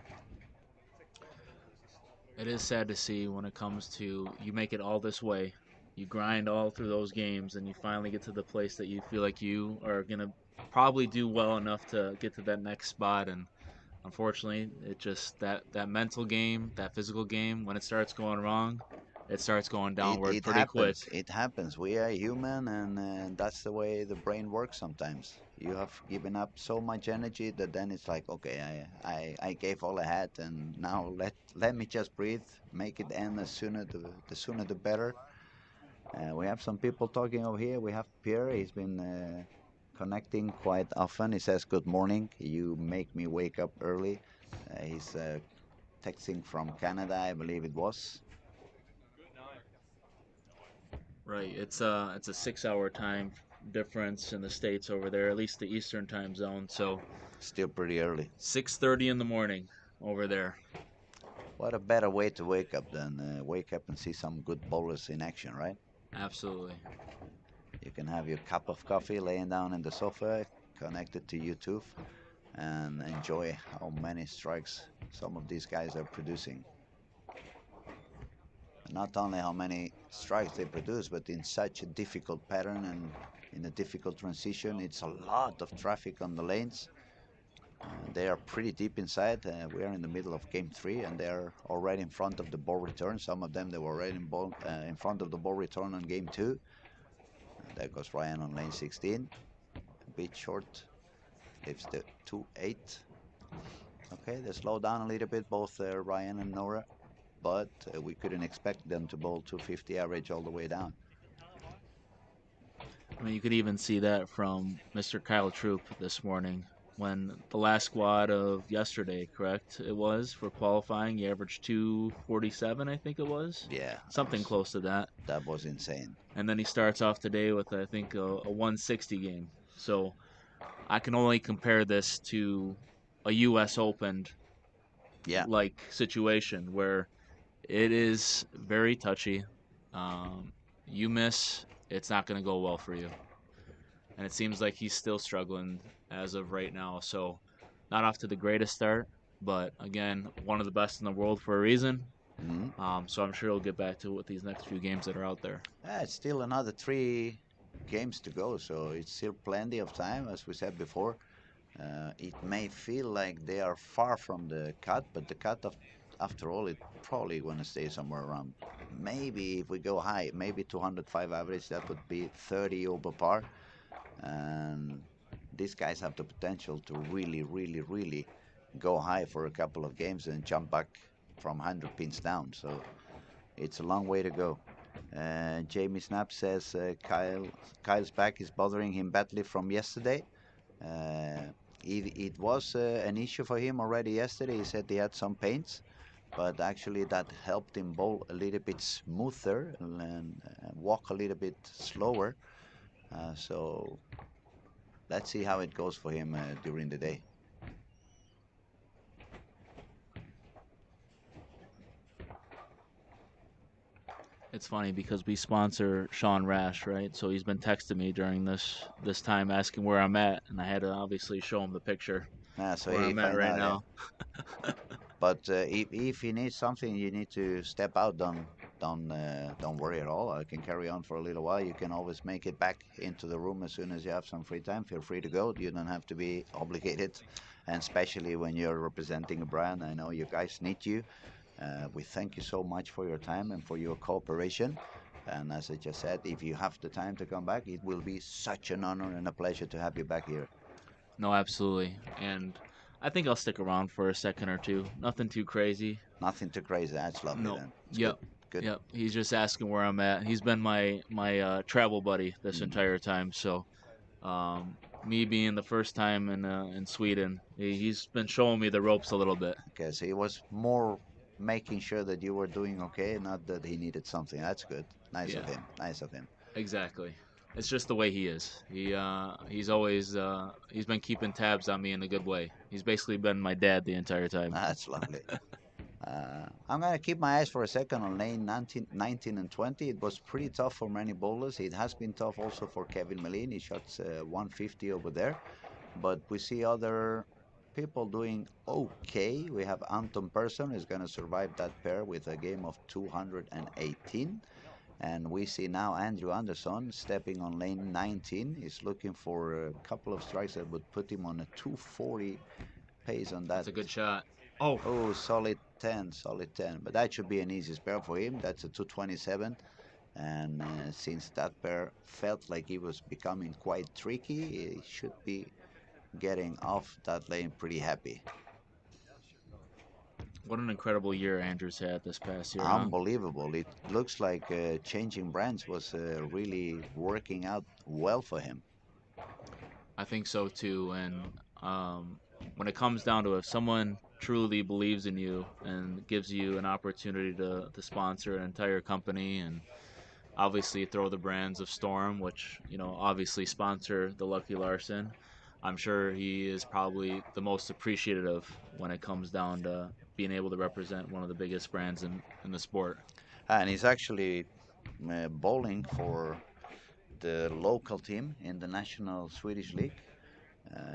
It is sad to see when it comes to you make it all this way, you grind all through those games, and you finally get to the place that you feel like you are gonna probably do well enough to get to that next spot, and unfortunately, it just that mental game, that physical game, when it starts going wrong, it starts going downward It pretty quick. happens. It happens. We are human, and that's the way the brain works sometimes. You have given up so much energy that then it's like, okay, I gave all I had, and now let me just breathe, make it end as sooner the sooner the better. We have some people talking over here. We have Pierre. He's been connecting quite often. He says, "Good morning. You make me wake up early." He's texting from Canada, I believe it was. Right. It's a 6 hour time difference in the states over there, at least the Eastern time zone. So Still pretty early. 6:30 in the morning over there. What a better way to wake up than wake up and see some good bowlers in action, right? Absolutely. You can have your cup of coffee laying down in the sofa, connected to YouTube, and enjoy how many strikes some of these guys are producing. Not only how many strikes they produce, but in such a difficult pattern and in a difficult transition. It's a lot of traffic on the lanes. They are pretty deep inside. We are in the middle of game 3, and they are already in front of the ball return. Some of them they were already in front of the ball return on game 2. There goes Ryan on lane 16. A bit short. Leaves the 2-8. Okay, they slow down a little bit, both Ryan and Nora, but we couldn't expect them to bowl 250 average all the way down. I mean, you could even see that from Mr. Kyle Troop this morning when the last squad of yesterday, correct? It was for qualifying. He averaged 247, I think it was. Yeah, Something close to that. that was insane. And then he starts off today with, I think, a 160 game. So I can only compare this to a U.S. Open Yeah, like situation where it is very touchy. You miss, it's not going to go well for you. And it seems like he's still struggling as of right now. So, not off to the greatest start, but again, one of the best in the world for a reason. So I'm sure he'll get back to it with these next few games that are out there. it's still another 3 games to go, so it's still plenty of time, as we said before. It may feel like they are far from the cut, but the cut of, after all, it probably going to stay somewhere around. Maybe if we go high, maybe 205 average, that would be 30 over par. And these guys have the potential to really, really, really go high for a couple of games and jump back from 100 pins down. So it's a long way to go. Jamie Snap says Kyle's back is bothering him badly from yesterday. Uh, it was an issue for him already yesterday. He said he had some pains, but actually that helped him bowl a little bit smoother and walk a little bit slower. So let's see how it goes for him during the day. It's funny because we sponsor Sean Rash, right? So he's been texting me during this time asking where I'm at, and I had to obviously show him the picture So where he I'm at find right out, yeah. now. But if he needs something, you need to step out. Don't worry at all. I can carry on for a little while. You can always make it back into the room as soon as you have some free time. Feel free to go. You don't have to be obligated, and especially when you're representing a brand. I know you guys need you. We thank you so much for your time and for your cooperation. And as I just said, if you have the time to come back, it will be such an honor and a pleasure to have you back here. No, absolutely. And I think I'll stick around for a second or two. Nothing too crazy. Nothing too crazy. That's lovely No. then. It's good. Yep. Good. Yep. He's just asking where I'm at. He's been my travel buddy this Mm. entire time. So, me being the first time in Sweden, he's been showing me the ropes a little bit. Okay, so he was more making sure that you were doing okay, not that he needed something. That's good. Nice of Yeah. him. Nice of him. Exactly. It's just the way he is. He's always he's been keeping tabs on me in a good way. He's basically been my dad the entire time. That's lovely. I'm going to keep my eyes for a second on lane 19 and 20. It was pretty tough for many bowlers. It has been tough also for Kevin Melin. He shot 150 over there. But we see other people doing okay. We have Anton Persson who's going to survive that pair with a game of 218. And we see now Andrew Anderson stepping on lane 19. He's looking for a couple of strikes that would put him on a 240 pace on that. That's a good shot. Oh, Oh, solid 10, solid 10. But that should be an easy spare for him. That's a 227. And since that pair felt like he was becoming quite tricky, he should be getting off that lane pretty happy. what an incredible year Andrews had this past year, huh? Unbelievable. It looks like changing brands was really working out well for him. I think so too. And when it comes down to it, if someone truly believes in you and gives you an opportunity to sponsor an entire company and obviously throw the brands of Storm, which, obviously sponsor the Lucky Larsen, I'm sure he is probably the most appreciative when it comes down to being able to represent one of the biggest brands in the sport. And he's actually bowling for the local team in the National Swedish League.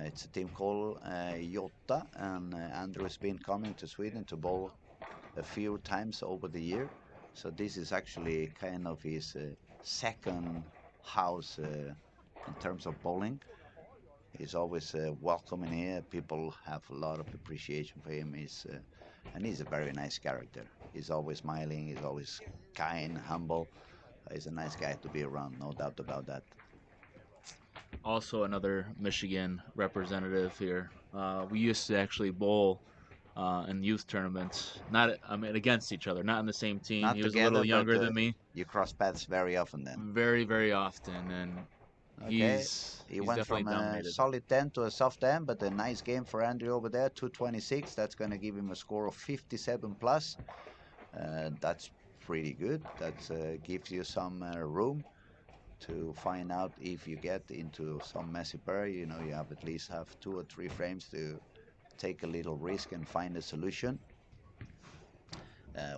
It's a team called Jota, and Andrew has been coming to Sweden to bowl a few times over the year. So this is actually kind of his second house in terms of bowling. He's always welcome in here. People have a lot of appreciation for him. And he's a very nice character. He's always smiling. He's always kind, humble. He's a nice guy to be around, no doubt about that. Also, another Michigan representative here. We used to actually bowl in youth tournaments, not I mean against each other, not on the same team. Not He was a together, little but younger than me, you cross paths very often then. very very often, and Okay. he's He he's went definitely from a dominated. solid 10 to a soft 10, but a nice game for Andrew over there, 226. That's going to give him a score of 57 plus. That's pretty good. That gives you some room to find out if you get into some messy pair. You know, you have at least have 2 or 3 frames to take a little risk and find a solution.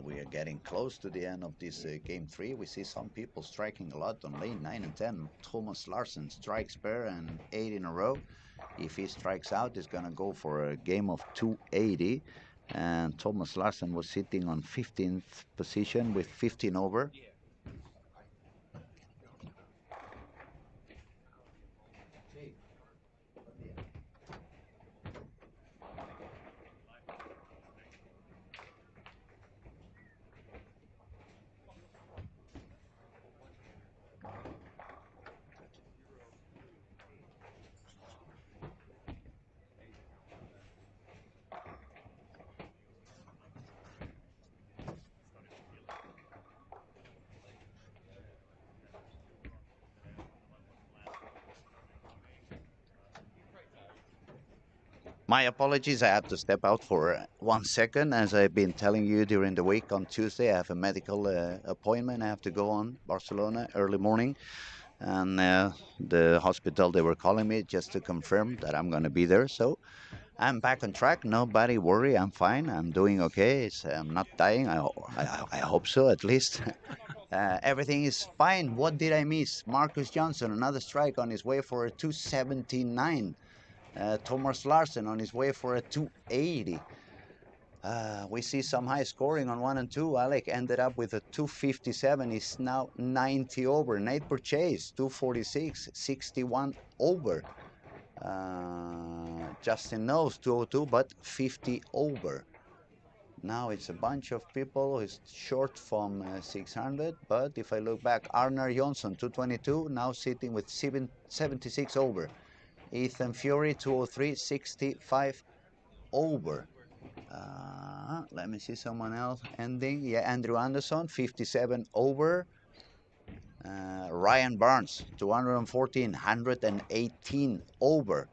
We are getting close to the end of this game 3. We see some people striking a lot on lane 9 and 10. Thomas Larsen strikes pair and 8 in a row. If he strikes out, he's going to go for a game of 280. And Thomas Larsen was sitting on 15th position with 15 over. My apologies. I had to step out for 1 second. As I've been telling you during the week, on Tuesday, I have a medical appointment. I have to go on Barcelona early morning. And the hospital, they were calling me just to confirm that I'm going to be there. So I'm back on track. Nobody worry. I'm fine. I'm doing okay. I'm not dying. I hope so, at least. Everything is fine. What did I miss? Marcus Johnson, another strike on his way for a 279. Thomas Larsen on his way for a 280. We see some high scoring on 1 and 2. Alec ended up with a 257. He's now 90 over. Nate Purchase, 246, 61 over. Justin Knowles, 202, but 50 over. Now it's a bunch of people who's short from 600. But if I look back, Arnar Jonsson, 222, now sitting with 76 over. Ethan Fury, 203, 65 over. Let me see someone else ending. Yeah, Andrew Anderson, 57 over. Ryan Barnes, 214, 118 over.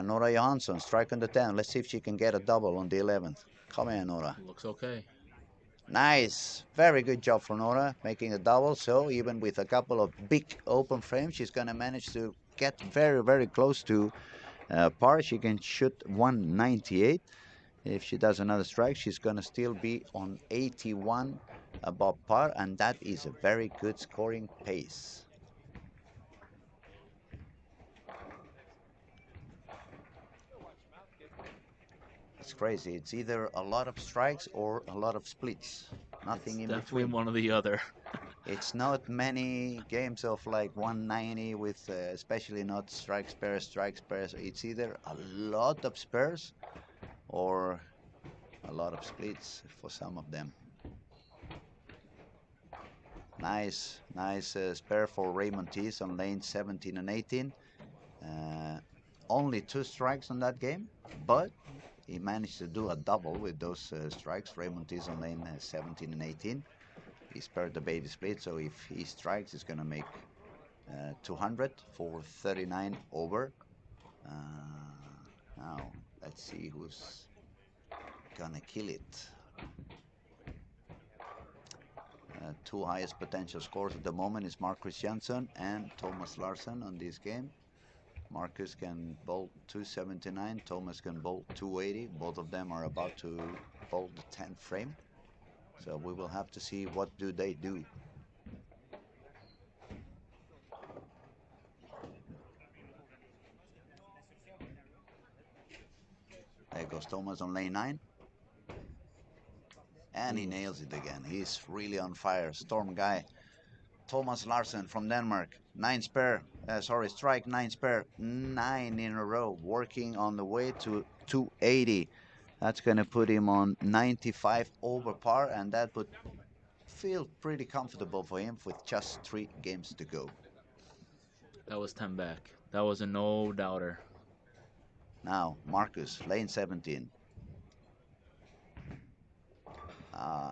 Nora Johansson, strike on the 10. Let's see if she can get a double on the 11th. Come here, Nora. Looks okay. Nice. Very good job for Nora, making a double. So even with a couple of big open frames, she's going to manage to get very, very close to par. She can shoot 198. If she does another strike, she's going to still be on 81 above par, and that is a very good scoring pace. It's crazy. It's either a lot of strikes or a lot of splits. Nothing It's in definitely between. one or the other. It's not many games of like 190 with, especially not strike spares, strike spares. It's either a lot of spares or a lot of splits for some of them. Nice, nice spare for Raymond Tees on lane 17 and 18. Only 2 strikes on that game, but he managed to do a double with those strikes. Raymond Tees on lane 17 and 18. He spared the baby split, so if he strikes, he's going to make 200 for 39 over. Now, let's see who's going to kill it. Two highest potential scores at the moment is Marcus Janssen and Thomas Larsen on this game. Marcus can bolt 279, Thomas can bolt 280. Both of them are about to bolt the 10th frame. So we will have to see what do they do. There goes Thomas on lane 9. And he nails it again. He's really on fire. Storm guy. Thomas Larsen from Denmark. 9 spare. Strike 9 spare. 9 in a row. Working on the way to 280. That's going to put him on 95 over par, and that would feel pretty comfortable for him with just 3 games to go. That was 10 back. That was a no doubter. Now, Marcus, lane 17.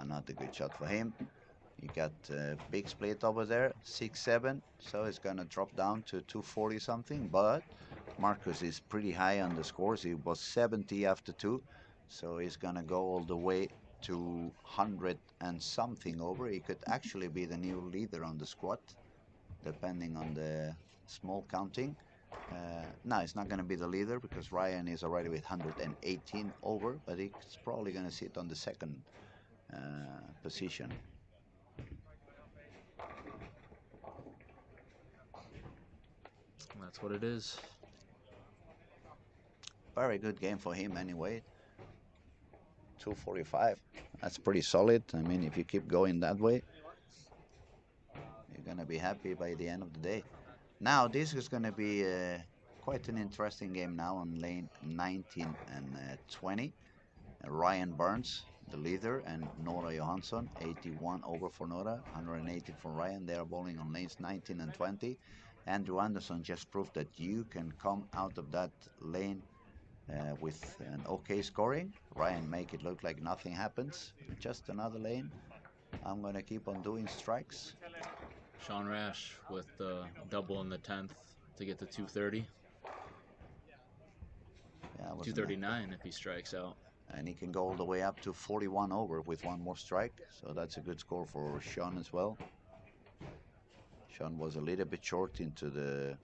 Not a good shot for him. You got a big split over there, 6-7, so it's going to drop down to 240 something, but Marcus is pretty high on the scores. He was 70 after 2, so he's going to go all the way to 100 and something over. He could actually be the new leader on the squad, depending on the small counting. No, it's not going to be the leader because Ryan is already with 118 over, but he's probably going to sit on the second position. That's what it is. Very good game for him anyway. 245. That's pretty solid. I mean, if you keep going that way, you're going to be happy by the end of the day. Now, this is going to be quite an interesting game now on lane 19 and 20. Ryan Burns, the leader, and Nora Johansson, 81 over for Nora, 180 for Ryan. They are bowling on lanes 19 and 20. Andrew Anderson just proved that you can come out of that lane with an okay scoring. Ryan make it look like nothing happens. Just another lane. I'm going to keep on doing strikes. Sean Rash with the double in the 10th to get to 230. That was 239 if he strikes out. and he can go all the way up to 41 over with one more strike. So that's a good score for Sean as well. Sean was a little bit short into the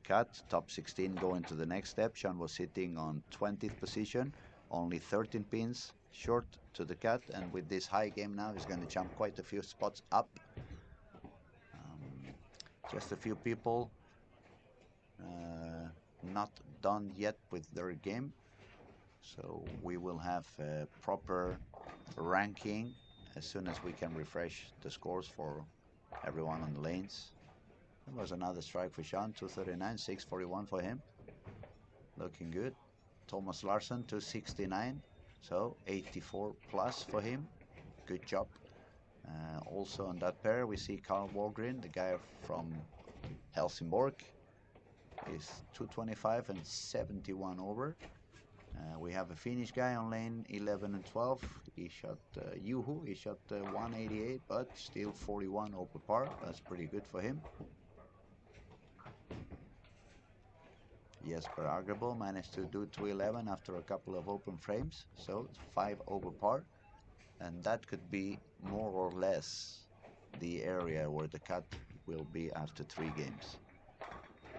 cut. Top 16 going to the next step. Sean was sitting on 20th position, only 13 pins short to the cut, and with this high game now, he's going to jump quite a few spots up. Just a few people not done yet with their game, so we will have a proper ranking as soon as we can refresh the scores for everyone on the lanes. There was another strike for Sean, 239, 641 for him. Looking good. Thomas Larsen, 269, so 84 plus for him. Good job. Also on that pair, we see Carl Walgren, the guy from Helsingborg, is 225 and 71 over. We have a Finnish guy on lane 11 and 12. He shot Juhu. He shot 188, but still 41 over par. That's pretty good for him. Jesper Agrebo managed to do 211 after a couple of open frames, so 5 over par, and that could be more or less the area where the cut will be after 3 games.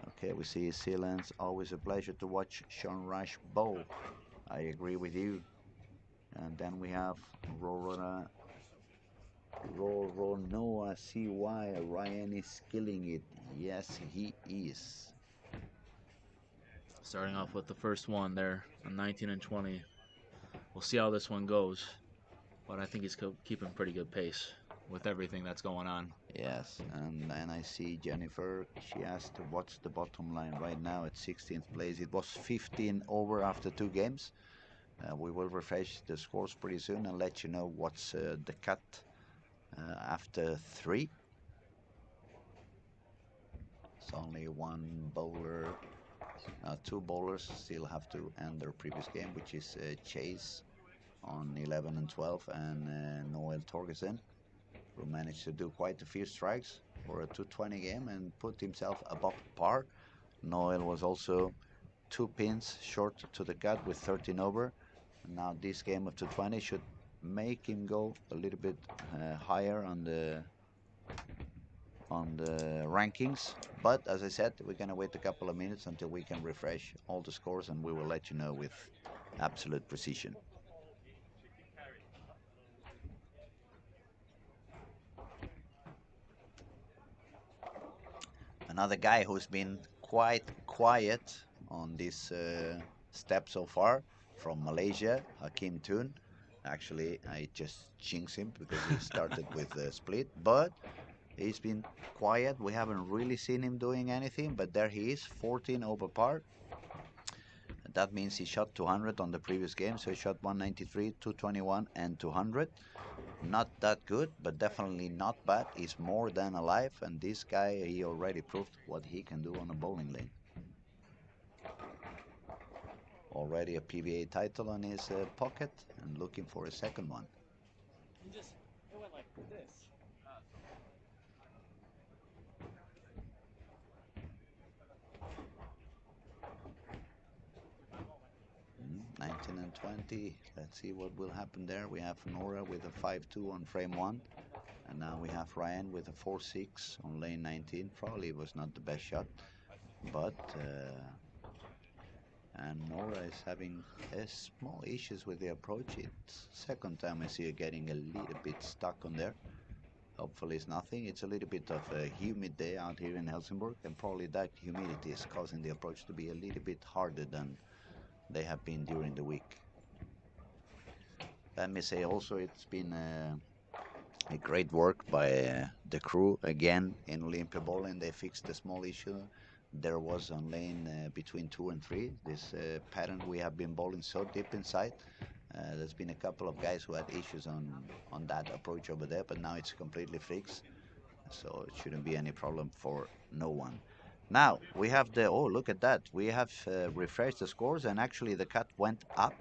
Okay, we see Sealands. Always a pleasure to watch Sean Rush bowl. I agree with you. And then we have Roronoa CY. Ryan is killing it. Yes, he is. Starting off with the first one there on 19 and 20. We'll see how this one goes, but I think he's keeping pretty good pace with everything that's going on. Yes, and I see Jennifer, she asked what's the bottom line right now at 16th place. It was 15 over after 2 games. We will refresh the scores pretty soon and let you know what's the cut after 3. It's only one bowler, 2 bowlers still have to end their previous game, which is Chase on 11 and 12 and Noel Torgersen, who managed to do quite a few strikes for a 220 game and put himself above par. Noel was also 2 pins short to the cut with 13 over. Now this game of 220 should make him go a little bit higher on the rankings, but as I said, we're gonna wait a couple of minutes until we can refresh all the scores, and we will let you know with absolute precision. Another guy who's been quite quiet on this step so far, from Malaysia, Hakim Tun. Actually, I just jinxed him because he started with the split, but he's been quiet. We haven't really seen him doing anything, but there he is, 14 over par. That means he shot 200 on the previous game, so he shot 193, 221, and 200. Not that good, but definitely not bad. He's more than alive, and this guy, he already proved what he can do on a bowling lane. Already a PBA title on his pocket, and looking for a second one. It went like this. 19 and 20. Let's see what will happen there. We have Nora with a 5-2 on frame 1. And now we have Ryan with a 4-6 on lane 19. Probably was not the best shot. But, and Nora is having small issues with the approach. It's second time I see her getting a little bit stuck on there. Hopefully it's nothing. It's a little bit of a humid day out here in Helsingborg. And probably that humidity is causing the approach to be a little bit harder than they have been during the week. Let me say also it's been a great work by the crew again in Olympia Bowling. They fixed the small issue there was on lane between 2 and 3. This pattern we have been bowling so deep inside. There's been a couple of guys who had issues on that approach over there, but now it's completely fixed. So it shouldn't be any problem for no one. Now we have the, oh look at that, we have refreshed the scores and actually the cut went up.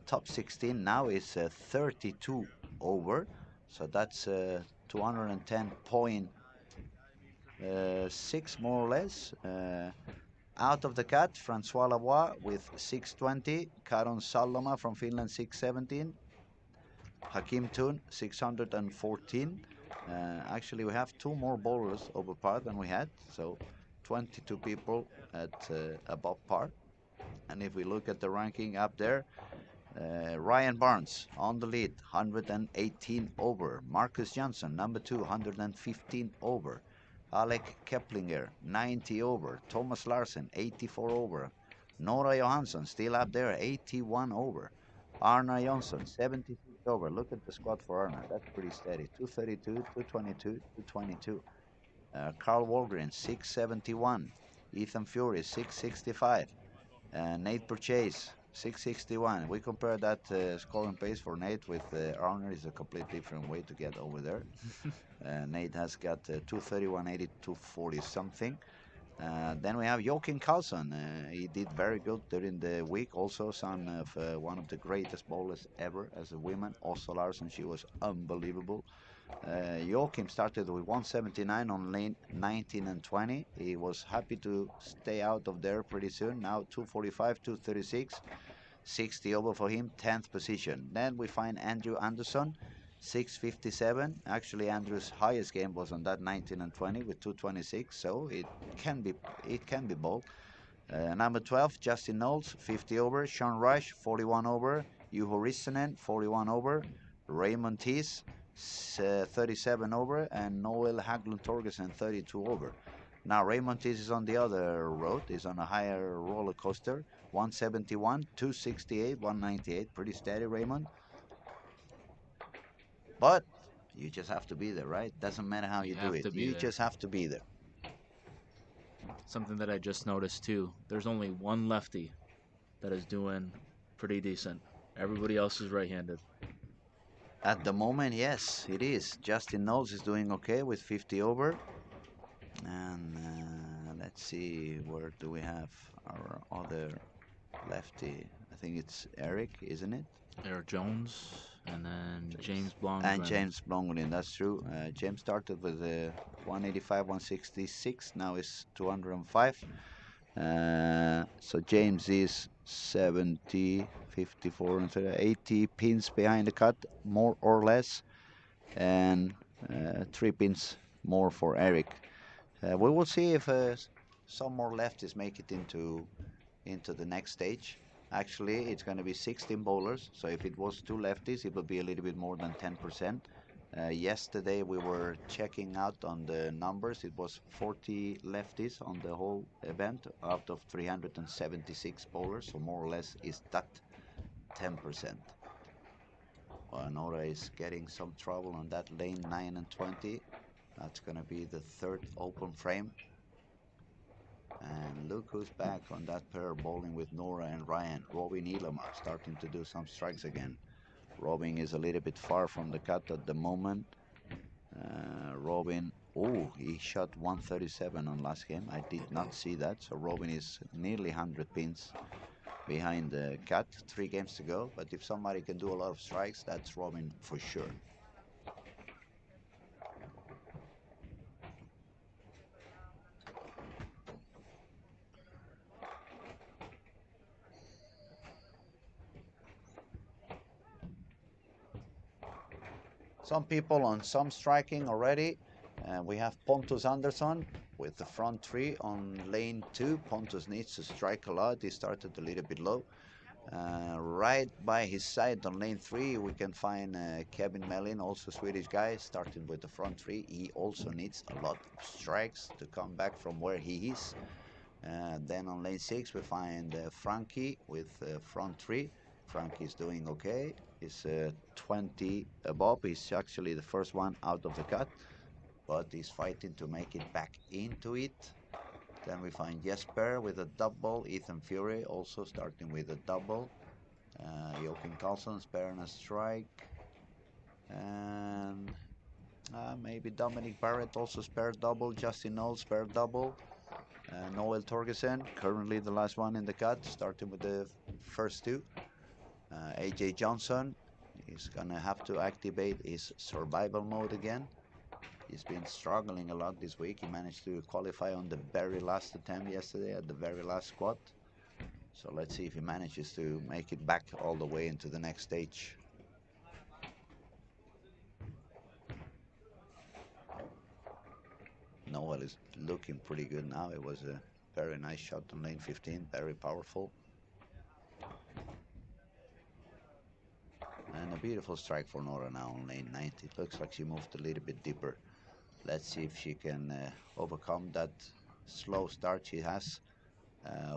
Top 16 now is 32 over, so that's 210.6 more or less. Out of the cut, Francois Lavoie with 620. Karon Saloma from Finland 617. Hakim Tun 614. Actually, we have two more bowlers over par than we had, so 22 people at above par. And if we look at the ranking up there, Ryan Barnes on the lead, 118 over. Marcus Johnson, number 2, 115 over. Alec Keplinger, 90 over. Thomas Larsen, 84 over. Nora Johansson still up there, 81 over. Arna Jonsson, 76 over. Look at the squad for Arna. That's pretty steady. 232, 222, 222. Carl Walgren, 671. Ethan Fury, 665. Nate Purchase, 661. We compare that scoring pace for Nate with Arner is a completely different way to get over there. Nate has got 231, 80, 240 something. Then we have Joakim Karlsson. He did very good during the week. Also, son of one of the greatest bowlers ever as a woman, Åsa Larsen. She was unbelievable. Joachim started with 179 on lane 19 and 20. He was happy to stay out of there pretty soon. Now 245, 236, 60 over for him, 10th position. Then we find Andrew Anderson, 657. Actually, Andrew's highest game was on that 19 and 20 with 226. So it can be bold. Number 12, Justin Knowles, 50 over. Sean Rush, 41 over. Juho Rissanen, 41 over. Raymond Tees, 37 over. And Noel Haglund Torgersen, 32 over. Now, Raymond Tees is on the other road. He's on a higher roller coaster. 171, 268, 198. Pretty steady, Raymond. But you just have to be there, right? Doesn't matter how you do have it. to be You there. just have to be there. Something that I just noticed too. There's only one lefty that is doing pretty decent. Everybody else is right-handed. At the moment, yes, it is. Justin Knowles is doing okay with 50 over. And let's see, where do we have our other lefty? I think it's Eric, isn't it? Eric Jones and then James Blomgren. And James Blomgren, that's true. James started with 185, 166. Now it's 205. So James is 70, 54, and 30, 80 pins behind the cut, more or less, and 3 pins more for Eric. We will see if some more lefties make it into the next stage. Actually, it's going to be 16 bowlers, so if it was 2 lefties, it would be a little bit more than 10%. Yesterday we were checking out on the numbers. It was 40 lefties on the whole event out of 376 bowlers, so more or less is that 10%. Nora is getting some trouble on that lane 9 and 20. That's going to be the 3rd open frame. And look who's back on that pair bowling with Nora and Ryan. Robin Ilama starting to do some strikes again. Robin is a little bit far from the cut at the moment. Robin, oh, he shot 137 on last game. I did not see that. So Robin is nearly 100 pins behind the cut. 3 games to go. But if somebody can do a lot of strikes, that's Robin for sure. Some people on some striking already. We have Pontus Andersson with the front 3 on lane 2. Pontus needs to strike a lot. He started a little bit low. Right by his side on lane 3, we can find Kevin Mellin, also Swedish guy, starting with the front 3. He also needs a lot of strikes to come back from where he is. Then on lane 6, we find Frankie with front 3. Frankie is doing okay. He's 20 above. He's actually the first one out of the cut, but he's fighting to make it back into it. Then we find Jesper with a double. Ethan Fury also starting with a double. Joakim Karlsson sparing a strike. And maybe Dominic Barrett also spared double. Justin Knowles spared double. Noel Torgersen, currently the last one in the cut, starting with the first 2. AJ Johnson is gonna have to activate his survival mode again. He's been struggling a lot this week. He managed to qualify on the very last attempt yesterday at the very last squat. So let's see if he manages to make it back all the way into the next stage. Noel is looking pretty good now. It was a very nice shot on lane 15, very powerful. And a beautiful strike for Nora now on lane 90. It looks like she moved a little bit deeper. Let's see if she can overcome that slow start she has.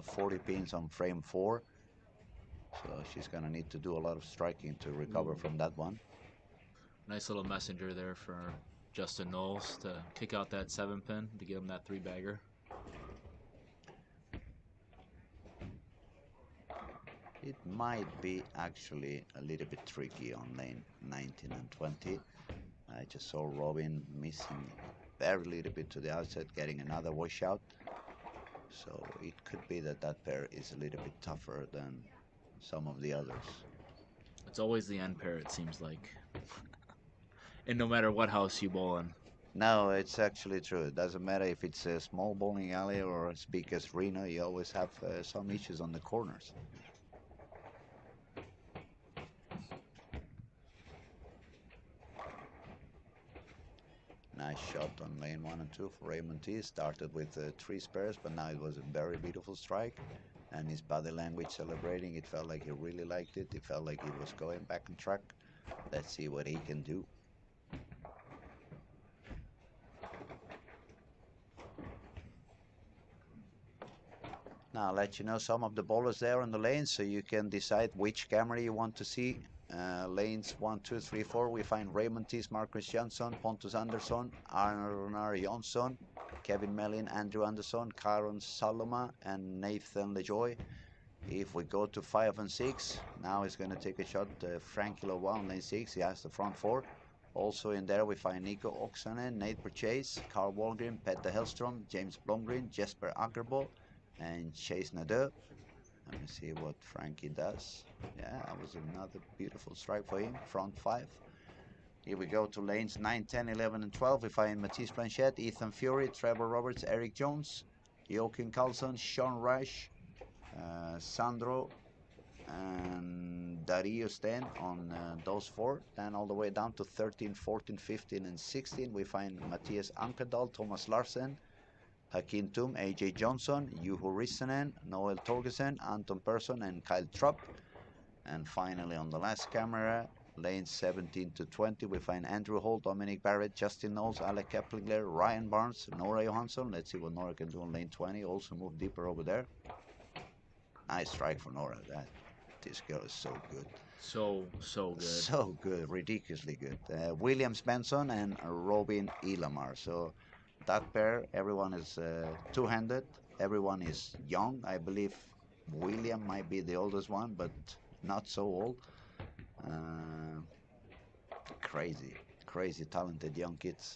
40 pins on frame 4. So she's going to need to do a lot of striking to recover from that one. Nice little messenger there for Justin Knowles to kick out that 7-pin to give him that 3-bagger. It might be actually a little bit tricky on lane 19 and 20. I just saw Robin missing very little bit to the outside, getting another washout. So it could be that that pair is a little bit tougher than some of the others. It's always the end pair, it seems like. And no matter what house you bowl in. No, it's actually true. It doesn't matter if it's a small bowling alley or as big as Reno, you always have some issues on the corners. Nice shot on lane 1 and 2 for Raymond T. Started with 3 spares, but now it was a very beautiful strike. And his body language celebrating, it felt like he really liked it. It felt like he was going back on track. Let's see what he can do. Now I'll let you know some of the bowlers there on the lanes so you can decide which camera you want to see. Lanes 1, 2, 3, 4, we find Raymond Tis, Marcus Jansson, Pontus Andersson, Arnar Jonsson, Kevin Mellin, Andrew Anderson, Karon Saloma, and Nathan LeJoy. If we go to 5 and 6, now he's going to take a shot. Frankie Lowa on lane 6, he has the front 4. Also in there we find Nico Oksanen, Nate Purchase, Carl Walgren, Petter Hellstrom, James Blomgren, Jesper Ackerbo, and Chase Nadeau. Let me see what Frankie does. Yeah, that was another beautiful strike for him, front 5. Here we go to lanes 9, 10, 11, and 12. We find Matisse Blanchette, Ethan Fury, Trevor Roberts, Eric Jones, Joachim Carlson, Sean Rush, Sandro, and Dario Sten on those 4. Then all the way down to 13, 14, 15, and 16. We find Matthias Ankerdal, Thomas Larsen, Hakim Tum, AJ Johnson, Juho Rissanen, Noel Torgersen, Anton Persson, and Kyle Trupp. And finally on the last camera, lanes 17 to 20, we find Andrew Hall, Dominic Barrett, Justin Knowles, Alec Keplinger, Ryan Barnes, Nora Johansson. Let's see what Nora can do on lane 20. Also move deeper over there. Nice strike for Nora. This girl is so good. So good. So good, ridiculously good. Williams Benson and Robin Ilamar. So that pair, everyone is two-handed. Everyone is young. I believe William might be the oldest one, but not so old. Crazy talented young kids.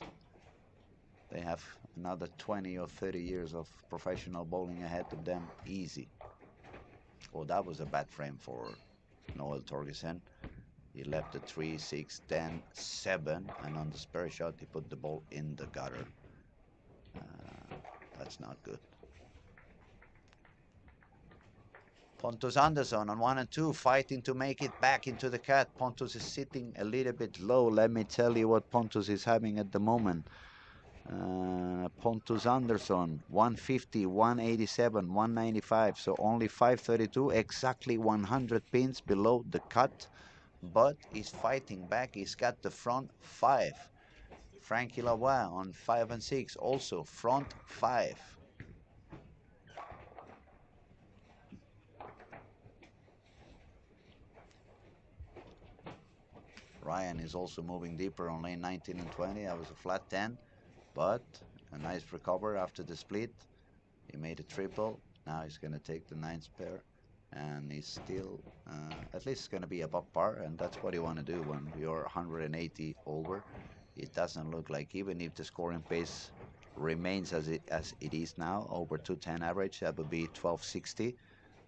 They have another 20 or 30 years of professional bowling ahead of them, easy. Oh, that was a bad frame for Noel Torgersen. He left the 3, 6, 10, 7, and on the spare shot he put the ball in the gutter. That's not good. Pontus Andersson on 1 and 2, fighting to make it back into the cat. Pontus is sitting a little bit low. Let me tell you what Pontus is having at the moment. Pontus Andersson, 150, 187, 195, so only 532, exactly 100 pins below the cut, but he's fighting back. He's got the front 5. Frankie Lavoie on 5 and 6, also front 5. Ryan is also moving deeper on lane 19 and 20. That was a flat 10, but a nice recover after the split. He made a triple. Now he's going to take the 9th pair, and he's still at least going to be above par, and that's what you want to do when you're 180 over. It doesn't look like, even if the scoring pace remains as it is now, over 210 average, that would be 1260.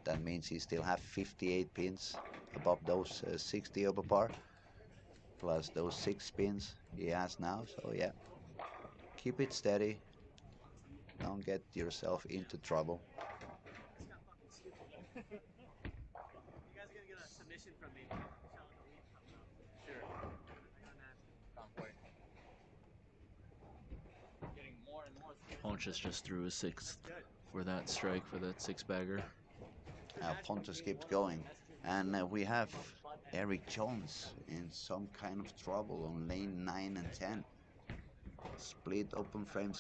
That means he still have 58 pins above those 60 over par, plus those 6 pins he has now. So yeah, keep it steady. Don't get yourself into trouble. This got fucking stupid. You guys are gonna get a submission from me. Michelle and Elite coming up. Sure. Not nasty. Can't wait. Getting more and more. Ponchus just threw a sixth Good. for that strike for that six bagger. Now Pontus keeps going. And we have Eric Jones in some kind of trouble on lane 9 and 10. Split, open frame,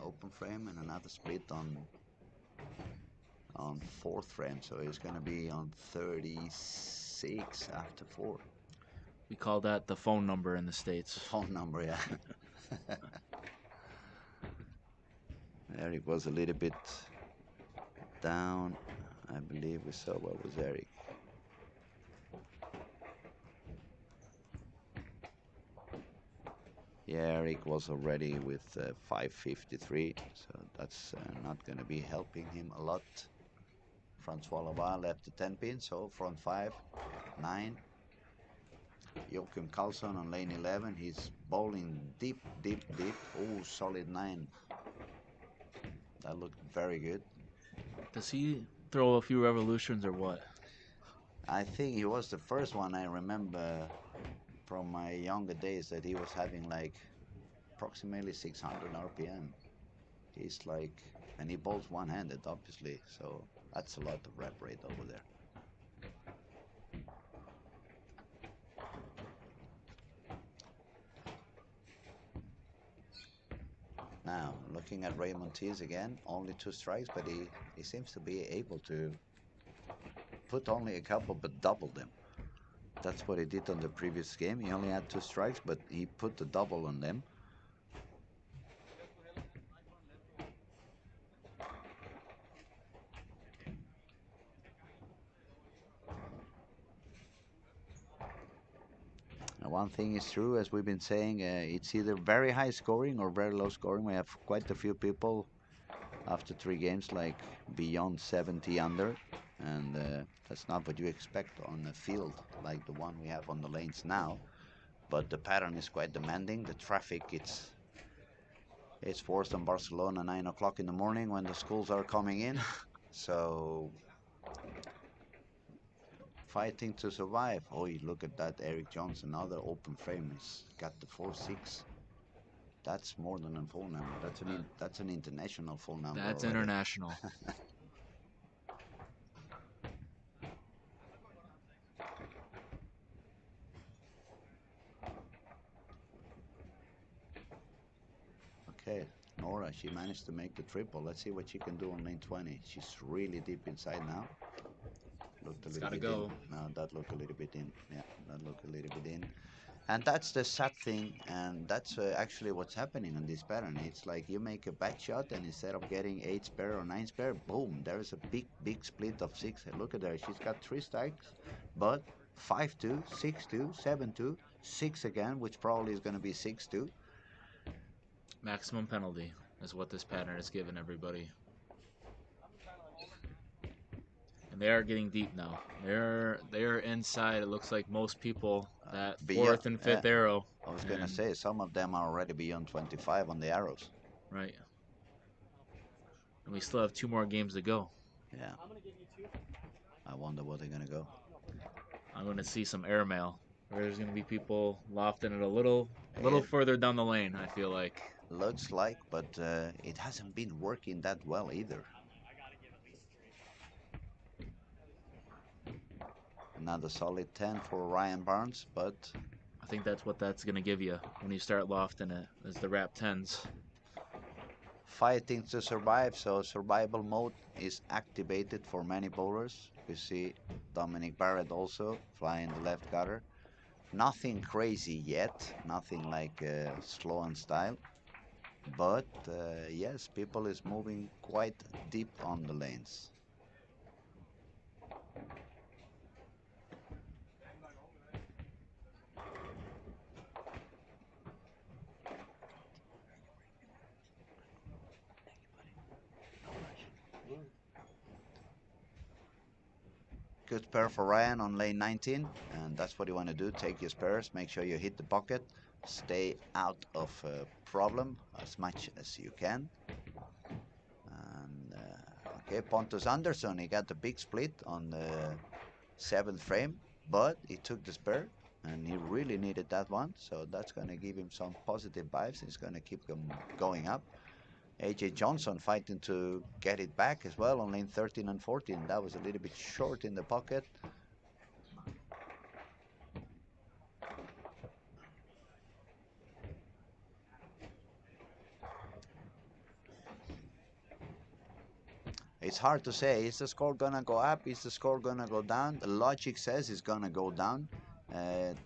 open frame, and another split on fourth frame. So he's going to be on 36 after 4. We call that the phone number in the States. Phone number, yeah. Eric was a little bit down. I believe we saw what was Eric. Yeah, Eric was already with 553, so that's not going to be helping him a lot. Francois Laval left the 10 pin, so front 5, 9. Joachim Karlsson on lane 11, he's bowling deep. Oh, solid 9. That looked very good. Does he throw a few revolutions or what? I think he was the first one I remember from my younger days that he was having like approximately 600 RPM. He's like, and he bowls one-handed, obviously, so that's a lot of rep rate over there. Now, looking at Ray Montiz again, only 2 strikes, but he seems to be able to put only a couple, but double them. That's what he did on the previous game. He only had 2 strikes, but he put the double on them. And one thing is true, as we've been saying, it's either very high scoring or very low scoring. We have quite a few people after 3 games, like beyond 70 under, and that's not what you expect on a field like the one we have on the lanes now. But the pattern is quite demanding. The traffic, it's forced on Barcelona 9 o'clock in the morning when the schools are coming in. So fighting to survive. Oh, look at that, Eric Jones, another open frame. He's got the 4-6. That's more than a full number. That's an international full number. That's already. international. Okay, Nora, she managed to make the triple. Let's see what she can do on lane 20. She's really deep inside now. Looked a It's little gotta bit go. in. No, that looked a little bit in. Yeah, that looked a little bit in. And that's the sad thing, and that's actually what's happening in this pattern. It's like you make a bad shot, and instead of getting 8 spare or 9 spare, boom, there's a big split of 6. Look at her, she's got 3 strikes, but 5-2, 6-2, 7-2, 6 again, which probably is going to be 6-2. Maximum penalty is what this pattern has given everybody. And they are getting deep now. They're inside. It looks like most people that fourth and fifth arrow. I was gonna say some of them are already beyond 25 on the arrows. Right. And we still have 2 more games to go. Yeah. I wonder where they're gonna go. I'm gonna see some airmail. There's gonna be people lofting it a little further down the lane. I feel like. Looks like, but it hasn't been working that well either. Another solid 10 for Ryan Barnes, but I think that's what that's gonna give you when you start lofting it, is the wrap 10s. Fighting to survive, so survival mode is activated for many bowlers. We see Dominic Barrett also flying the left gutter. Nothing crazy yet, nothing like slow and style. But yes, people is moving quite deep on the lanes. Good spare for Ryan on lane 19, and that's what you want to do. Take your spares, make sure you hit the pocket. stay out of problem as much as you can. And okay, Pontus Anderson, he got the big split on the 7th frame, but he took the spur and he really needed that one, so that's going to give him some positive vibes. He's going to keep him going up. AJ Johnson fighting to get it back as well on lane 13 and 14. That was a little bit short in the pocket. It's hard to say. Is the score gonna go up? Is the score gonna go down? The logic says it's gonna go down.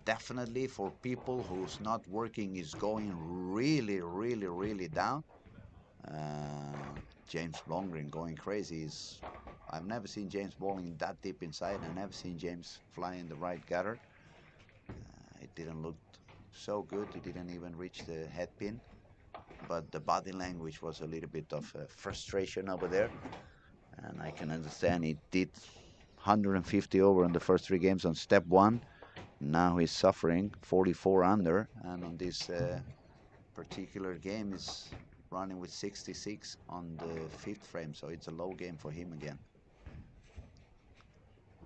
Definitely for people who's not working, is going really, really, really down. James Blomgren going crazy. I've never seen James bowling that deep inside. I've never seen James fly in the right gutter. It didn't look so good. He didn't even reach the head pin. But the body language was a little bit of frustration over there. And I can understand he did 150 over in the first 3 games on step 1. Now he's suffering 44 under, and on this particular game is running with 66 on the 5th frame, so it's a low game for him again.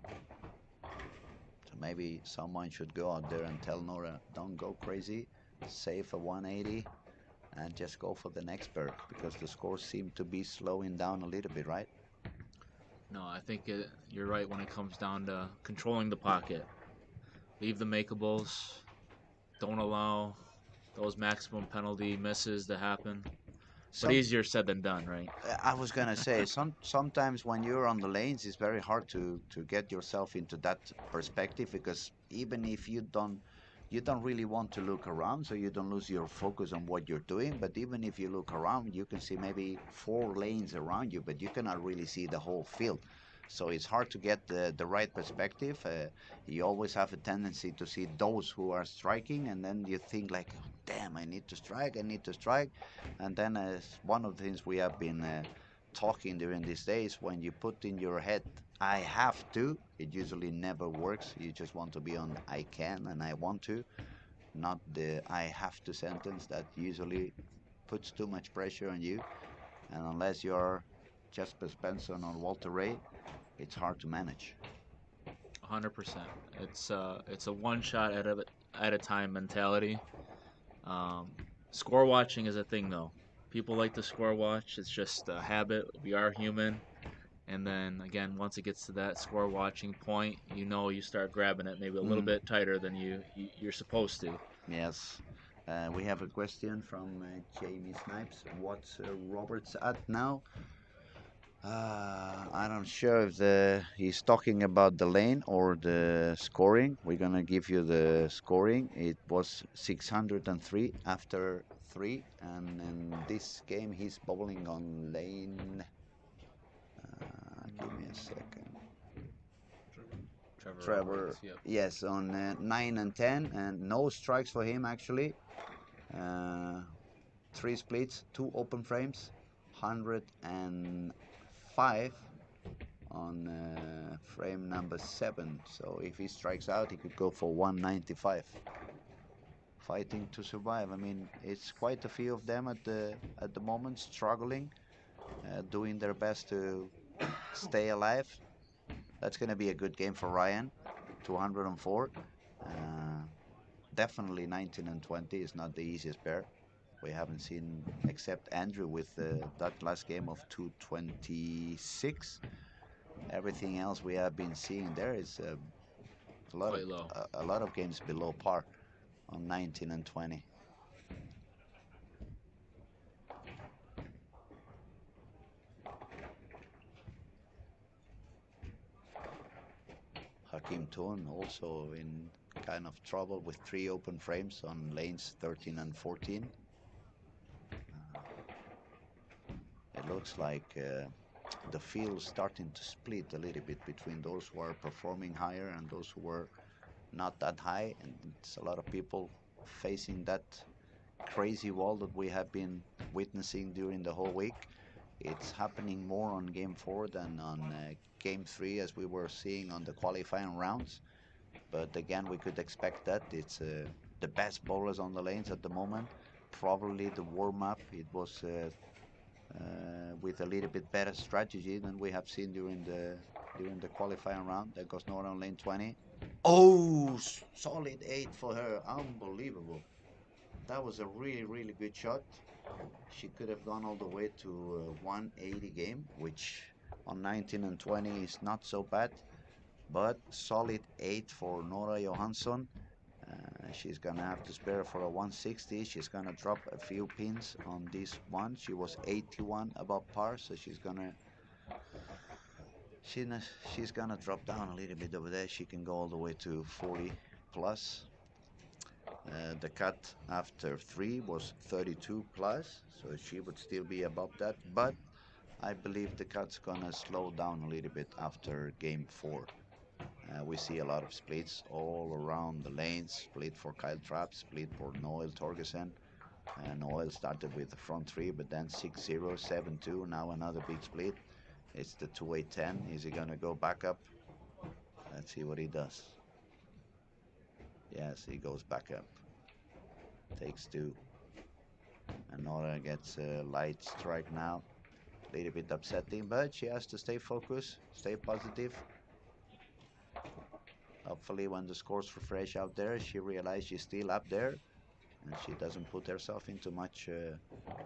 So maybe someone should go out there and tell Nora, don't go crazy, save a 180 and just go for the next bird, because the scores seem to be slowing down a little bit, right? No, I think you're right when it comes down to controlling the pocket. Leave the makeables. Don't allow those maximum penalty misses to happen. But easier said than done, right? I was gonna say sometimes when you're on the lanes, it's very hard to get yourself into that perspective, because even if you don't really want to look around, so you don't lose your focus on what you're doing. But even if you look around, you can see maybe 4 lanes around you, but you cannot really see the whole field. So it's hard to get the right perspective. You always have a tendency to see those who are striking, and then you think like, damn, I need to strike, I need to strike. And then one of the things we have been talking during these days, when you put in your head, I have to, it usually never works. You just want to be on I can and I want to, not the I have to sentence. That usually puts too much pressure on you. And unless you're Jasper Spencer or Walter Ray, it's hard to manage. 100%. It's a one shot at a time mentality. Score watching is a thing though. People like to score watch. It's just a habit. We are human. And then again, once it gets to that score watching point, you start grabbing it maybe a little bit tighter than you're supposed to. Yes. We have a question from Jamie Snipes. What's Roberts at now? I'm not sure if he's talking about the lane or the scoring. We're gonna give you the scoring. It was 603 after 3, and in this game he's bowling on lane. Give me a second. Trevor, Roberts, yep. yes, on 9 and 10, and no strikes for him actually. 3 splits, 2 open frames, 105 on frame number 7. So if he strikes out, he could go for 195. Fighting to survive. I mean, it's quite a few of them at the moment, struggling, doing their best to stay alive. That's going to be a good game for Ryan. 204. Definitely 19 and 20 is not the easiest pair. We haven't seen, except Andrew with that last game of 226. Everything else we have been seeing there is a Quite low. lot of games below par on 19 and 20. Hakim Toon also in kind of trouble with 3 open frames on lanes 13 and 14. It looks like the field starting to split a little bit between those who are performing higher and those who were not that high, and it's a lot of people facing that crazy wall that we have been witnessing during the whole week. It's happening more on game 4 than on game 3, as we were seeing on the qualifying rounds. But again, we could expect that. It's the best bowlers on the lanes at the moment. Probably the warm-up, it was with a little bit better strategy than we have seen during the qualifying round. There goes Nora on lane 20. Oh, solid 8 for her. Unbelievable. That was a really, really good shot. She could have gone all the way to 180 game, which on 19 and 20 is not so bad. But solid 8 for Nora Johansson. She's gonna have to spare for a 160. She's gonna drop a few pins on this one. She was 81 above par, so she, she's gonna drop down a little bit over there. She can go all the way to 40 plus. The cut after 3 was 32 plus, so she would still be above that. But I believe the cut's gonna slow down a little bit after game 4. We see a lot of splits all around the lanes. Split for Kyle Trapp, split for Noel Torgersen. Noel started with the front 3, but then 6-0, 7-2. Now another big split. It's the 2-8-10. Is he gonna go back up? Let's see what he does. Yes, he goes back up. Takes 2. And Nora gets a light strike now. A little bit upsetting, but she has to stay focused, stay positive. Hopefully when the scores refresh out there, she realizes she's still up there and she doesn't put herself into much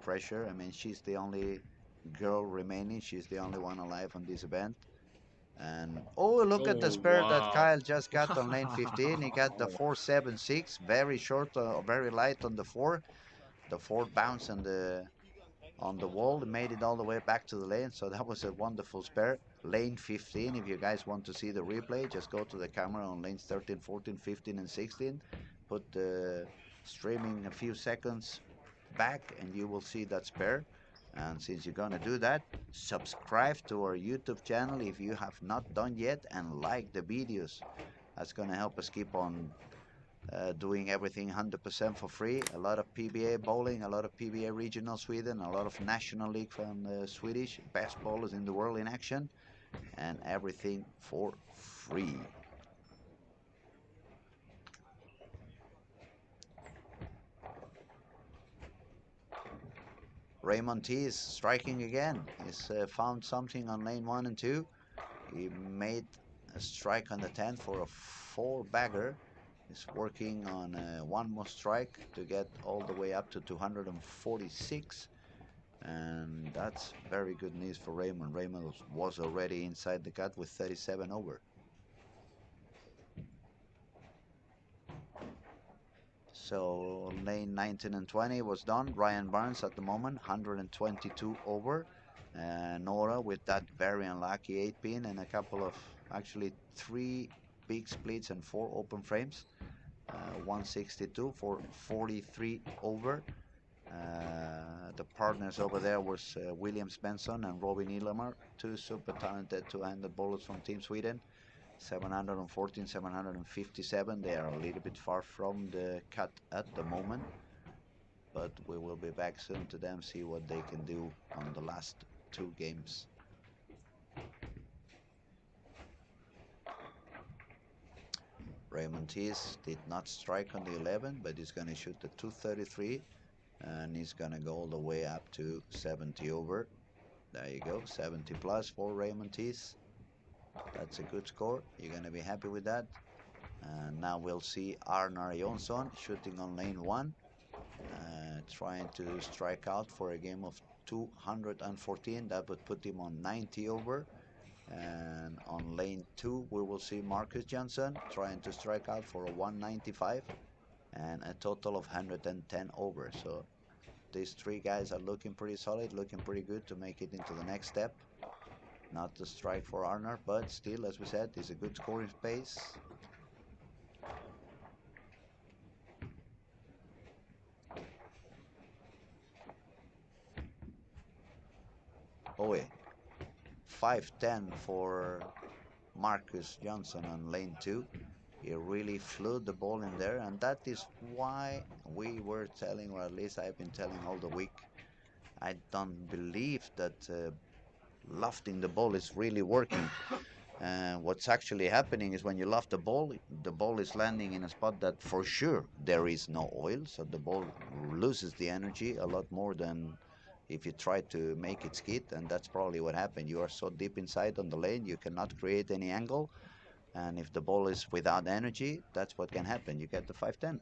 pressure. I mean, she's the only girl remaining. She's the only one alive on this event. And oh, look at the Oh spare that wow! Kyle just got on lane 15. He got the 4.76, very short, very light on the 4. The 4 bounced on the wall, made it all the way back to the lane. So that was a wonderful spare. Lane 15, if you guys want to see the replay, just go to the camera on lanes 13, 14, 15, and 16. Put the streaming a few seconds back and you will see that spare. And since you're gonna do that, subscribe to our YouTube channel if you have not done yet and like the videos. That's gonna help us keep on doing everything 100% for free. A lot of PBA bowling, a lot of PBA regional Sweden, a lot of National League from the Swedish best bowlers in the world in action, and everything for free. Raymond T is striking again. He's found something on lane 1 and 2. He made a strike on the 10 for a 4-bagger. He's working on one more strike to get all the way up to 246. And that's very good news for Raymond. Raymond was already inside the cut with 37 over. So lane 19 and 20 was done. Ryan Barnes at the moment, 122 over. Nora with that very unlucky 8 pin and a couple of, actually 3 big splits and 4 open frames. 162 for 43 over. The partners over there was William Svensson and Robin Illamar, 2 super talented two-handed bowlers from Team Sweden. 714, 757. They are a little bit far from the cut at the moment, but we will be back soon to them, see what they can do on the last 2 games. Raymond Tees did not strike on the 11, but he's going to shoot the 233, and he's going to go all the way up to 70 over. There you go, 70 plus for Raymond Tees. That's a good score. You're going to be happy with that. And now we'll see Arnar Jonsson shooting on lane 1, trying to strike out for a game of 214. That would put him on 90 over. And on lane 2, we will see Marcus Johnson trying to strike out for a 195 and a total of 110 over. So these 3 guys are looking pretty solid, looking pretty good to make it into the next step. Not the strike for Arnar, but still, as we said, is a good scoring pace. Oh, yeah. 5-10 for Marcus Johnson on lane 2. He really flew the ball in there, and that is why we were telling, or at least I've been telling all the week, I don't believe that lofting the ball is really working. What's actually happening is when you loft the ball is landing in a spot that for sure there is no oil, so the ball loses the energy a lot more than if you try to make it skid, and that's probably what happened. You are so deep inside on the lane, you cannot create any angle, and if the ball is without energy, that's what can happen. You get the 5-10.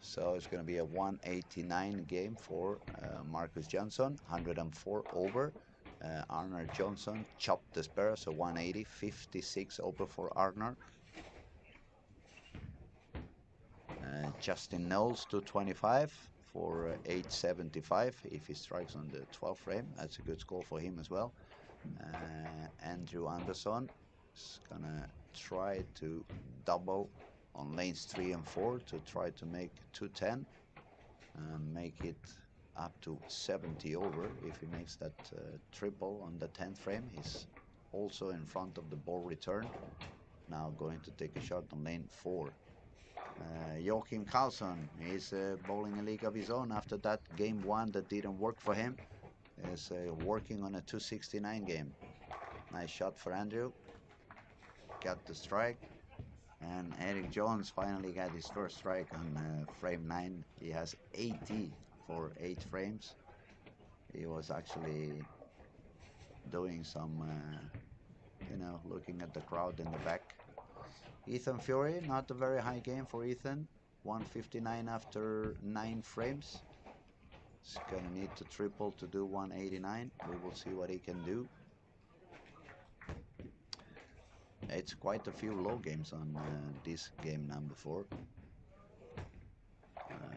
So it's going to be a 189 game for Marcus Johnson, 104 over. Arnar Johnson chopped the spare, so 180, 56 over for Arnar. Justin Knowles 225 for 875 if he strikes on the 12th frame. That's a good score for him as well. Andrew Anderson is gonna try to double on lanes 3 and 4 to try to make 210 and make it up to 70 over. If he makes that triple on the 10th frame, he's also in front of the ball return. Now going to take a shot on lane 4. Joachim Carlson is bowling a league of his own after that game 1 that didn't work for him. Is working on a 269 game. Nice shot for Andrew. Got the strike. And Eric Jones finally got his first strike on frame 9. He has 80 for 8 frames. He was actually doing some, looking at the crowd in the back. Ethan Fury, not a very high game for Ethan. 159 after 9 frames. He's gonna need to triple to do 189. We will see what he can do. It's quite a few low games on this game number 4.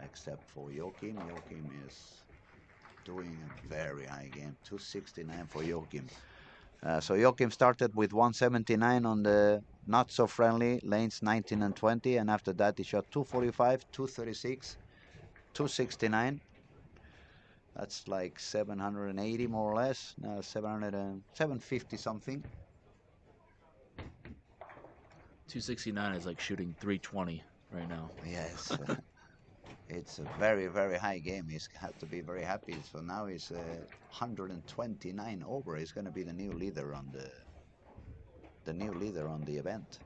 Except for Joachim. Joachim is doing a very high game. 269 for Joachim. So Joachim started with 179 on the not so friendly lanes 19 and 20, and after that he shot 245, 236, 269. That's like 780 more or less. 750 something. 269 is like shooting 320 right now. Yes. It's a very, very high game. He's had to be very happy. So now he's 129 over. He's going to be the new leader on the event.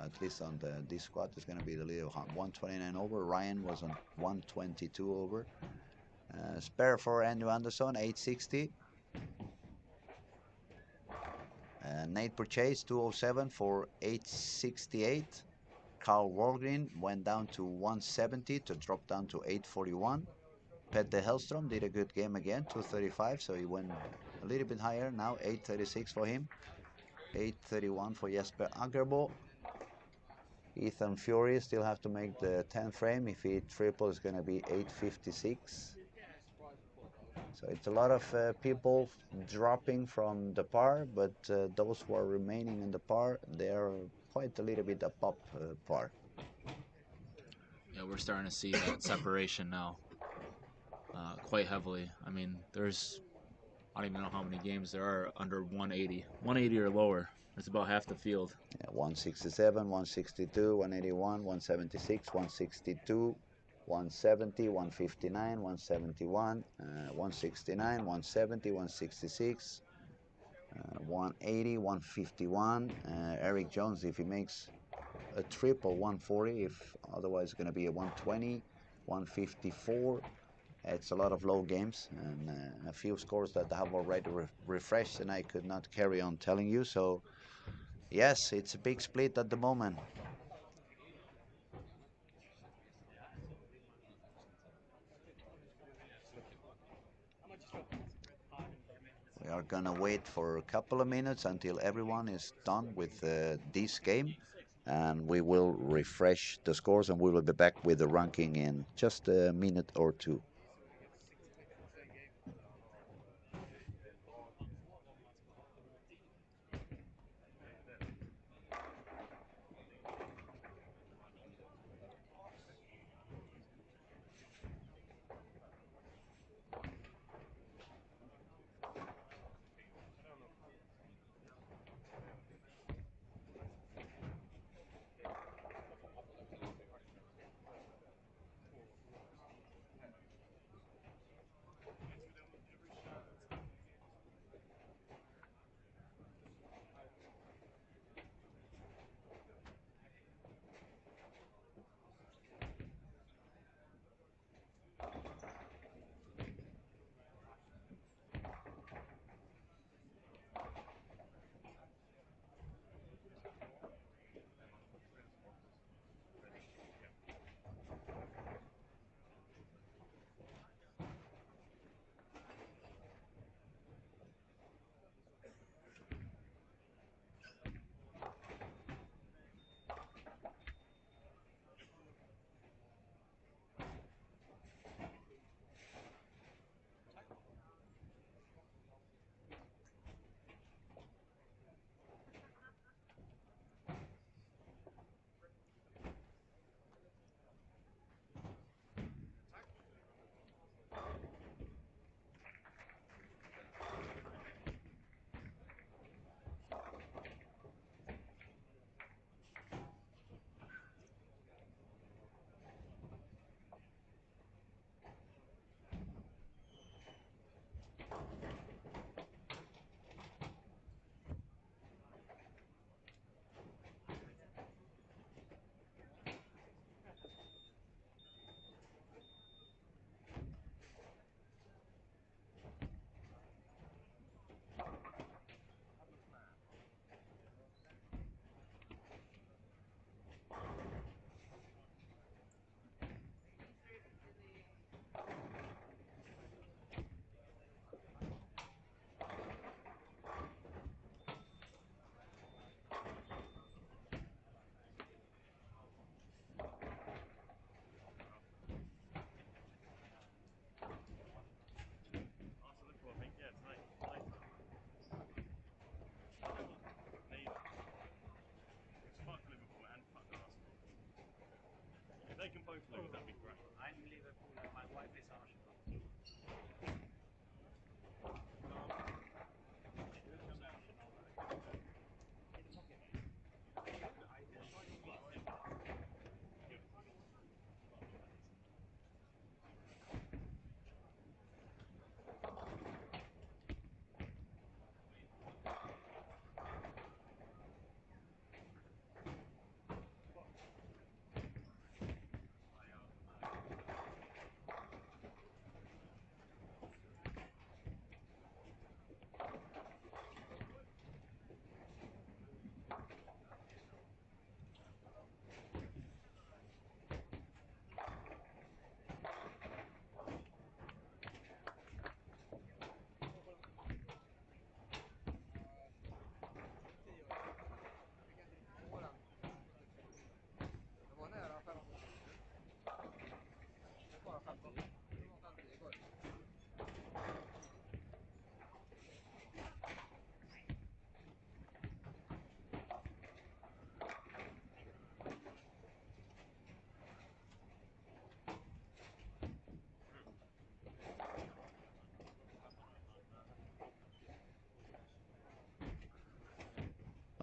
At least on this squad is going to be the leader. 129 over. Ryan was on 122 over. Spare for Andrew Anderson 860. Nate Purchase 207 for 868. Carl Walgreen went down to 170 to drop down to 841. Petter Hellstrom did a good game again, 235, so he went a little bit higher. Now 836 for him, 831 for Jesper Agerbo. Ethan Fury still have to make the 10th frame. If he triple, it's going to be 856. So it's a lot of people dropping from the par, but those who are remaining in the par, they are quite a little bit above par. Yeah, we're starting to see that separation now quite heavily. I mean, I don't even know how many games there are under 180. 180 or lower. It's about half the field. Yeah, 167, 162, 181, 176, 162, 170, 159, 171, 169, 170, 166, 180, 151. Eric Jones, if he makes a triple, 140. If otherwise, it's going to be a 120, 154. It's a lot of low games and a few scores that I have already refreshed, and I could not carry on telling you. So, yes, it's a big split at the moment. We are gonna wait for a couple of minutes until everyone is done with this game, and we will refresh the scores, and we will be back with the ranking in just a minute or two.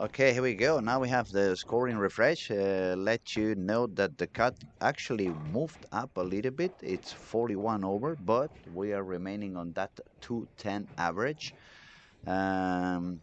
Okay, here we go. Now we have the scoring refresh. Let you know that the cut actually moved up a little bit. It's 41 over, but we are remaining on that 210 average. Um,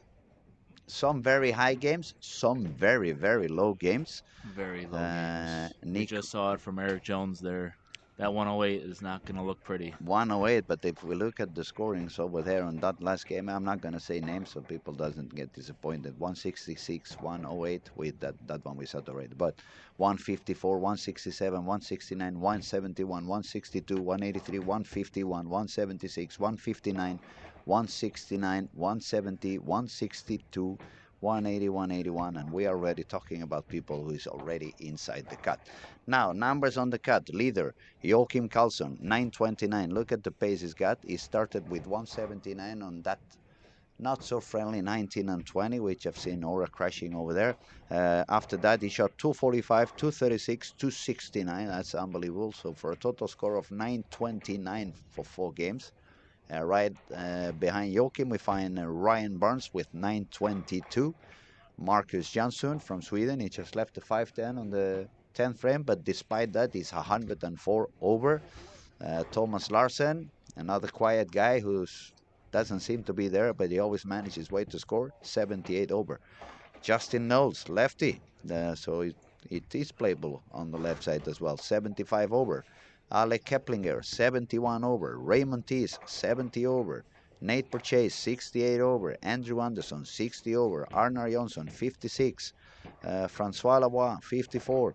some very high games, some very, very low games. Very low games. We Nick just saw it from Eric Jones there. That 108 is not going to look pretty. 108, but if we look at the scorings over there on that last game, I'm not gonna say names so people doesn't get disappointed. 166, 108 with that one we said already, but 154, 167, 169, 171, 162, 183, 151, 176, 159, 169, 170, 162. 180, 181, and we are already talking about people who is already inside the cut. Now, numbers on the cut. Leader, Joachim Karlsson, 929. Look at the pace he's got. He started with 179 on that not so friendly 19 and 20, which I've seen Aura crashing over there. After that, he shot 245, 236, 269. That's unbelievable. So for a total score of 929 for 4 games. Right behind Joachim, we find Ryan Barnes with 922. Marcus Jansson from Sweden. He just left the 510 on the 10th frame, but despite that, he's 104 over. Thomas Larsen, another quiet guy who doesn't seem to be there, but he always manages his way to score, 78 over. Justin Knowles, lefty, so it is playable on the left side as well, 75 over. Alec Keplinger, 71 over. Raymond Tees, 70 over. Nate Purchase, 68 over. Andrew Anderson, 60 over. Arnar Jonsson, 56. Francois Lavoie, 54.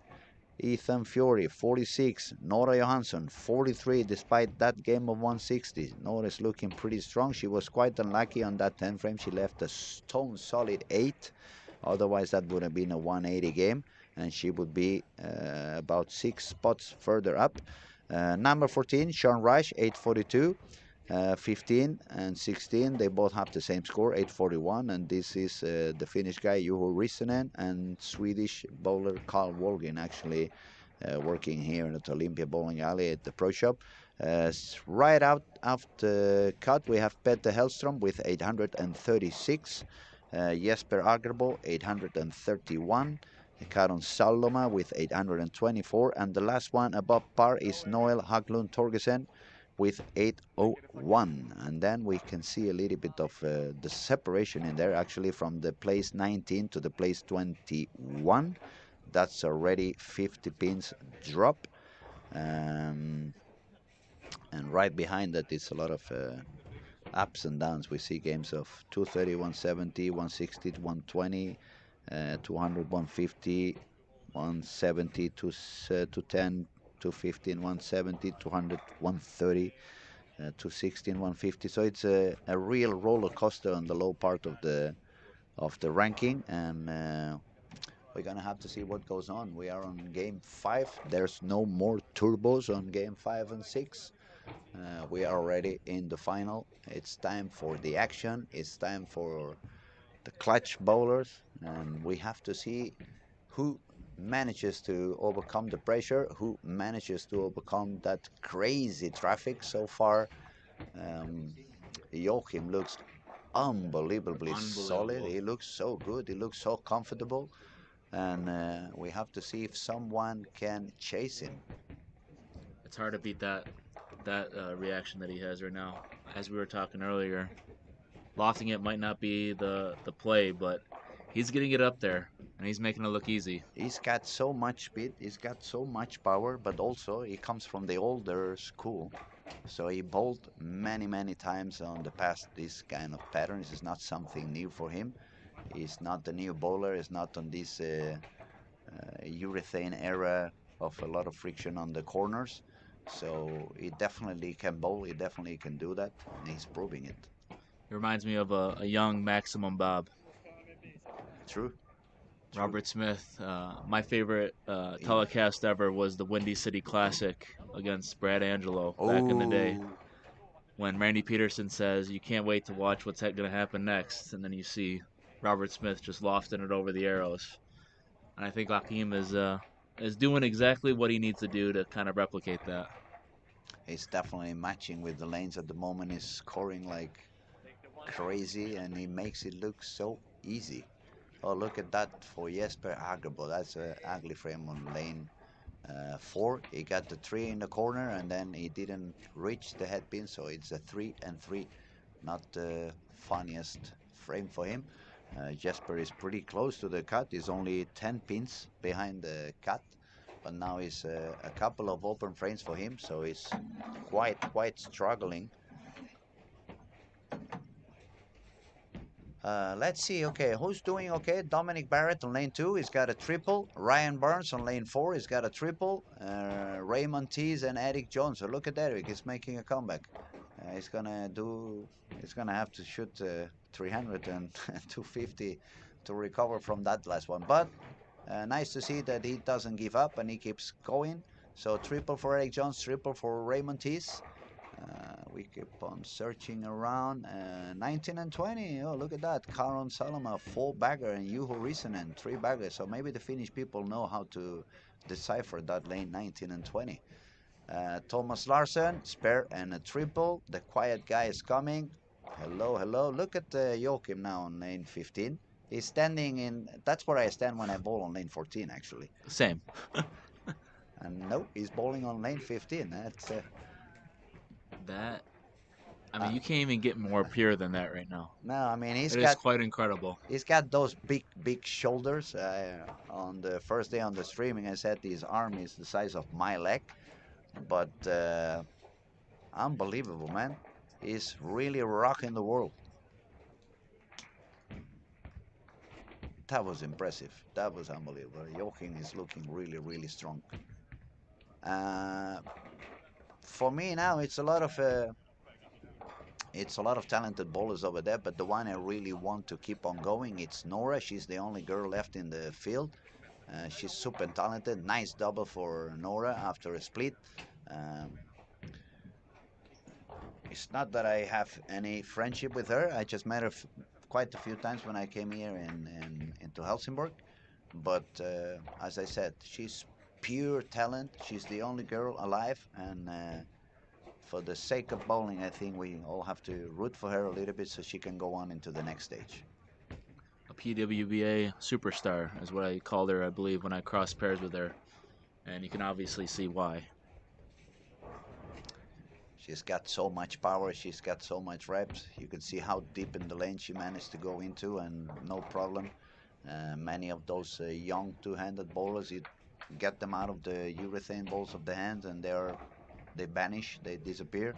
Ethan Fury, 46. Nora Johansson, 43, despite that game of 160. Nora's looking pretty strong. She was quite unlucky on that 10 frame. She left a stone solid 8. Otherwise, that would have been a 180 game, and she would be about 6 spots further up. Number 14, Sean Rush, 842. 15 and 16, they both have the same score, 841, and this is the Finnish guy Juho Rissanen and Swedish bowler Carl Wolgin actually working here at Olympia Bowling Alley at the Pro Shop. Right out of the cut, we have Petter Hellstrom with 836, Jesper Agerbo 831, Karon Saloma with 824, and the last one above par is Noel Haglund Torgesen with 801, and then we can see a little bit of the separation in there actually from the place 19 to the place 21. That's already 50 pins drop, um, and right behind that is a lot of ups and downs. We see games of 230, 170, 160 to 120, 200, 150, 170 to 210, 215, 170, 200, 130. 216, 150. So it's a real roller coaster on the low part of the ranking, and we're gonna have to see what goes on. We are on game 5. There's no more turbos on game 5 and 6. We are already in the final. It's time for the action. It's time for the clutch bowlers, and we have to see who manages to overcome the pressure, who manages to overcome that crazy traffic so far. um, Joachim looks unbelievably solid. Unbelievable. He looks so good. He looks so comfortable. And we have to see if someone can chase him. It's hard to beat that reaction that he has right now. As we were talking earlier, lofting it might not be the play, but he's getting it up there and he's making it look easy. He's got so much speed. He's got so much power, but also he comes from the older school. So he bowled many, many times on the past this kind of patterns. It's not something new for him. He's not the new bowler. He's not on this urethane era of a lot of friction on the corners. So he definitely can bowl. He definitely can do that, and he's proving it. It reminds me of a young Maximum Bob. True, true. Robert Smith. My favorite He, telecast ever was the Windy City Classic against Brad Angelo back in the day, oh, when Randy Peterson says you can't wait to watch what's going to happen next, and then you see Robert Smith just lofting it over the arrows. And I think Hakeem is doing exactly what he needs to do to kind of replicate that. he's definitely matching with the lanes at the moment. He's scoring like crazy, and he makes it look so easy. Oh, look at that for Jesper Agerbo. That's a ugly frame on lane 4. He got the 3 in the corner and then he didn't reach the head pin, so it's a 3 and 3. Not the funniest frame for him. Jesper is pretty close to the cut. He's only 10 pins behind the cut, but now it's a couple of open frames for him, so he's quite struggling. Let's see. Okay, who's doing okay? Dominic Barrett on lane 2. He's got a triple. Ryan Burns on lane 4. He's got a triple. Raymond Tees and Eric Jones. So look at Eric. He's making a comeback. He's gonna do. He's gonna have to shoot 300 and 250 to recover from that last one. But nice to see that he doesn't give up and he keeps going. So triple for Eric Jones, triple for Raymond Tees. We keep on searching around. 19 and 20. Oh, look at that. Karon Salama, 4-bagger, and Juho Rissanen, 3-bagger. So maybe the Finnish people know how to decipher that lane 19 and 20. Thomas Larsen, spare and a triple. The quiet guy is coming. Hello, hello. Look at Joachim now on lane 15. He's standing in. That's where I stand when I bowl on lane 14, actually. Same. And no, he's bowling on lane 15. That's. That, I mean, you can't even get more pure than that right now. No, I mean It is quite incredible. he's got those big shoulders. On the first day on the streaming, I said his arm is the size of my leg, but unbelievable, man. He's really rocking the world. That was impressive. That was unbelievable. Joachim is looking really strong. Uh, for me now, it's a lot of talented bowlers over there, but the one I really want to keep on going, it's Nora. She's the only girl left in the field. She's super talented. Nice double for Nora after a split. Um, it's not that I have any friendship with her. I just met her quite a few times when I came here into Helsingborg. But as I said, she's pure talent. She's the only girl alive, and for the sake of bowling, I think we all have to root for her a little bit so she can go on into the next stage. A PWBA superstar is what I called her, I believe, when I crossed pairs with her. And you can obviously see why. She's got so much power, she's got so much reps. You can see how deep in the lane she managed to go into, and no problem. Many of those young two-handed bowlers, you get them out of the urethane balls of the hand and they vanish, they disappear.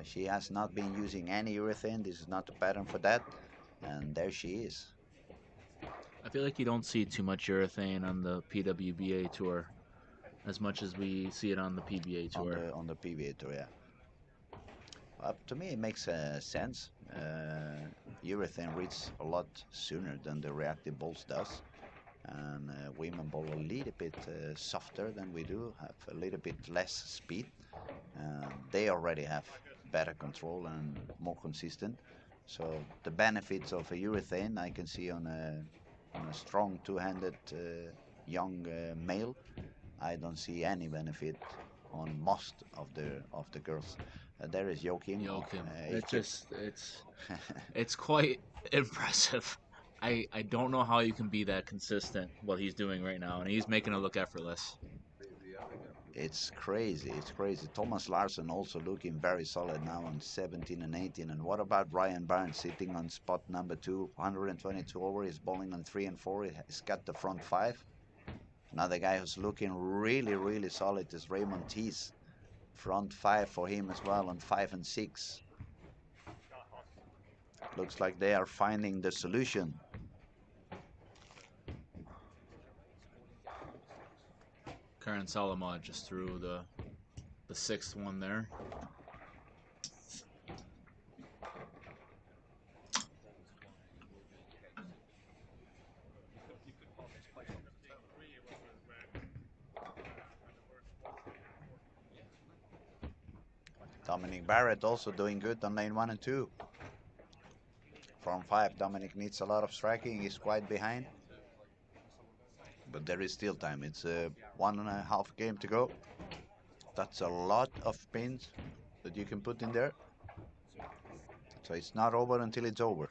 She has not been using any urethane. This is not the pattern for that. And there she is. I feel like you don't see too much urethane on the PWBA tour as much as we see it on the PBA tour. On the PBA tour, yeah. To me, it makes sense. Urethane reads a lot sooner than the reactive balls does. And women bowl a little bit softer than we do, have a little bit less speed. They already have better control and more consistent. So the benefits of a urethane I can see on a strong two-handed young male. I don't see any benefit on most of the girls. There is Joachim. Joachim, it's quite impressive. I don't know how you can be that consistent what he's doing right now, and he's making it look effortless. It's crazy. It's crazy. Thomas Larsen also looking very solid now on 17 and 18. And what about Ryan Barnes sitting on spot number 2, 122 over? He's bowling on 3 and 4. He's got the front 5. Another guy who's looking really solid is Raymond Tees. Front 5 for him as well on 5 and 6. Looks like they are finding the solution. Karen Salama just threw the 6th one there. Dominic Barrett also doing good on lane 1 and 2. From 5, Dominic needs a lot of striking. He's quite behind. But there is still time. It's a 1.5 game to go. That's a lot of pins that you can put in there. So it's not over until it's over.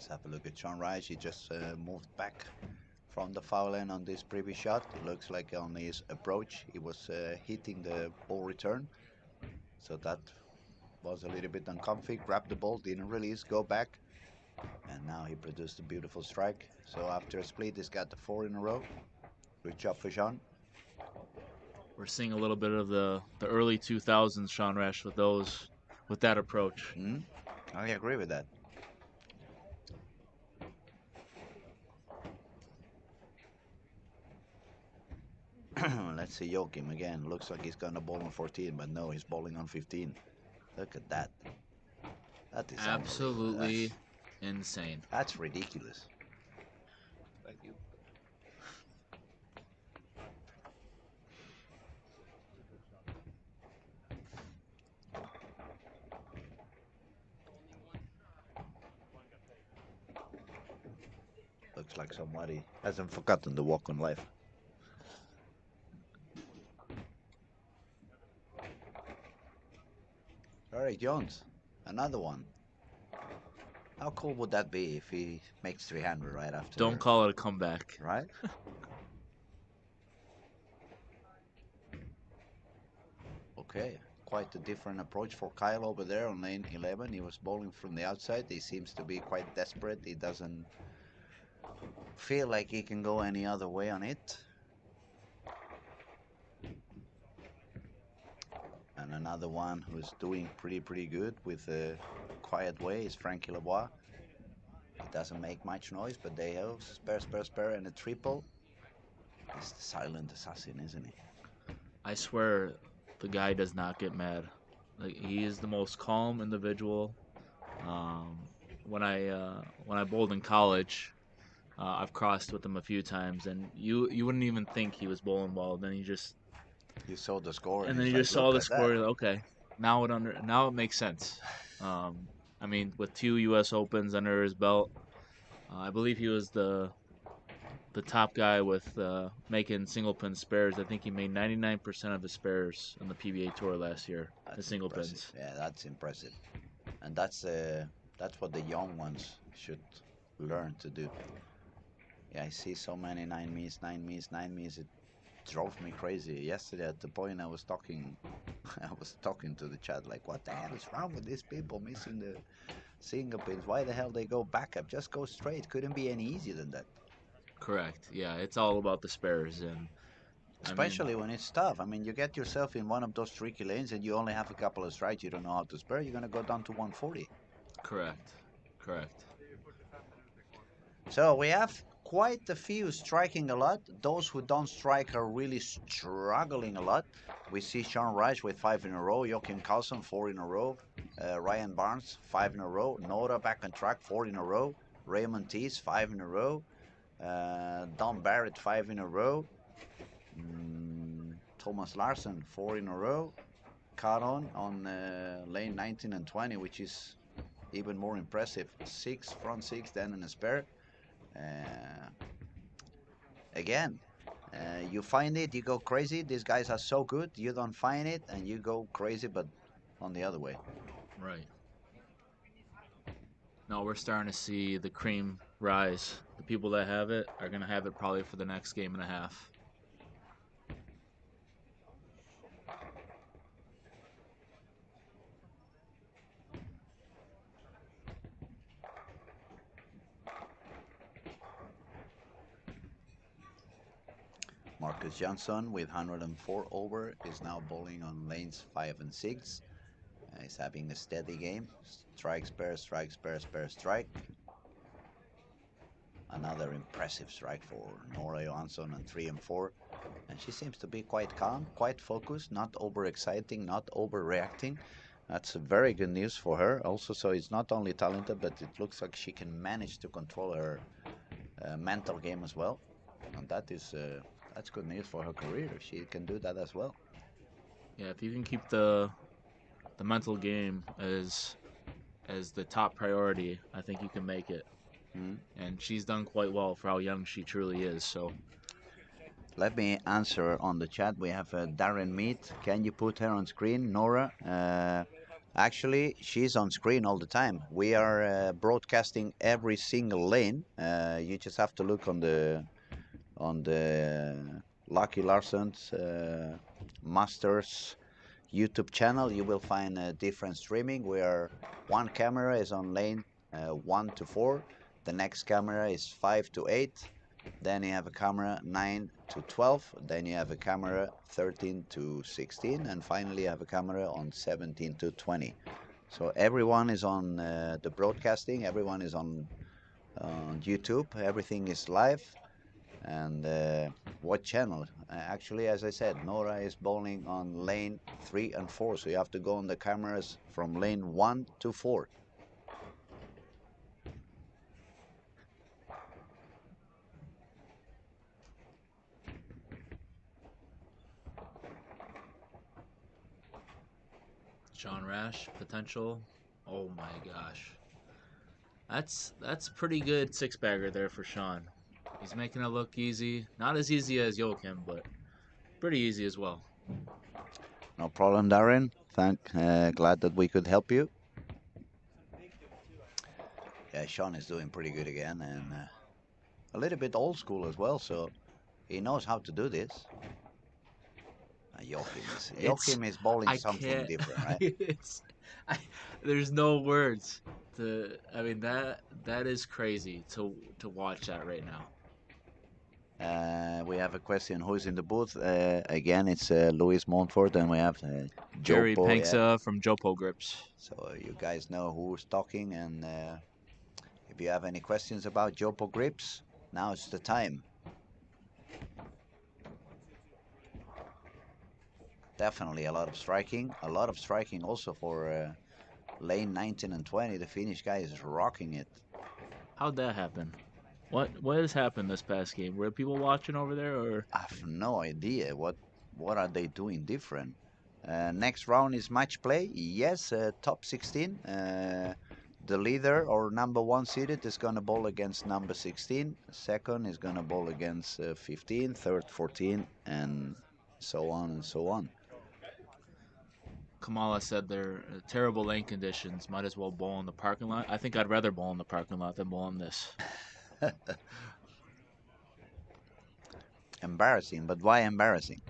Let's have a look at Sean Rice. He just moved back from the foul line on this previous shot. It looks like on his approach he was hitting the ball return. So that was a little bit uncomfy. Grabbed the ball, didn't release, go back. And now he produced a beautiful strike. So after a split, he's got the 4 in a row. Good job for Sean. We're seeing a little bit of the early 2000s Sean Rash with that approach. I agree with that. Let's see Joachim again. Looks like he's gonna bowl on 14, but no, he's bowling on 15. Look at that. That is Absolutely unbelievable. insane. That's ridiculous. Thank you. Looks like somebody hasn't forgotten the walk on life. Alright, Jones, another one. How cool would that be if he makes 300 right after? Don't call it a comeback. Right? Okay, quite a different approach for Kyle over there on lane 11. He was bowling from the outside. He seems to be quite desperate. He doesn't feel like he can go any other way on it. And another one who's doing pretty good with a quiet way is Frankie Lebois. He doesn't make much noise, but they have spare, and a triple. He's the silent assassin, isn't he? I swear, the guy does not get mad. Like, he is the most calm individual. When I bowled in college, I've crossed with him a few times, and you wouldn't even think he was bowling well. Then he just You saw the score, and then he's you like, just saw "Look the at score. that." You're like, okay, now it makes sense. I mean, with 2 U.S. Opens under his belt, I believe he was the top guy with making single pin spares. I think he made 99% of his spares on the PBA Tour last year. The That's single impressive. pins. Yeah, that's impressive, and that's what the young ones should learn to do. Yeah, I see so many 9 Ms. It drove me crazy yesterday. At the point I was talking, I was talking to the chat like, "What the hell is wrong with these people missing the single pins? Why the hell they go back up? Just go straight. Couldn't be any easier than that." Correct. Yeah, it's all about the spares, and I mean, Especially when it's tough. I mean, you get yourself in one of those tricky lanes and you only have a couple of strikes. You don't know how to spare. You're gonna go down to 140. correct, correct. So we have quite a few striking a lot. Those who don't strike are really struggling a lot. We see Sean Rice with 5 in a row, Joachim Carlson 4 in a row, Ryan Barnes 5 in a row, Nora back on track 4 in a row, Raymond Tees 5 in a row, Don Barrett 5 in a row, Thomas Larsen 4 in a row, Caron on lane 19 and 20, which is even more impressive. 6 front 6, then in a spare. Uh, Again, you find it, you go crazy. These guys are so good. You don't find it, and you go crazy, but on the other way. Right. No, we're starting to see the cream rise. The people that have it are gonna have it probably for the next game and a half. Marcus Johnson with 104 over is now bowling on lanes 5 and 6. He's having a steady game. Strike, spare, strike, spare, spare, strike. Another impressive strike for Nora Johansson on 3 and 4. And she seems to be quite calm, quite focused, not overexciting, not overreacting. That's very good news for her. Also, so it's not only talented, but it looks like she can manage to control her mental game as well. And that's good news for her career. She can do that as well. Yeah, if you can keep the mental game as the top priority, I think you can make it. Mm. And she's done quite well for how young she truly is. So Let me answer on the chat. We have Darren Mead. Can you put her on screen, Nora? Actually, she's on screen all the time. We are broadcasting every single lane. You just have to look on the Lucky Larson's Masters YouTube channel. You will find different streaming where one camera is on lane 1 to 4, the next camera is 5 to 8, then you have a camera 9 to 12, then you have a camera 13 to 16, and finally you have a camera on 17 to 20. So everyone is on the broadcasting, everyone is on YouTube, everything is live. And what channel? Actually, as I said, Nora is bowling on lane 3 and 4, so you have to go on the cameras from lane 1 to 4. Sean Rash potential. Oh my gosh, that's pretty good six bagger there for Sean. He's making it look easy. Not as easy as Joachim, but pretty easy as well. No problem, Darren. Glad that we could help you. Yeah, Sean is doing pretty good again, and a little bit old school as well, so he knows how to do this. Joachim is bowling I something can't. different, right? It's I, there's no words to. I mean that is crazy to watch that right now. We have a question. Who's in the booth? Again, it's Louis Montfort, and we have Jerry Jopo. Yeah. Panksa from Jopo Grips. So you guys know who's talking, and if you have any questions about Jopo grips, now it's the time. Definitely a lot of striking also for lane 19 and 20. The Finnish guy is rocking it. How'd that happen? What has happened this past game? Were people watching over there, or I have no idea what are they doing different. Next round is match play. Yes, top 16. The leader or number one seeded is gonna bowl against number 16. Second is gonna bowl against 15. Third 14, and so on and so on. Kamala said they're terrible lane conditions. Might as well bowl in the parking lot. I think I'd rather bowl in the parking lot than bowl in this. Embarrassing, but why embarrassing?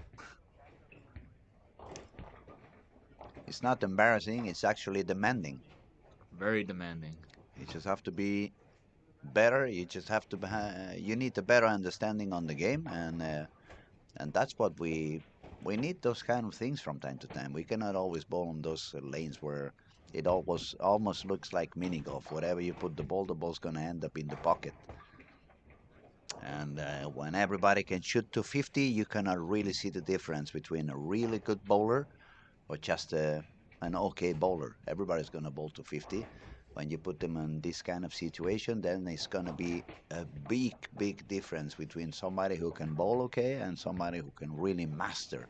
It's not embarrassing, it's actually demanding. Very demanding. You just have to be better. You just have to. You need a better understanding on the game, and that's what we need. Those kind of things from time to time. We cannot always bowl on those lanes where it almost looks like mini golf. Whatever you put the ball's gonna end up in the pocket. And when everybody can shoot 250, you cannot really see the difference between a really good bowler or just an okay bowler. Everybody's gonna bowl 250. When you put them in this kind of situation, then it's gonna be a big difference between somebody who can bowl okay and somebody who can really master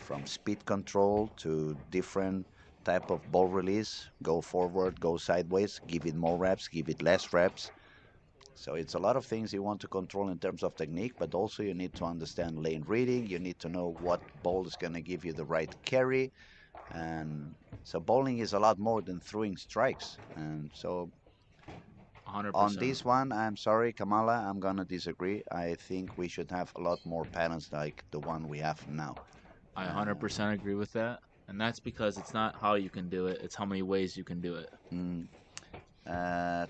from speed control to different type of ball release, go forward, go sideways, give it more reps, give it less reps. So it's a lot of things you want to control in terms of technique, but also you need to understand lane reading. You need to know what ball is going to give you the right carry. And so bowling is a lot more than throwing strikes. And so 100%. on this one, I'm sorry, Kamala, I'm going to disagree. I think we should have a lot more patterns like the one we have now. I 100% agree with that. And that's because it's not how you can do it, it's how many ways you can do it.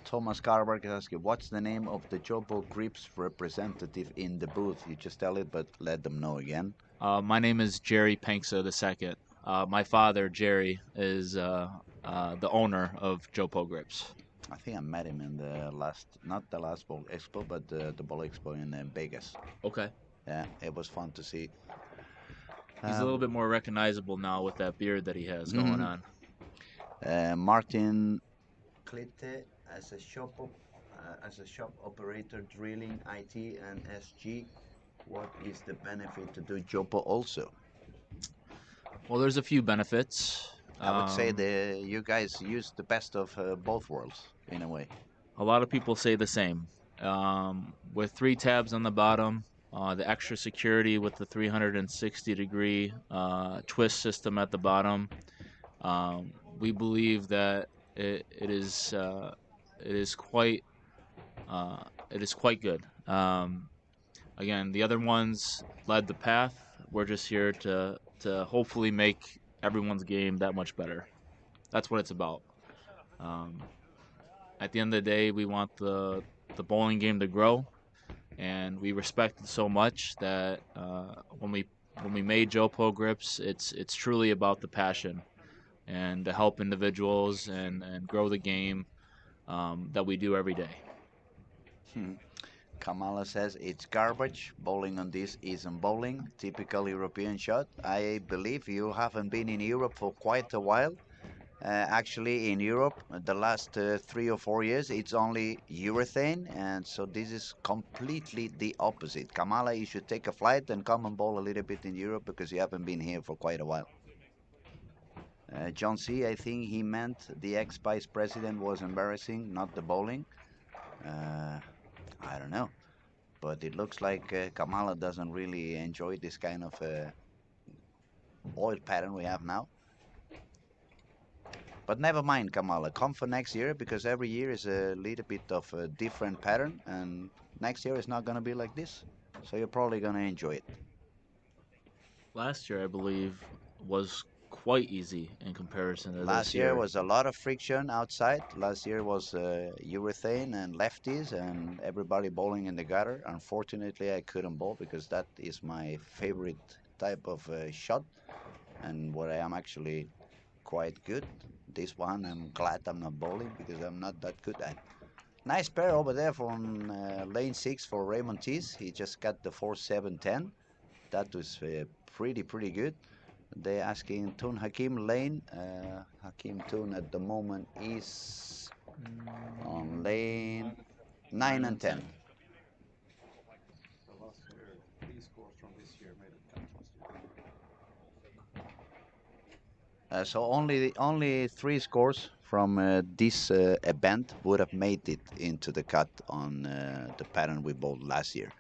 Thomas Carberg is asking, what's the name of the Jopo Grips representative in the booth? You just tell it, but let them know again. My name is Jerry Panksa II. My father, Jerry, is the owner of Jopo Grips. I think I met him in the last, not the last Bowl Expo, but the Bowl Expo in Vegas. Okay. Yeah, it was fun to see. He's a little bit more recognizable now with that beard that he has going on. Martin Klitte as a shop operator, drilling, IT, and SG. What is the benefit to do Jopo also? Well, there's a few benefits. I would say you guys use the best of both worlds in a way. A lot of people say the same. With 3 tabs on the bottom, the extra security with the 360-degree twist system at the bottom, we believe that it is quite it is quite good. Again, the other ones led the path. We're just here to hopefully make everyone's game that much better. That's what it's about. Um, at the end of the day, we want the bowling game to grow, and we respect it so much that when we made Joe Pro grips, it's truly about the passion and to help individuals and grow the game that we do every day. Kamala says it's garbage. Bowling on this isn't bowling. Typical European shot. I believe you haven't been in Europe for quite a while. Actually, in Europe, the last 3 or 4 years, it's only urethane, and so this is completely the opposite. Kamala, you should take a flight and come and bowl a little bit in Europe because you haven't been here for quite a while. John C., I think he meant the ex-vice president was embarrassing, not the bowling. Uh, I don't know, but it looks like Kamala doesn't really enjoy this kind of oil pattern we have now. But never mind, Kamala. Come for next year because every year is a little bit of a different pattern, and next year is not going to be like this. So you're probably going to enjoy it. Last year, I believe, was quite easy in comparison to this Last year year. was a lot of friction outside. Last year was urethane and lefties and everybody bowling in the gutter. Unfortunately, I couldn't bowl because that is my favorite type of shot and where I am actually quite good. This one, I'm glad I'm not bowling because I'm not that good at. Nice pair over there from lane 6 for Raymond Tees. He just got the 4-7-10. That was pretty good. They're asking Tun Hakim lane. Hakim Tun at the moment is on lane 9 and 10. The last year, these scores from this year made it cut last year. So only 3 scores from this event would have made it into the cut on the pattern we bowled last year.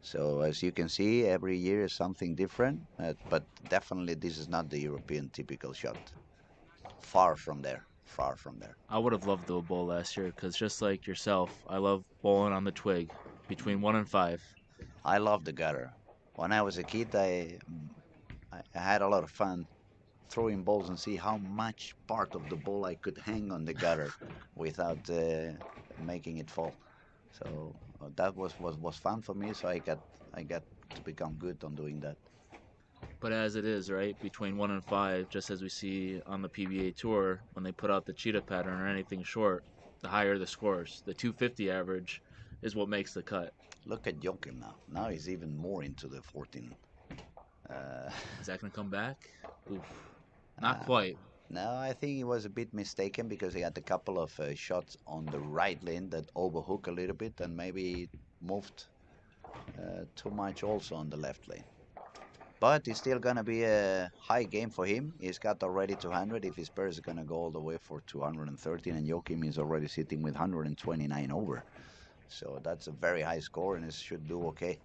So as you can see, every year is something different, but definitely this is not the European typical shot. Far from there. Far from there. I would have loved the bowl last year because just like yourself, I love bowling on the twig between 1 and 5. I love the gutter. When I was a kid, I had a lot of fun throwing balls and see how much part of the ball I could hang on the gutter without making it fall. So that was fun for me. So I got to become good on doing that. But as it is, right, between 1 and 5, just as we see on the PBA tour, when they put out the cheetah pattern or anything short, the higher the scores. The 250 average is what makes the cut. Look at Joachim now. Now he's even more into the 14. Uh, Is that going to come back? Oof. Not quite. no, I think he was a bit mistaken because he had a couple of shots on the right lane that overhook a little bit and maybe moved too much also on the left lane. But it's still gonna be a high game for him. He's got already 200. If his pair is gonna go all the way for 213, and Joachim is already sitting with 129 over, so that's a very high score, and it should do okay.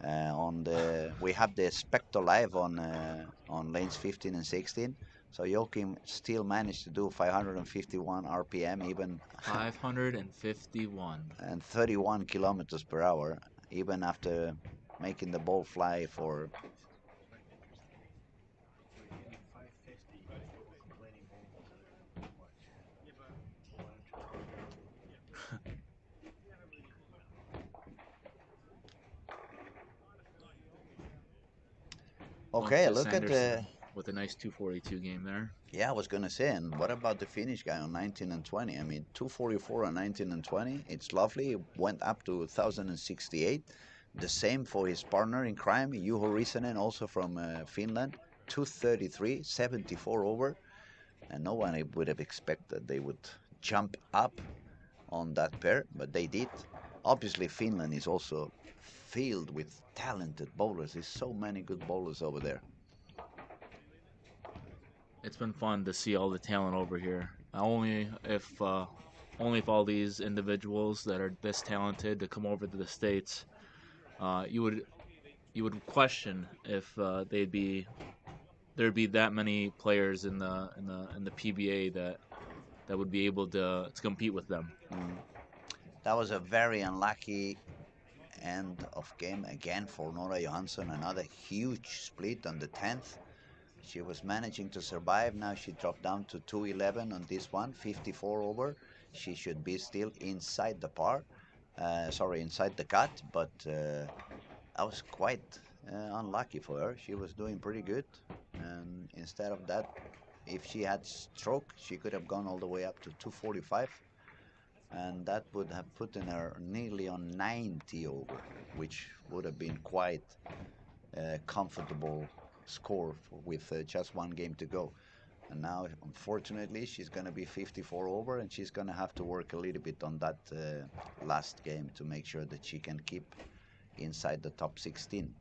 On the we have the Spectre live on lanes 15 and 16. So Joachim still managed to do 551 RPM, even 551. and 31 kilometers per hour, even after making the ball fly for. Okay, Montes look at Anderson the. with a nice 242 game there. Yeah, I was gonna say, and what about the Finnish guy on 19 and 20? I mean, 244 on 19 and 20. It's lovely. It went up to 1068. The same for his partner in crime, Juho Rissanen, also from Finland. 233, 74 over. And no one would have expected they would jump up on that pair, but they did. Obviously, Finland is also filled with talented bowlers. There's so many good bowlers over there. It's been fun to see all the talent over here. Only if all these individuals that are this talented to come over to the states, uh, you would you would question if they'd be there'd be that many players in the PBA that would be able to compete with them. That was a very unlucky end of game again for Nora Johansson. Another huge split on the 10th. She was managing to survive. Now she dropped down to 211 on this one, 54 over. She should be still inside the par. Sorry, inside the cut, but I was quite unlucky for her. She was doing pretty good, and instead of that, if she had stroke, she could have gone all the way up to 245, and that would have put in her nearly on 90 over, which would have been quite a comfortable score with just one game to go. And now, unfortunately, she's going to be 54 over, and she's going to have to work a little bit on that last game to make sure that she can keep inside the top 16.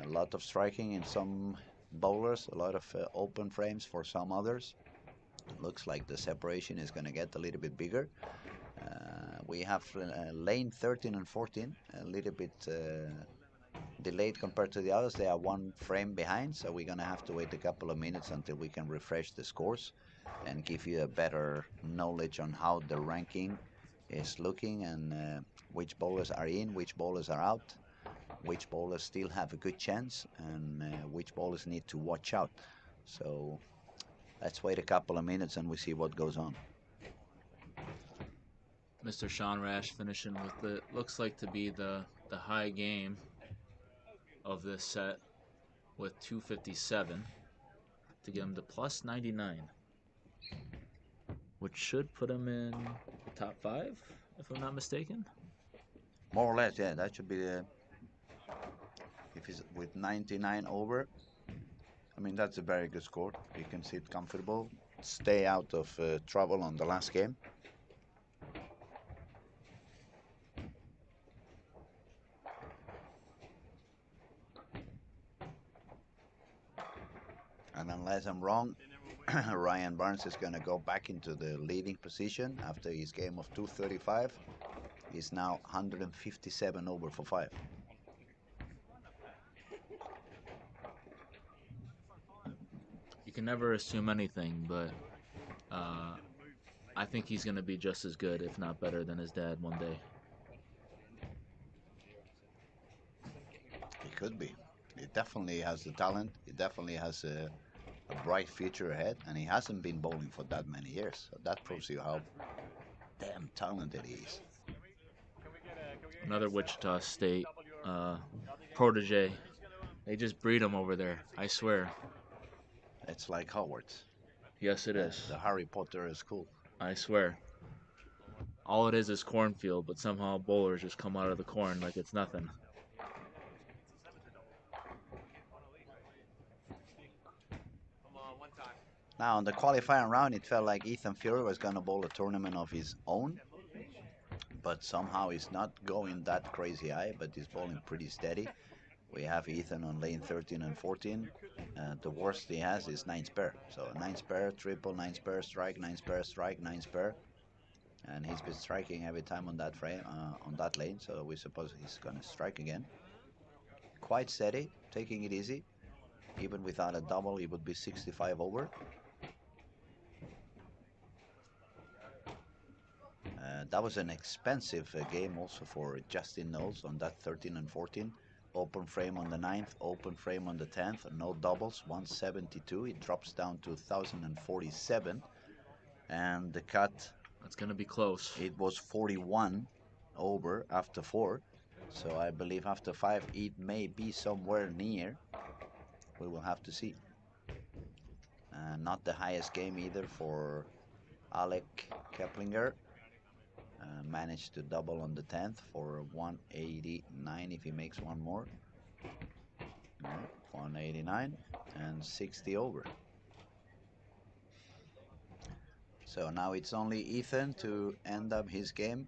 A lot of striking in some bowlers, a lot of open frames for some others. Looks like the separation is going to get a little bit bigger. We have lane 13 and 14, a little bit delayed compared to the others. They are one frame behind, so we're going to have to wait a couple of minutes until we can refresh the scores and give you a better knowledge on how the ranking is looking, and which bowlers are in, which bowlers are out, which bowlers still have a good chance, and which bowlers need to watch out. So let's wait a couple of minutes and we see what goes on. Mr. Sean Rash finishing with the looks like to be the high game of this set with 257 to get him to plus 99, which should put him in the top 5, if I'm not mistaken. More or less, yeah, that should be the. If he's with 99 over, I mean, that's a very good score. You can sit comfortable, stay out of trouble on the last game. And unless I'm wrong, Ryan Barnes is going to go back into the leading position after his game of 235. He's now 157 over for 5. You can never assume anything, but I think he's going to be just as good, if not better, than his dad one day. He could be. He definitely has the talent. He definitely has a bright future ahead, and he hasn't been bowling for that many years. So that proves you how damn talented he is. Another Wichita State protege. They just breed him over there, I swear. It's like Howard's. Yes, it is. The Harry Potter school. I swear. All it is cornfield, but somehow bowlers just come out of the corn like it's nothing. Now, on the qualifying round, it felt like Ethan Fury was going to bowl a tournament of his own, but somehow he's not going that crazy high, but he's bowling pretty steady. We have Ethan on lane 13 and 14. The worst he has is 9 spare. So 9 spare, triple, 9 spare, strike, 9 spare, strike, 9 spare. And he's been striking every time on that frame, on that lane, so we suppose he's going to strike again. Quite steady, taking it easy. Even without a double, he would be 65 over. That was an expensive game also for Justin Knowles on that 13 and 14. Open frame on the 9th, open frame on the 10th, no doubles, 172. It drops down to 1,047. And the cut, That's going to be close. it was 41 over after 4. So I believe after 5 it may be somewhere near. We will have to see. Not the highest game either for Alec Keplinger. Managed to double on the 10th for 189 if he makes one more. 189 and 60 over. So now it's only Ethan to end up his game,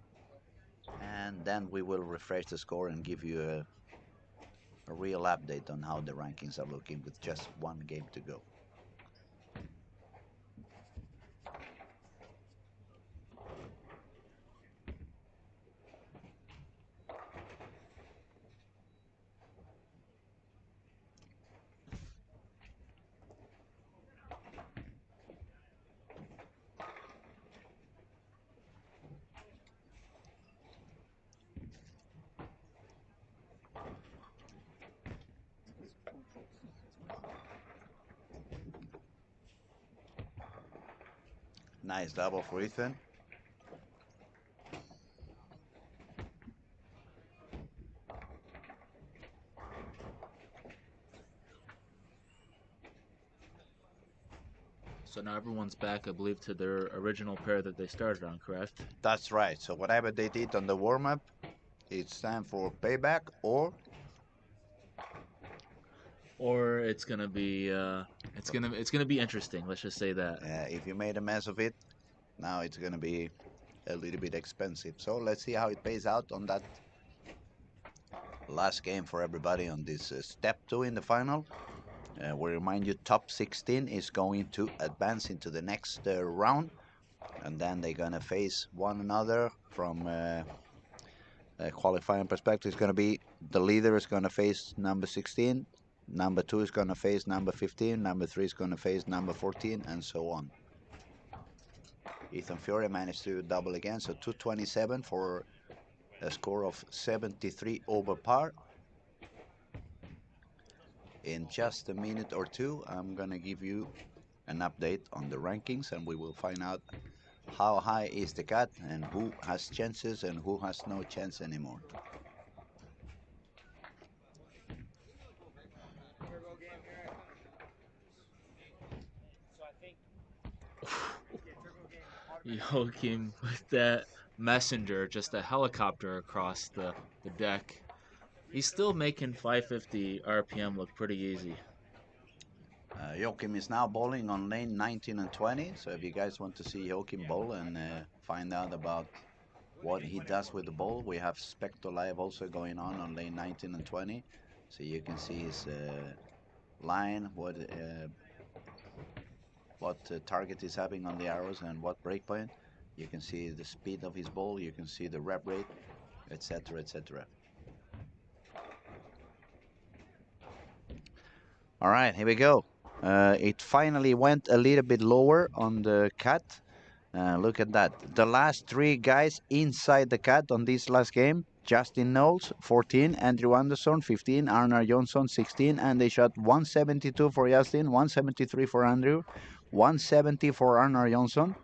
and then we will refresh the score and give you a real update on how the rankings are looking with just one game to go. Nice double for Ethan. So now everyone's back, I believe, to their original pair that they started on, correct? That's right. So whatever they did on the warm-up, it's time for payback, Or it's gonna be it's gonna be interesting. Let's just say that. if you made a mess of it, now it's gonna be a little bit expensive. So let's see how it pays out on that last game for everybody on this step 2 in the final. We remind you, top 16 is going to advance into the next round, and then they're gonna face one another from a qualifying perspective. It's gonna be the leader is gonna face number 16, number 2 is gonna face number 15, number 3 is gonna face number 14, and so on. Ethan Fiore managed to double again, so 227 for a score of 73 over par. In just a minute or two, I'm gonna give you an update on the rankings, and we will find out how high is the cut and who has chances and who has no chance anymore. Joachim with that messenger, just a helicopter across the deck. He's still making 550 RPM look pretty easy. Joachim is now bowling on lane 19 and 20, so if you guys want to see Joachim bowl and find out about what he does with the ball, we have Spectre Live also going on lane 19 and 20, so you can see his line, what target he's having on the arrows and what breakpoint. You can see the speed of his ball, you can see the rep rate, etc, etc. All right, here we go. It finally went a little bit lower on the cut. Look at that. The last 3 guys inside the cut on this last game: Justin Knowles, 14, Andrew Anderson, 15, Arnar Johnson, 16, and they shot 172 for Justin, 173 for Andrew, 170 for Arnar Johnson.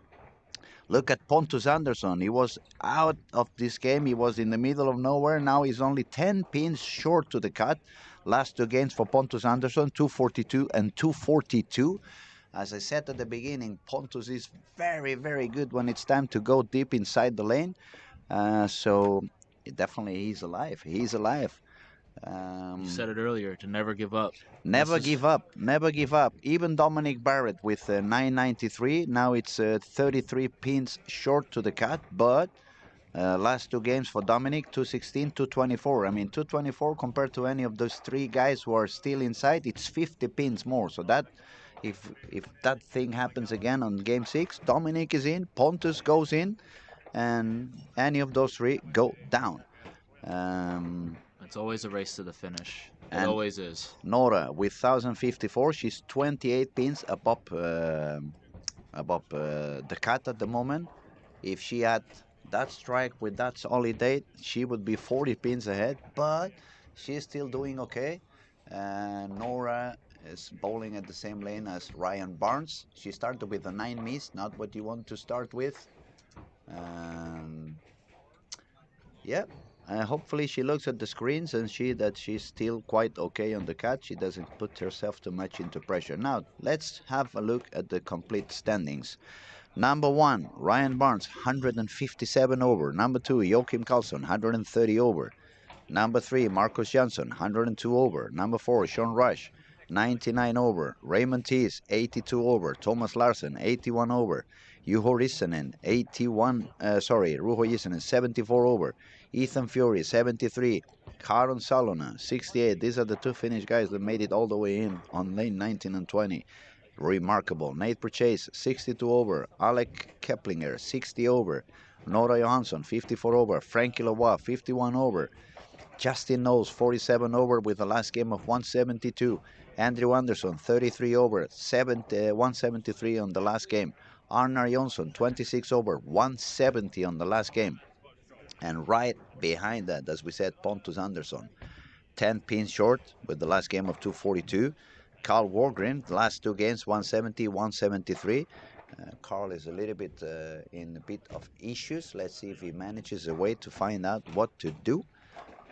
Look at Pontus Anderson. He was out of this game. He was in the middle of nowhere. Now he's only 10 pins short to the cut. Last 2 games for Pontus Anderson, 242 and 242. As I said at the beginning, Pontus is very, very good when it's time to go deep inside the lane. So definitely he's alive. He's alive. You said it earlier, to never give up. Never This is- give up. Never give up. Even Dominic Barrett with 993. Now it's 33 pins short to the cut, but last 2 games for Dominic, 216, 224. I mean, 224 compared to any of those 3 guys who are still inside, it's 50 pins more. So that, if that thing happens again on game 6, Dominic is in, Pontus goes in, and any of those 3 go down. It's always a race to the finish. It And always is. Nora with 1054, she's 28 pins above the cut at the moment. If she had that strike with that solid date, she would be 40 pins ahead, but she's still doing okay. Nora is bowling at the same lane as Ryan Barnes. She started with a 9 miss, not what you want to start with. Yeah, hopefully she looks at the screens and see that she's still quite okay on the cut. She doesn't put herself too much into pressure. Now, let's have a look at the complete standings. Number 1, Ryan Barnes, 157 over. Number 2, Joachim Karlsson, 130 over. Number 3, Marcus Jansson, 102 over. Number 4, Sean Rush, 99 over. Raymond Tees, 82 over. Thomas Larsen, 81 over. Ruho Rissanen, Ruho Rissanen, 74 over. Ethan Fury, 73. Karon Salona, 68. These are the 2 Finnish guys that made it all the way in on lane 19 and 20. Remarkable. Nate Purchase, 62 over. Alec Keplinger, 60 over. Nora Johansson, 54 over. Frankie Leroy, 51 over. Justin Knowles, 47 over with the last game of 172. Andrew Anderson, 33 over, 173 on the last game. Arnar Jonsson, 26 over, 170 on the last game. And right behind that, as we said, Pontus Anderson, 10 pins short with the last game of 242. Carl Wargren, the last 2 games, 170, 173. Carl is a little bit in a bit of issues. Let's see if he manages a way to find out what to do.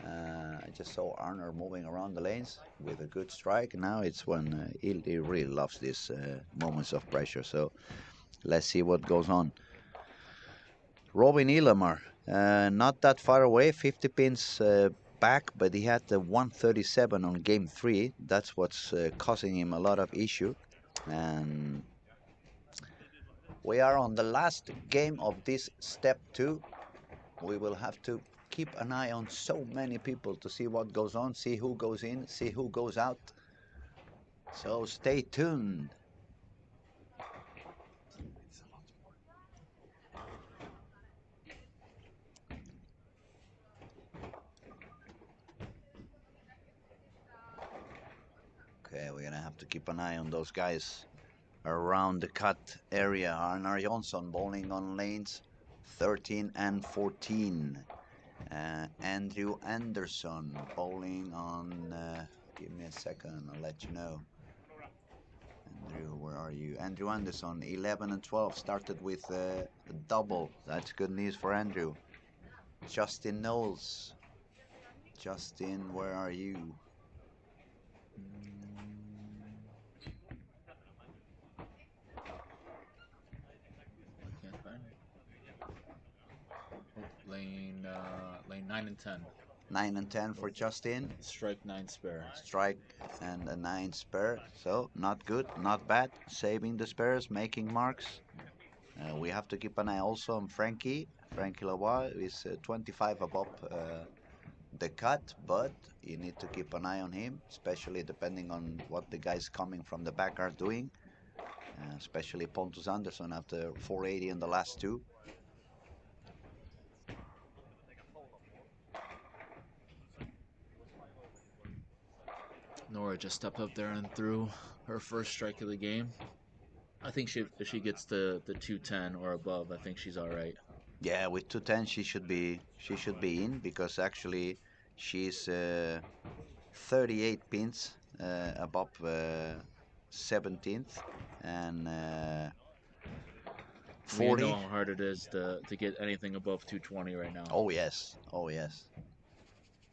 I just saw Arner moving around the lanes with a good strike. Now it's when he really loves these moments of pressure. So let's see what goes on. Robin Ilamar, not that far away, 50 pins back, but he had the 137 on game 3. That's what's causing him a lot of issue. And we are on the last game of this step 2. We will have to keep an eye on so many people to see what goes on, see who goes in, see who goes out. So stay tuned. Okay, we're gonna have to keep an eye on those guys around the cut area. Arnar Jonsson bowling on lanes 13 and 14. Andrew Anderson bowling on, give me a second, I'll let you know. Andrew, where are you? Andrew Anderson, 11 and 12, started with a double. That's good news for Andrew. Justin Knowles. Justin, where are you? I can't find it. Oh, lane 9 and 10. 9 and 10 for Justin. Strike 9 spare. Strike and a 9 spare. So not good, not bad. Saving the spares, making marks. We have to keep an eye also on Frankie. Frankie Lavoie is 25 above the cut, but you need to keep an eye on him, especially depending on what the guys coming from the back are doing. Especially Pontus Anderson after 480 in the last 2. Nora just stepped up there and threw her first strike of the game. I think if she gets the 210 or above, I think she's all right. Yeah, with 210 she should be in, because actually she's 38 pins above 17th, and We 40. know how hard it is to get anything above 220 right now. Oh yes, oh yes.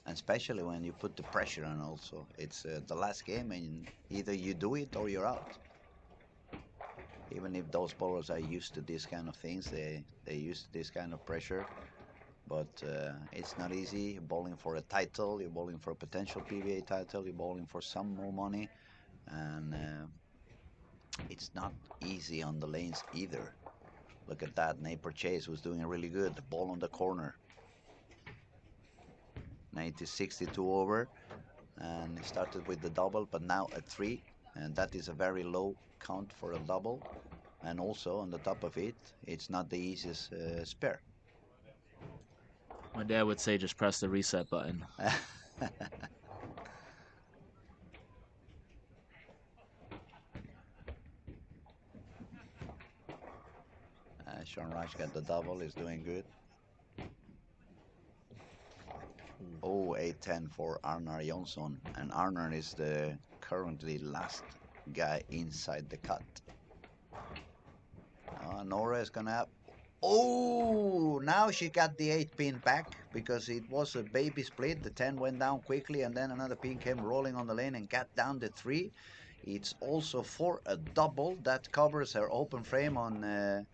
And especially when you put the pressure on also. It's the last game, and either you do it or you're out. Even if those bowlers are used to these kind of things, they're used to this kind of pressure. But it's not easy. You're bowling for a title, you're bowling for a potential PBA title, you're bowling for some more money. And it's not easy on the lanes either. Look at that, Napier Chase was doing really good. The ball on the corner. 90-62 over, and he started with the double, but now a 3, and that is a very low count for a double. And also on the top of it, it's not the easiest spare. My dad would say just press the reset button. Sean Rush got the double, is doing good. Oh, 8-10 for Arnar Jonsson, and Arnar is the currently last guy inside the cut. Nora is gonna have. Oh, now she got the 8 pin back, because it was a baby split. The 10 went down quickly, and then another pin came rolling on the lane and got down the 3. It's also for a double that covers her open frame on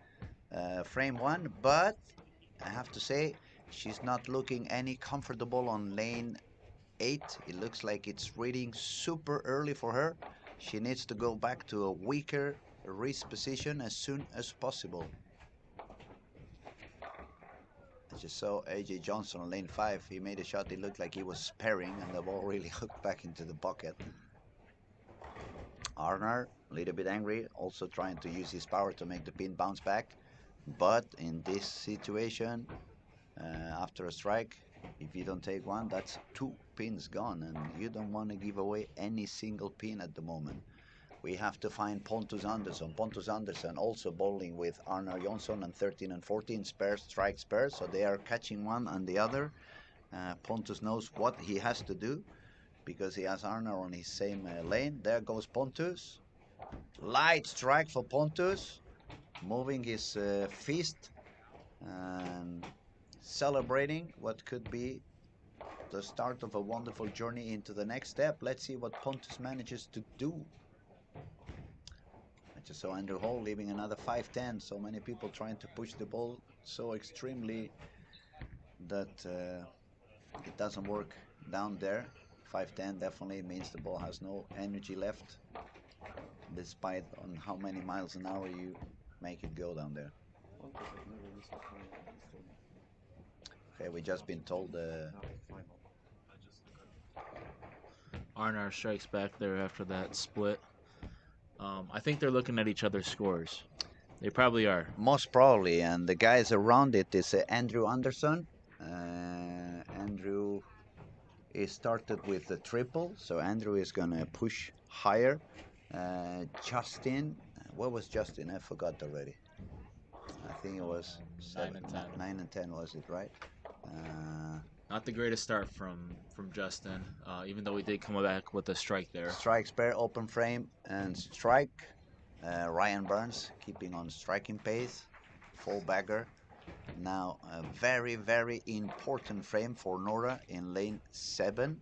frame 1, but I have to say she's not looking any comfortable on lane 8. It looks like it's reading super early for her. She needs to go back to a weaker wrist position as soon as possible. I just saw AJ Johnson on lane 5. He made a shot, it looked like he was sparing, and the ball really hooked back into the bucket. Arnar, a little bit angry, also trying to use his power to make the pin bounce back. But in this situation, after a strike, if you don't take one, that's 2 pins gone, and you don't want to give away any single pin at the moment. We have to find Pontus Anderson. Pontus Anderson also bowling with Arnar Jonsson and 13 and 14 spare, strike spare, so they are catching one and the other. Pontus knows what he has to do, because he has Arnar on his same lane. There goes Pontus. Light strike for Pontus. moving his fist and celebrating what could be the start of a wonderful journey into the next step. Let's see what Pontus manages to do. I just saw Andrew Hall leaving another 5-10. So many people trying to push the ball so extremely that it doesn't work down there. 5-10 definitely means the ball has no energy left, despite on how many miles an hour you make it go down there. Okay, we just been told Arnar strikes back there after that split. I think they're looking at each other's scores. They probably are. most probably, and the guys around it is Andrew Anderson. Andrew is started with the triple, so Andrew is gonna push higher. Justin, what was Justin? I forgot already. I think it was 9 and 10, was it right? Not the greatest start from Justin, even though he did come back with a strike there. Strike, spare, open frame, and strike. Ryan Burns keeping on striking pace. Full bagger. Now a very, very important frame for Nora in lane 7.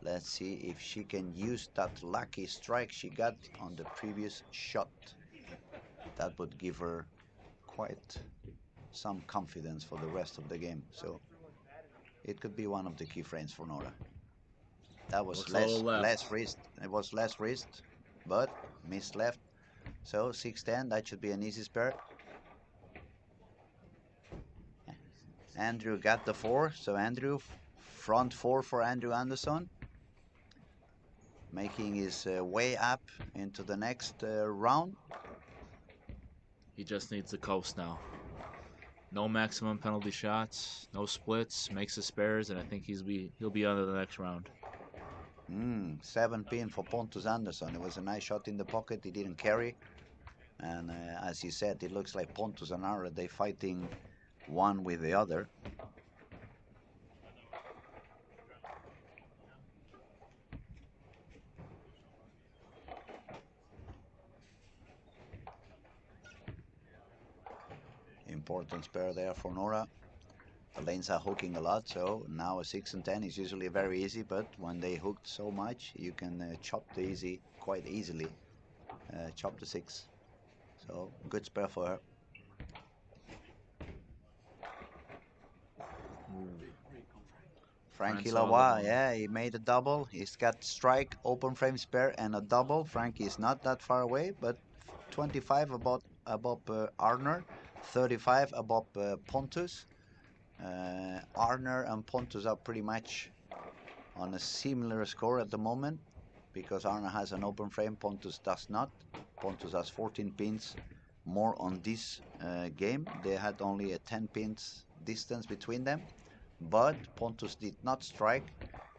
Let's see if she can use that lucky strike she got on the previous shot. That would give her quite some confidence for the rest of the game. So it could be one of the key frames for Nora. That was less wrist. It was less wrist, but missed left. So 6-10, that should be an easy spare. Andrew got the 4, so Andrew front 4 for Andrew Anderson, making his way up into the next round. He just needs to coast now. No maximum penalty shots, no splits, makes the spares, and I think he'll be on to the next round. 7 pin for Pontus Anderson. It was a nice shot in the pocket. He didn't carry, and as you said, it looks like Pontus and Ara, they fighting one with the other. Important spare there for Nora. The lanes are hooking a lot, so now a 6 and 10 is usually very easy, but when they hooked so much, you can chop the easy quite easily. Chop the 6. So good spare for her. Frankie Lavoie, yeah, he made a double. He's got strike, open frame spare, and a double. Frankie is not that far away, but 25 above Arner, 35 above Pontus. Arner and Pontus are pretty much on a similar score at the moment, because Arner has an open frame, Pontus does not. Pontus has 14 pins more on this game. They had only a 10 pins distance between them, but Pontus did not strike,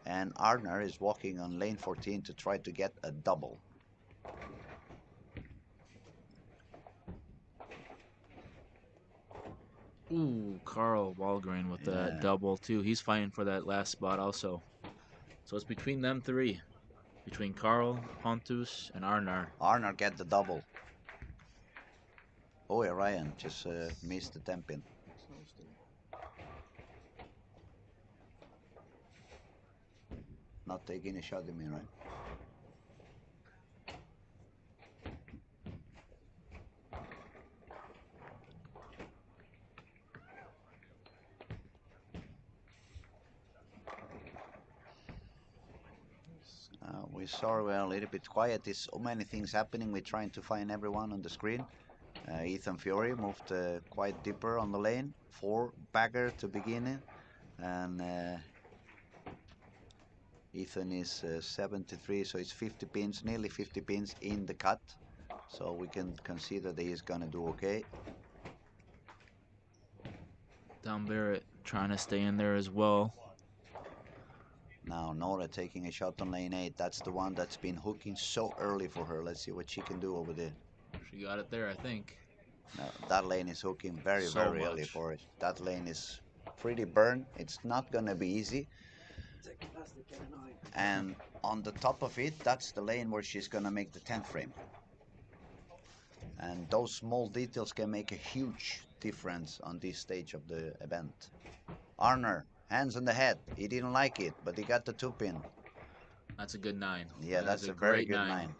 and Arner is walking on lane 14 to try to get a double. Ooh, Carl Walgren with that double too. He's fighting for that last spot also. So it's between them 3. Between Carl, Pontus, and Arnar. Arnar get the double. Oh yeah, Ryan just missed the 10 pin. Not taking a shot at me, right? We saw we're a little bit quiet. There's so many things happening. We're trying to find everyone on the screen. Ethan Fury moved quite deeper on the lane. 4 bagger to begin it. And Ethan is 73, so it's 50 pins, nearly 50 pins in the cut. So we can consider that he's gonna do okay. Down Barrett trying to stay in there as well. Now Nora taking a shot on lane 8. That's the one that's been hooking so early for her. Let's see what she can do over there. She got it there, I think. No, that lane is hooking very early for it. That lane is pretty burned. It's not gonna be easy. And on the top of it, that's the lane where she's gonna make the 10th frame. And those small details can make a huge difference on this stage of the event. Arner, hands on the head. He didn't like it, but he got the 2-pin. That's a good 9. Yeah, That is that's a very great good 9. 9.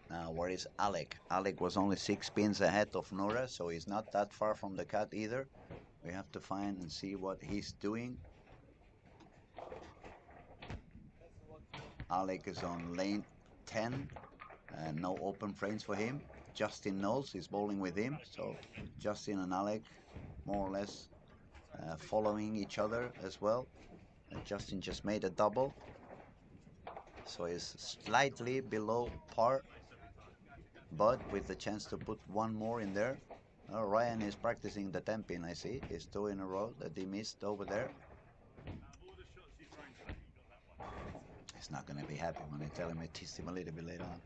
Now, where is Alec? Alec was only 6 pins ahead of Nora, so he's not that far from the cut either. We have to find and see what he's doing. Alec is on lane 10. No open frames for him. Justin Knowles is bowling with him, so Justin and Alec more or less following each other as well. Justin just made a double, so he's slightly below par, but with the chance to put one more in there. Ryan is practicing the 10-pin, I see. He's 2 in a row that he missed over there. He's not going to be happy when I tell him I teased him a little bit later on.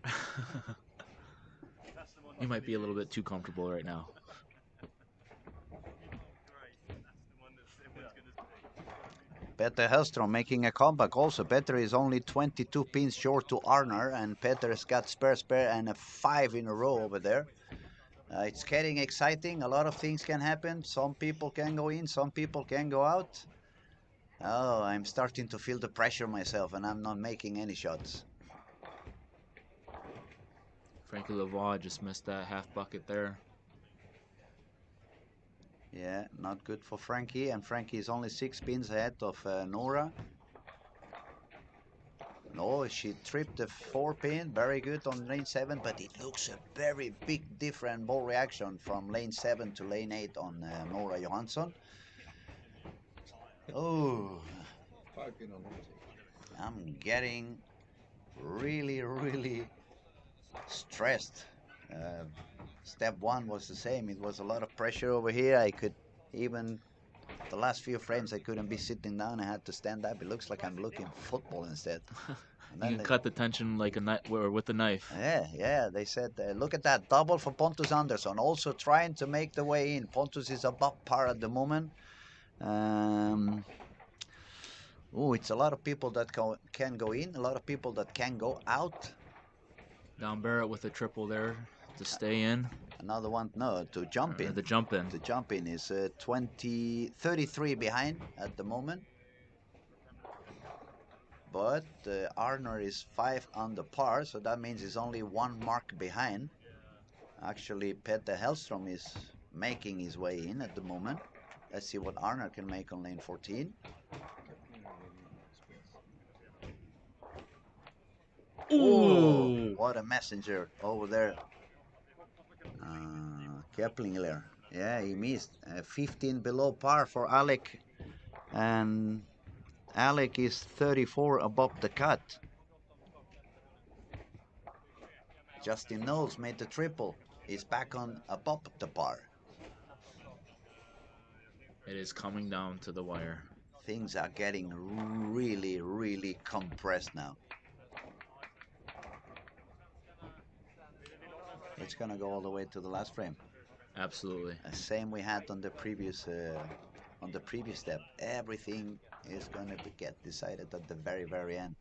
You might be a little bit too comfortable right now. Peter Hellstrom making a comeback also. Peter is only 22 pins short to Arnar, and Peter's got spare and a 5 in a row over there. It's getting exciting. A lot of things can happen. Some people can go in, some people can go out. Oh, I'm starting to feel the pressure myself, and I'm not making any shots. Frankie Lavoie just missed that half bucket there. Yeah, not good for Frankie, and Frankie is only 6 pins ahead of Nora. No, she tripped the 4-pin, very good on lane 7, but it looks a very big different ball reaction from lane 7 to lane 8 on Nora Johansson. Oh, 5-pin on I'm getting really stressed. Step 1 was the same. It was a lot of pressure over here. I could even, the last few frames, I couldn't be sitting down. I had to stand up. It looks like I'm looking football instead. You can cut the tension like a knife, or with a knife. Yeah. They said, look at that double for Pontus Andersson. Also trying to make the way in. Pontus is above par at the moment. It's a lot of people that can go in, a lot of people that can go out. Down Barrett with a triple there to stay in. Another one, no, to jump in. The jump in. The jump in is 33 behind at the moment. But Arner is 5 under par, so that means he's only 1 mark behind. Actually, Peter Hellstrom is making his way in at the moment. Let's see what Arner can make on lane 14. Ooh! What a messenger over there. Keplinger. Yeah, he missed. 15 below par for Alec. And Alec is 34 above the cut. Justin Knowles made the triple. He's back on above the par. It is coming down to the wire. Things are getting really compressed now. It's gonna go all the way to the last frame. Absolutely. Same we had on the previous step. Everything is gonna get decided at the very end.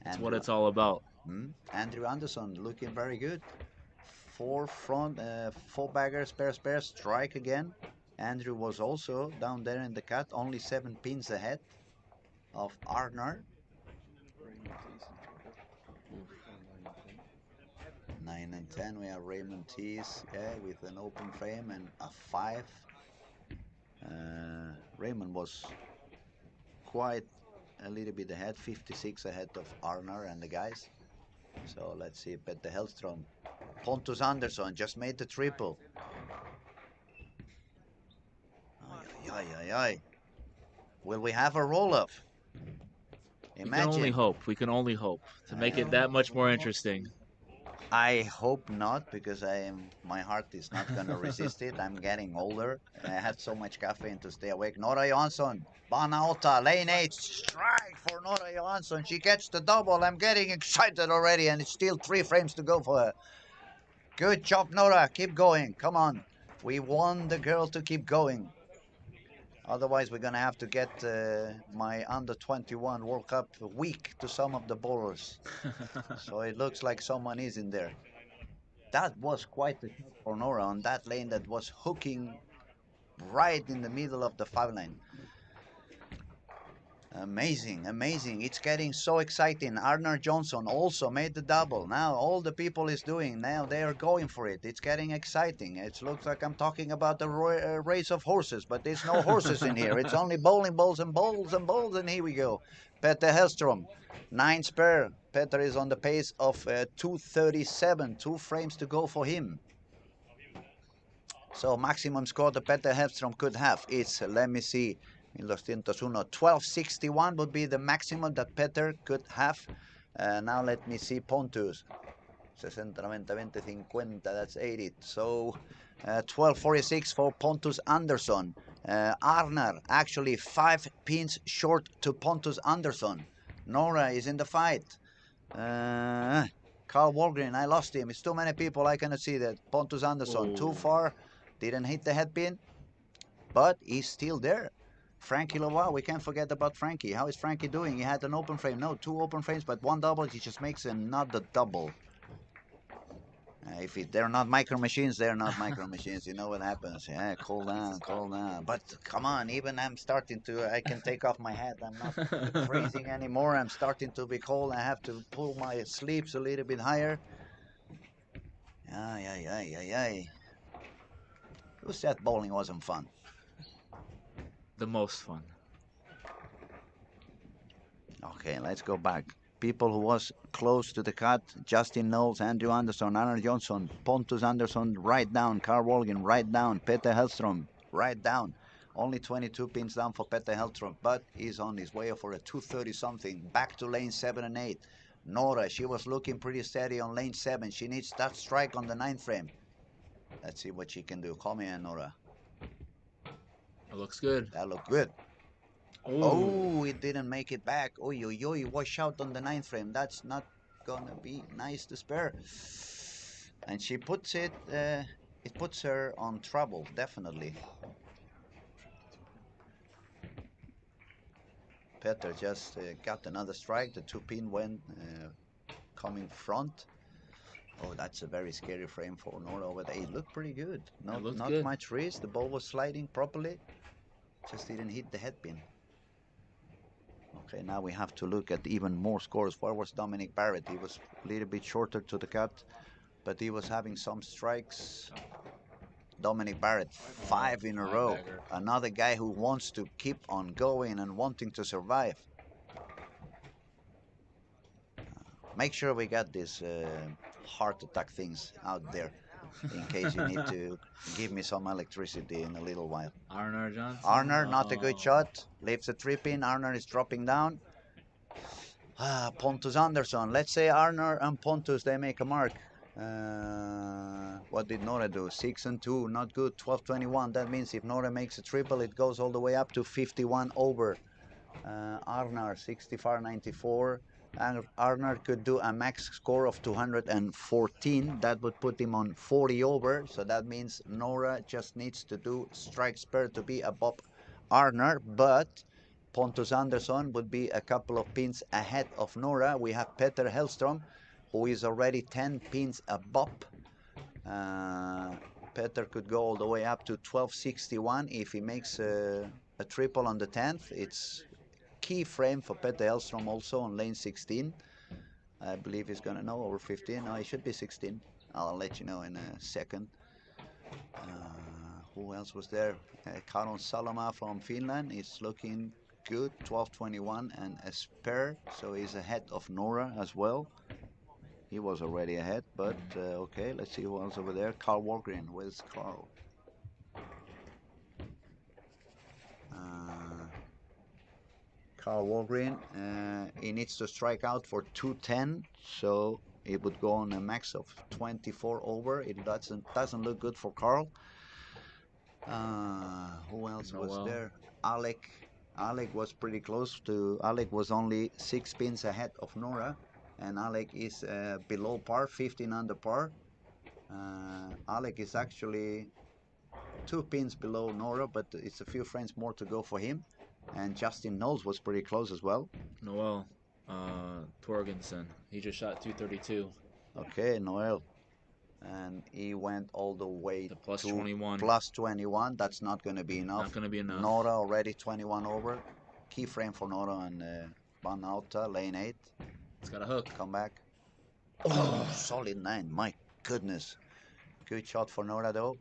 That's what it's all about. Andrew Anderson looking very good. 4 front, 4 bagger, spare, strike again. Andrew was also down there in the cut, only 7 pins ahead of Arnar. 9 and 10, we have Raymond Tees, with an open frame and a 5. Raymond was quite a little bit ahead, 56 ahead of Arnar and the guys. So let's see, Peter Hellstrom. Pontus Andersson just made the triple. Ay. Will we have a roll-off? We can only hope. We can only hope to make it that much more interesting. I hope not, because my heart is not going to resist it. I'm getting older. I had so much caffeine to stay awake. Nora Johansson, Banauta, lane 8, strike for Nora Johansson. She gets the double. I'm getting excited already, and it's still 3 frames to go for her. Good job, Nora. Keep going. Come on. We want the girl to keep going. Otherwise, we're gonna have to get my under 21 World Cup week to some of the bowlers. So it looks like someone is in there. That was quite the shot for Nora on that lane that was hooking right in the middle of the 5 lane. Amazing, amazing. It's getting so exciting. Arnar Johnson also made the double. Now all the people is doing, now they are going for it. It's getting exciting. It looks like I'm talking about the race of horses, but there's no horses in here. It's only bowling balls and balls and balls, and here we go. Petter Hellstrom, 9 spare. Petter is on the pace of 237, 2 frames to go for him. So maximum score that Petter Hellstrom could have is, let me see, 1261 would be the maximum that Petter could have. Now let me see Pontus. 60, 90, 20, 50, that's 80. So 1246 for Pontus Andersson. Arnar actually 5 pins short to Pontus Andersson. Nora is in the fight. Carl Walgren, I lost him. It's too many people, I cannot see that. Pontus Andersson, too far. Didn't hit the headpin, but he's still there. Frankie Lavoie, we can't forget about Frankie. How is Frankie doing? He had an open frame. No, 2 open frames, but 1 double. He just makes another double. If they're not micro machines, they're not micro machines. You know what happens. Yeah, cool down, cool down. But come on, even I'm starting to, I can take off my hat. I'm not freezing anymore. I'm starting to be cold. I have to pull my sleeves a little bit higher. Ay, ay, ay, ay, ay. Who said bowling wasn't fun? The most fun. Okay, let's go back. People who was close to the cut: Justin Knowles, Andrew Anderson, Arnold Johnson, Pontus Andersson, right down. Carl Walgren, right down. Petter Hellstrom, right down. Only 22 pins down for Petter Hellstrom, but he's on his way for a 230 something. Back to lane 7 and 8. Nora, she was looking pretty steady on lane 7. She needs that strike on the 9th frame. Let's see what she can do. Come here, Nora. It looks good. That looked good. Oh, it didn't make it back. Oh, yo, wash out on the 9th frame. That's not gonna be nice to spare. And she puts it, it puts her on trouble, definitely. Petter just got another strike. The 2-pin went coming front. Oh, that's a very scary frame for Nora over there. It looked pretty good. Not good. much risk. The ball was sliding properly. Just didn't hit the headpin. Okay, now we have to look at even more scores. Where was Dominic Barrett? He was a little bit shorter to the cut, but he was having some strikes. Dominic Barrett, 5 in a row. Another guy who wants to keep on going and wanting to survive. Make sure we got these heart attack things out there in case you need to give me some electricity in a little while. Arnar Johnson. Arnar, not a good shot. Leaves a 3-pin. Arnar is dropping down. Pontus Andersson. Let's say Arnar and Pontus, they make a mark. What did Nora do? 6 and 2, not good. 12-21. That means if Nora makes a triple, it goes all the way up to 51 over. Arnar 64-94. And Arnar could do a max score of 214. That would put him on 40 over. So that means Nora just needs to do strike spare to be above Arnar. But Pontus Andersson would be a couple of pins ahead of Nora. We have Petter Hellstrom, who is already 10 pins above. Petter could go all the way up to 1261 if he makes a triple on the 10th. It's key frame for Petter Hellstrom also on lane 16. I believe he's gonna know, over 15. No, he should be 16. I'll let you know in a second. Who else was there? Karon Saloma from Finland is looking good, 1221 and a spare, so he's ahead of Nora as well. He was already ahead, but okay, let's see who else over there. Carl Walgren. Where's Carl? Carl Walgren, he needs to strike out for 210, so it would go on a max of 24 over. It doesn't look good for Carl. Who else was there? Alec. Alec was pretty close to. Alec was only 6 pins ahead of Nora, and Alec is below par, 15 under par. Alec is actually 2 pins below Nora, but it's a few frames more to go for him. And Justin Knowles was pretty close as well. Noel Torgensen. He just shot 232. Okay, Noel. And he went all the way To plus to 21. plus 21. That's not going to be enough. Not going to be enough. Nora already 21 over. Key frame for Nora and Van Alta, lane 8. It's got a hook. Come back. Oh, solid 9. My goodness. Good shot for Nora though.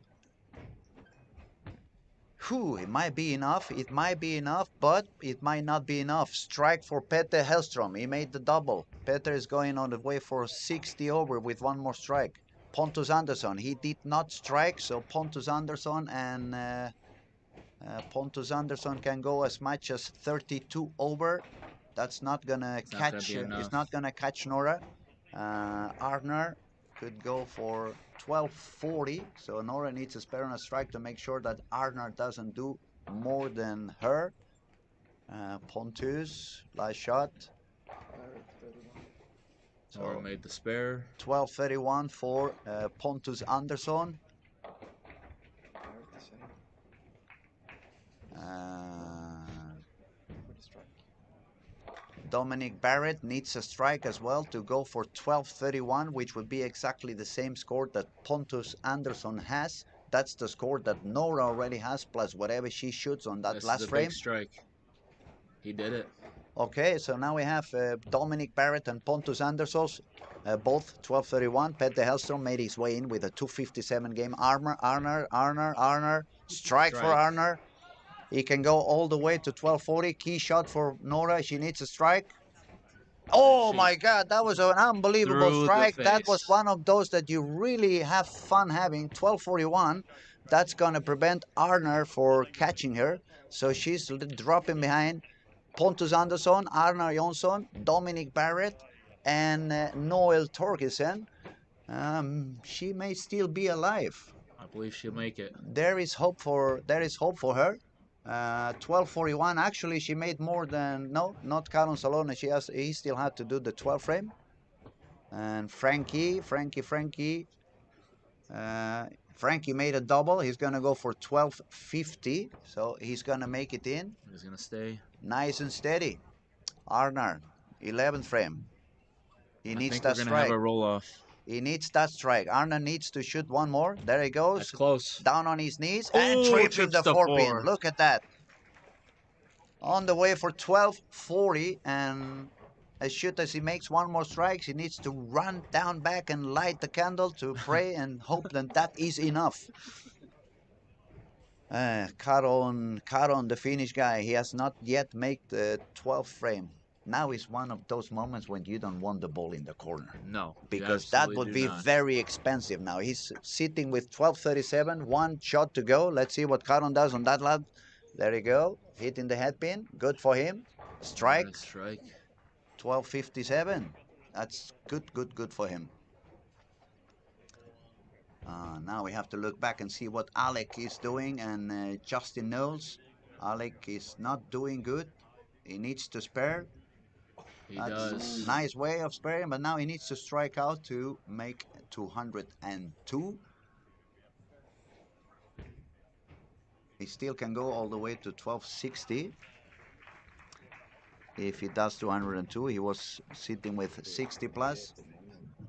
Whew, it might be enough. It might be enough, but it might not be enough. Strike for Peter Hellstrom. He made the double. Peter is going on the way for 60 over with one more strike. Pontus Andersson, he did not strike, so Pontus Andersson can go as much as 32 over. That's not gonna catch. It's not gonna catch Nora. Arnar could go for 1240, so Nora needs a spare on a strike to make sure that Arnar doesn't do more than her. Pontus, last shot. Nora made the spare. 1231 for Pontus Andersson. Dominic Barrett needs a strike as well to go for 1231, which would be exactly the same score that Pontus Andersson has. That's the score that Nora already has, plus whatever she shoots on that last frame. Big strike. He did it. Okay, so now we have Dominic Barrett and Pontus Andersson, both 1231. Petter Hellstrom made his way in with a 257 game. Arnar. Strike for Arnar. He can go all the way to 1240. Key shot for Nora. She needs a strike. Oh my God, that was an unbelievable strike. That was one of those that you really have fun having. 1241. That's going to prevent Arnar for catching her. So she's dropping behind. Pontus Andersson, Arnar Jonsson, Dominic Barrett, and Noel Torgersen. She may still be alive. I believe she'll make it. There is hope for her. 1241. Actually, she made more than not Caron Salone. He still had to do the 12 frame. And Frankie made a double. He's gonna go for 1250. So he's gonna make it in. He's gonna stay nice and steady. Arnar, 11th frame. He needs that strike. Have a roll off. He needs that strike. Arnar needs to shoot one more. There he goes. That's close. Down on his knees and tripping the 4-pin. Look at that. On the way for 1240, and as shoot as he makes one more strike, he needs to run down back and light the candle to pray and hope that is enough. Caron, the Finnish guy, he has not yet made the 12th frame. Now is one of those moments when you don't want the ball in the corner. No. Because that would be very expensive now. He's sitting with 1237, one shot to go. Let's see what Caron does on that lad. There you go. Hitting the headpin. Good for him. Strike. 1257. That's good for him. Now we have to look back and see what Alec is doing and Justin Knowles. Alec is not doing good. He needs to spare. He does. Nice way of sparing, but now he needs to strike out to make 202. He still can go all the way to 1260. If he does 202, he was sitting with 60 plus.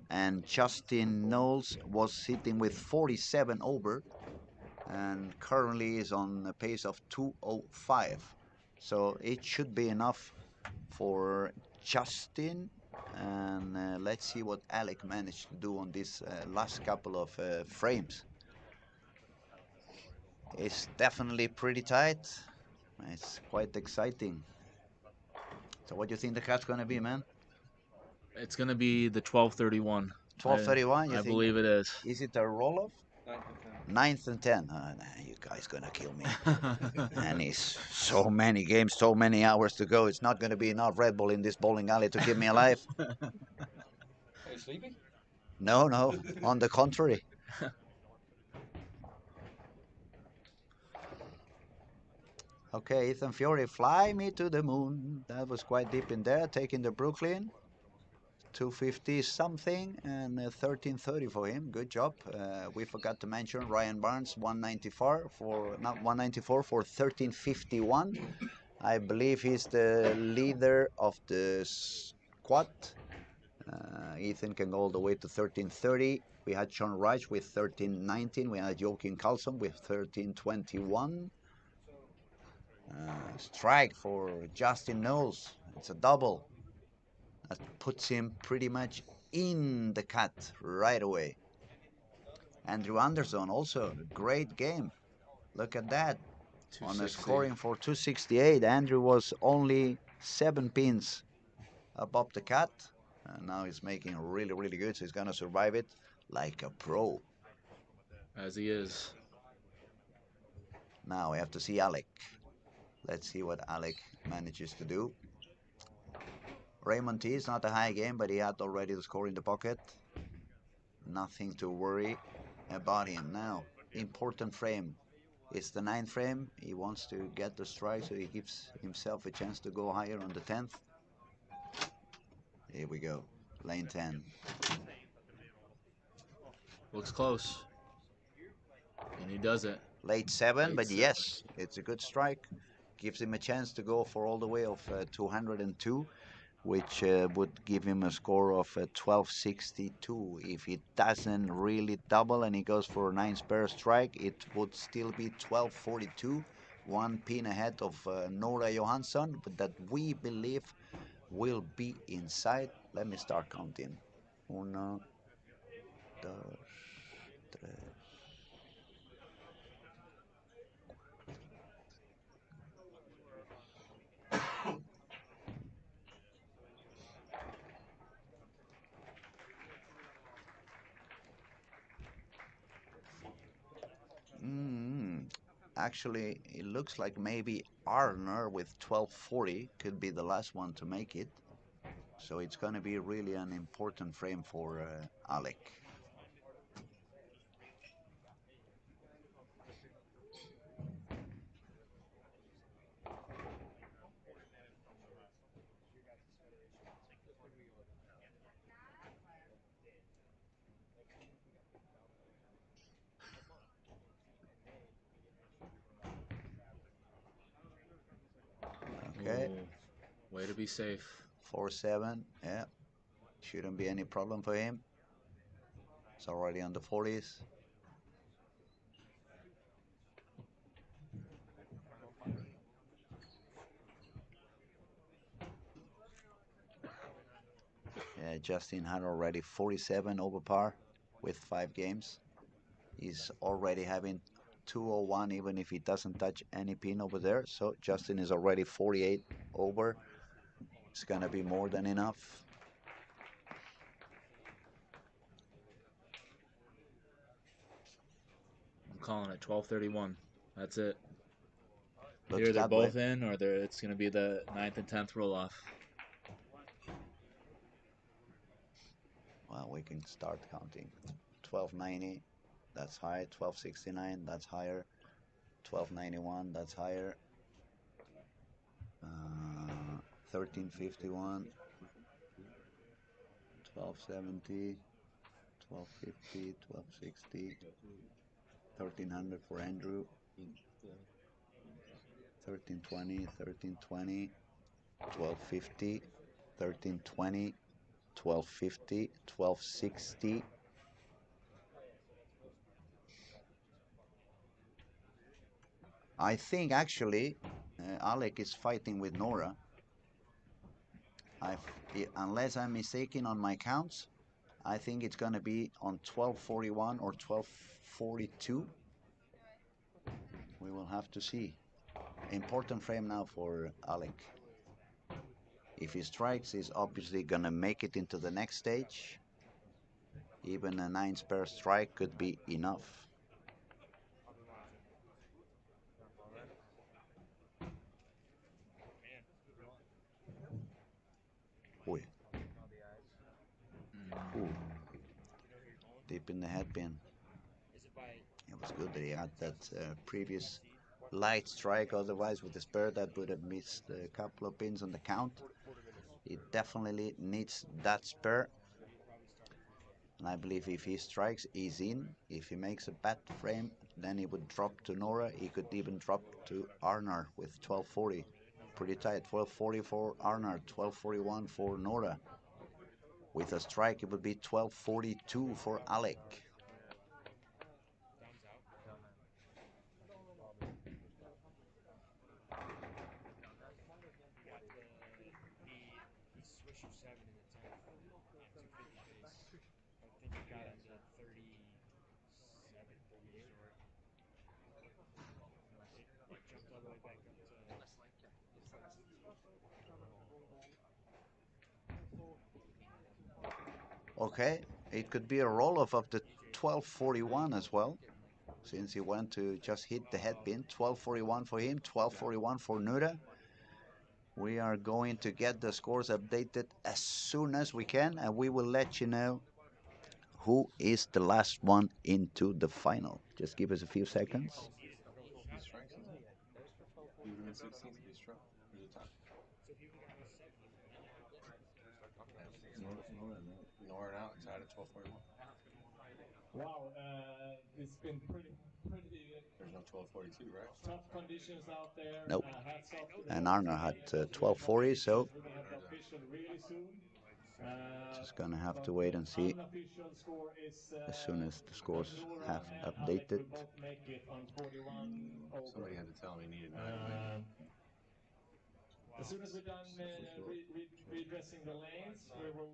And Justin Knowles was sitting with 47 over. And currently is on a pace of 205. So it should be enough for Justin. And let's see what Alec managed to do on this last couple of frames. It's definitely pretty tight. It's quite exciting. So what do you think the cat's going to be, man? It's going to be the 1231. 1231, I believe it is. Is it a roll-off? 9th and 10. You guys going to kill me. And it's so many games, so many hours to go. It's not going to be enough Red Bull in this bowling alley to keep me alive. Are you sleepy? No, on the contrary. Okay, Ethan Fiore, fly me to the moon. That was quite deep in there, taking the Brooklyn. 250 something and 1330 for him. Good job. We forgot to mention Ryan Barnes 194 for not 194 for 1351. I believe he's the leader of the squad. Ethan can go all the way to 1330. We had Sean Reich with 1319. We had Joachim Carlson with 1321. Strike for Justin Knowles. It's a double. That puts him pretty much in the cut right away. Andrew Anderson also a great game. Look at that. On the 260. scoring for 268. Andrew was only 7 pins above the cut. And now he's making really, really good. So he's going to survive it like a pro. As he is. Now we have to see Alec. Let's see what Alec manages to do. Raymond T is not a high game, but he had already the score in the pocket. Nothing to worry about him. Now, important frame. It's the 9th frame. He wants to get the strike, so he gives himself a chance to go higher on the 10th. Here we go. Lane 10. Looks close. And he does it. Late 7, Late but 7. yes, it's a good strike. Gives him a chance to go for all the way of 202, which would give him a score of 1262. If he doesn't really double and he goes for a 9 spare strike, it would still be 1242, 1 pin ahead of Nora Johansson, but that we believe will be inside. Let me start counting. Uno, dos, tres. Actually, it looks like maybe Arner with 1240 could be the last one to make it. So it's going to be really an important frame for Alec. Okay. Ooh, way to be safe. 4-7. Yeah. Shouldn't be any problem for him. It's already on the 40s. Yeah, Justin had already 47 over par with 5 games. He's already having 201 even if he doesn't touch any pin over there. So Justin is already 48 over. It's gonna be more than enough. I'm calling it 1231. That's it. Looks Either they're that way. both in or it's going to be the 9th and 10th roll off. Well, we can start counting. 1290, that's high. 1269, that's higher. 1291, that's higher. 1351, 1270, 1250, 1260, 1300 for Andrew. 1320, 1320, 1250, 1320, 1250, 1260. I think actually Alec is fighting with Nora. Unless I'm mistaken on my counts, I think it's going to be on 1241 or 1242. We will have to see. Important frame now for Alec. If he strikes, he's obviously going to make it into the next stage. Even a 9 spare strike could be enough. Ooh. Ooh. Deep in the headpin. It was good that he had that previous light strike, otherwise with the spare that would have missed a couple of pins on the count. He definitely needs that spare. And I believe if he strikes, he's in. If he makes a bad frame, then he would drop to Nora. He could even drop to Arnar with 1240. Pretty tight. 1240 for Arnar, 1241 for Nora. With a strike, it would be 1242 for Alec. Okay, it could be a roll-off of the 1241 as well, since he went to just hit the head pin. 1241 for him, 1241 for Nura. We are going to get the scores updated as soon as we can, and we will let you know who is the last one into the final. Just give us a few seconds. He strikes, isn't it? He would have been 16th if he struck. Or is it time? Nora and Alex tied at 1241. Wow, it's been pretty There's no 1242, right? tough conditions out there. Nope. Hats off to the And boys. Arnar had 1240, so We're gonna have the official really soon. just gonna have to But wait the and see unofficial score is as soon as the that scores Nora have and Alec updated. will both make it on 41 over. Somebody had to tell him he needed 9 to make it. As soon as we're done redressing the lanes, we will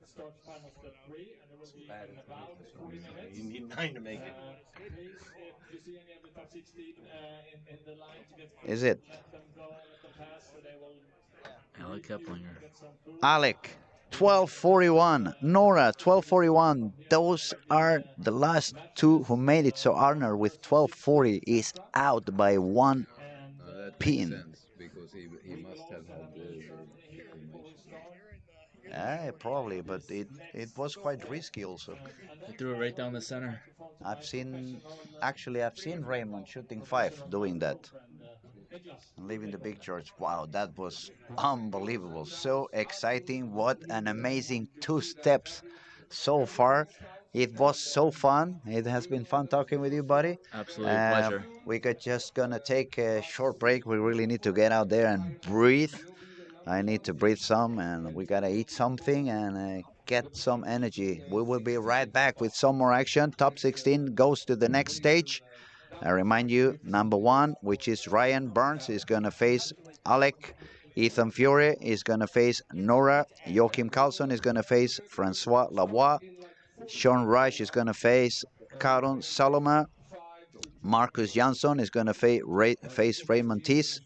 start final step 3, and it will be Bad in information. about That's what 40 he's saying. minutes. You need 9 to make it. Please, if you see any of the top 16 in the line to get Is food, it let them go, let them pass, so they will Alec Keplinger. get some food. Alec, 1241. Nora, 1241. Those are the last two who made it. So Arnar with 1240 is out by one That makes pin. sense because he must have had the information. Probably, but it was quite risky also. He threw it right down the center. I've seen Raymond shooting 5 doing that. And leaving the big church. Wow, that was unbelievable. So exciting. What an amazing 2 steps so far. It was so fun. It has been fun talking with you, buddy. Absolutely a pleasure. We could just gonna take a short break. We really need to get out there and breathe. I need to breathe some, and we gotta eat something and get some energy. We will be right back with some more action. Top 16 goes to the next stage. I remind you, number 1, which is Ryan Burns, is gonna face Alec. Ethan Fury is gonna face Nora. Joachim Carlson is gonna face Francois Lavoie. Sean Rush is gonna face Karon Saloma. Marcus Jansson is gonna face Raymond Tees.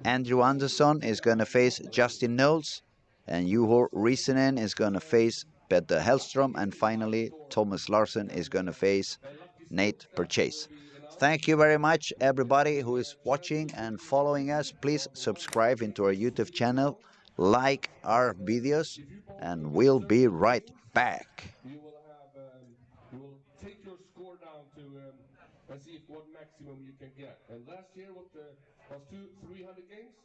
Andrew Anderson is going to face Justin Knowles, and Juho Riisinen is going to face Petter Hellstrom, and finally Thomas Larsen is going to face Nate Purchase. Thank you very much, everybody who is watching and following us. Please subscribe into our YouTube channel, like our videos, and we'll be right back. You will have, you will take your score down to and see if what maximum you can get. And last year was 300 games,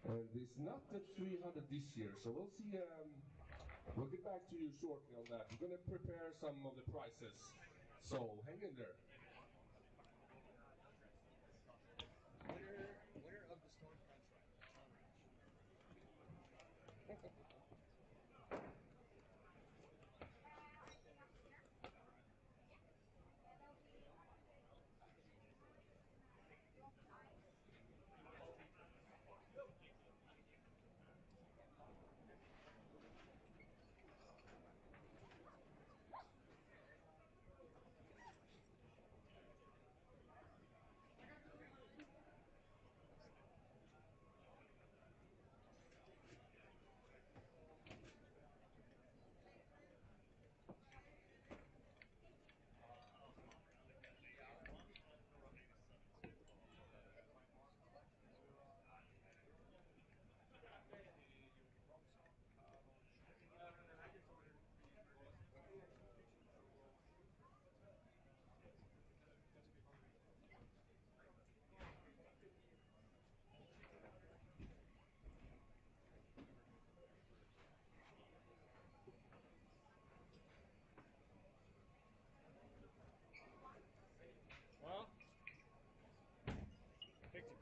and it's not the 300 this year. So we'll see. We'll get back to you shortly on that. We're gonna prepare some of the prizes. So hang in there.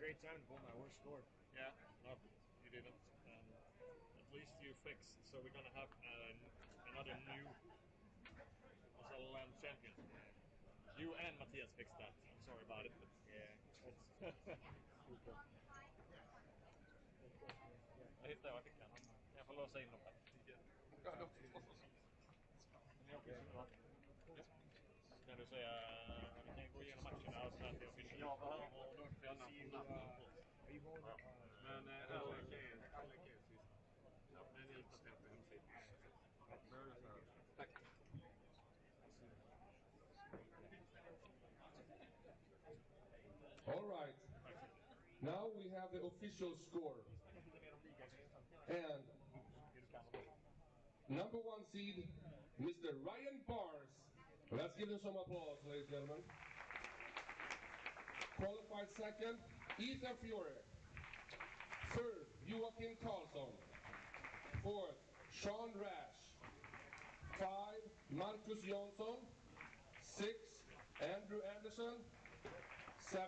great time to pull my worst score. Yeah, no, you didn't. At least you fixed. So we're gonna have another new Land champion. You and Matthias fixed that. I'm sorry about it. But Yeah. jag hittade artikeln. Jag får låsa in dem här. Ni åker så bra. Kan du säga, vi kan gå igenom matcherna och sådär till official. Ja, vad har du för namn? Men alla kan sist. Men jag uppdaterar på hemsidan. Tack. All right. Now we have the official score. And number 1 seed, Mr. Ryan Bars. Let's give him some applause, ladies and gentlemen. Qualified second, Ethan Fiore. Third, Joakim Karlsson. Fourth, Sean Rash. 5, Marcus Jonsson. 6, Andrew Anderson. 7,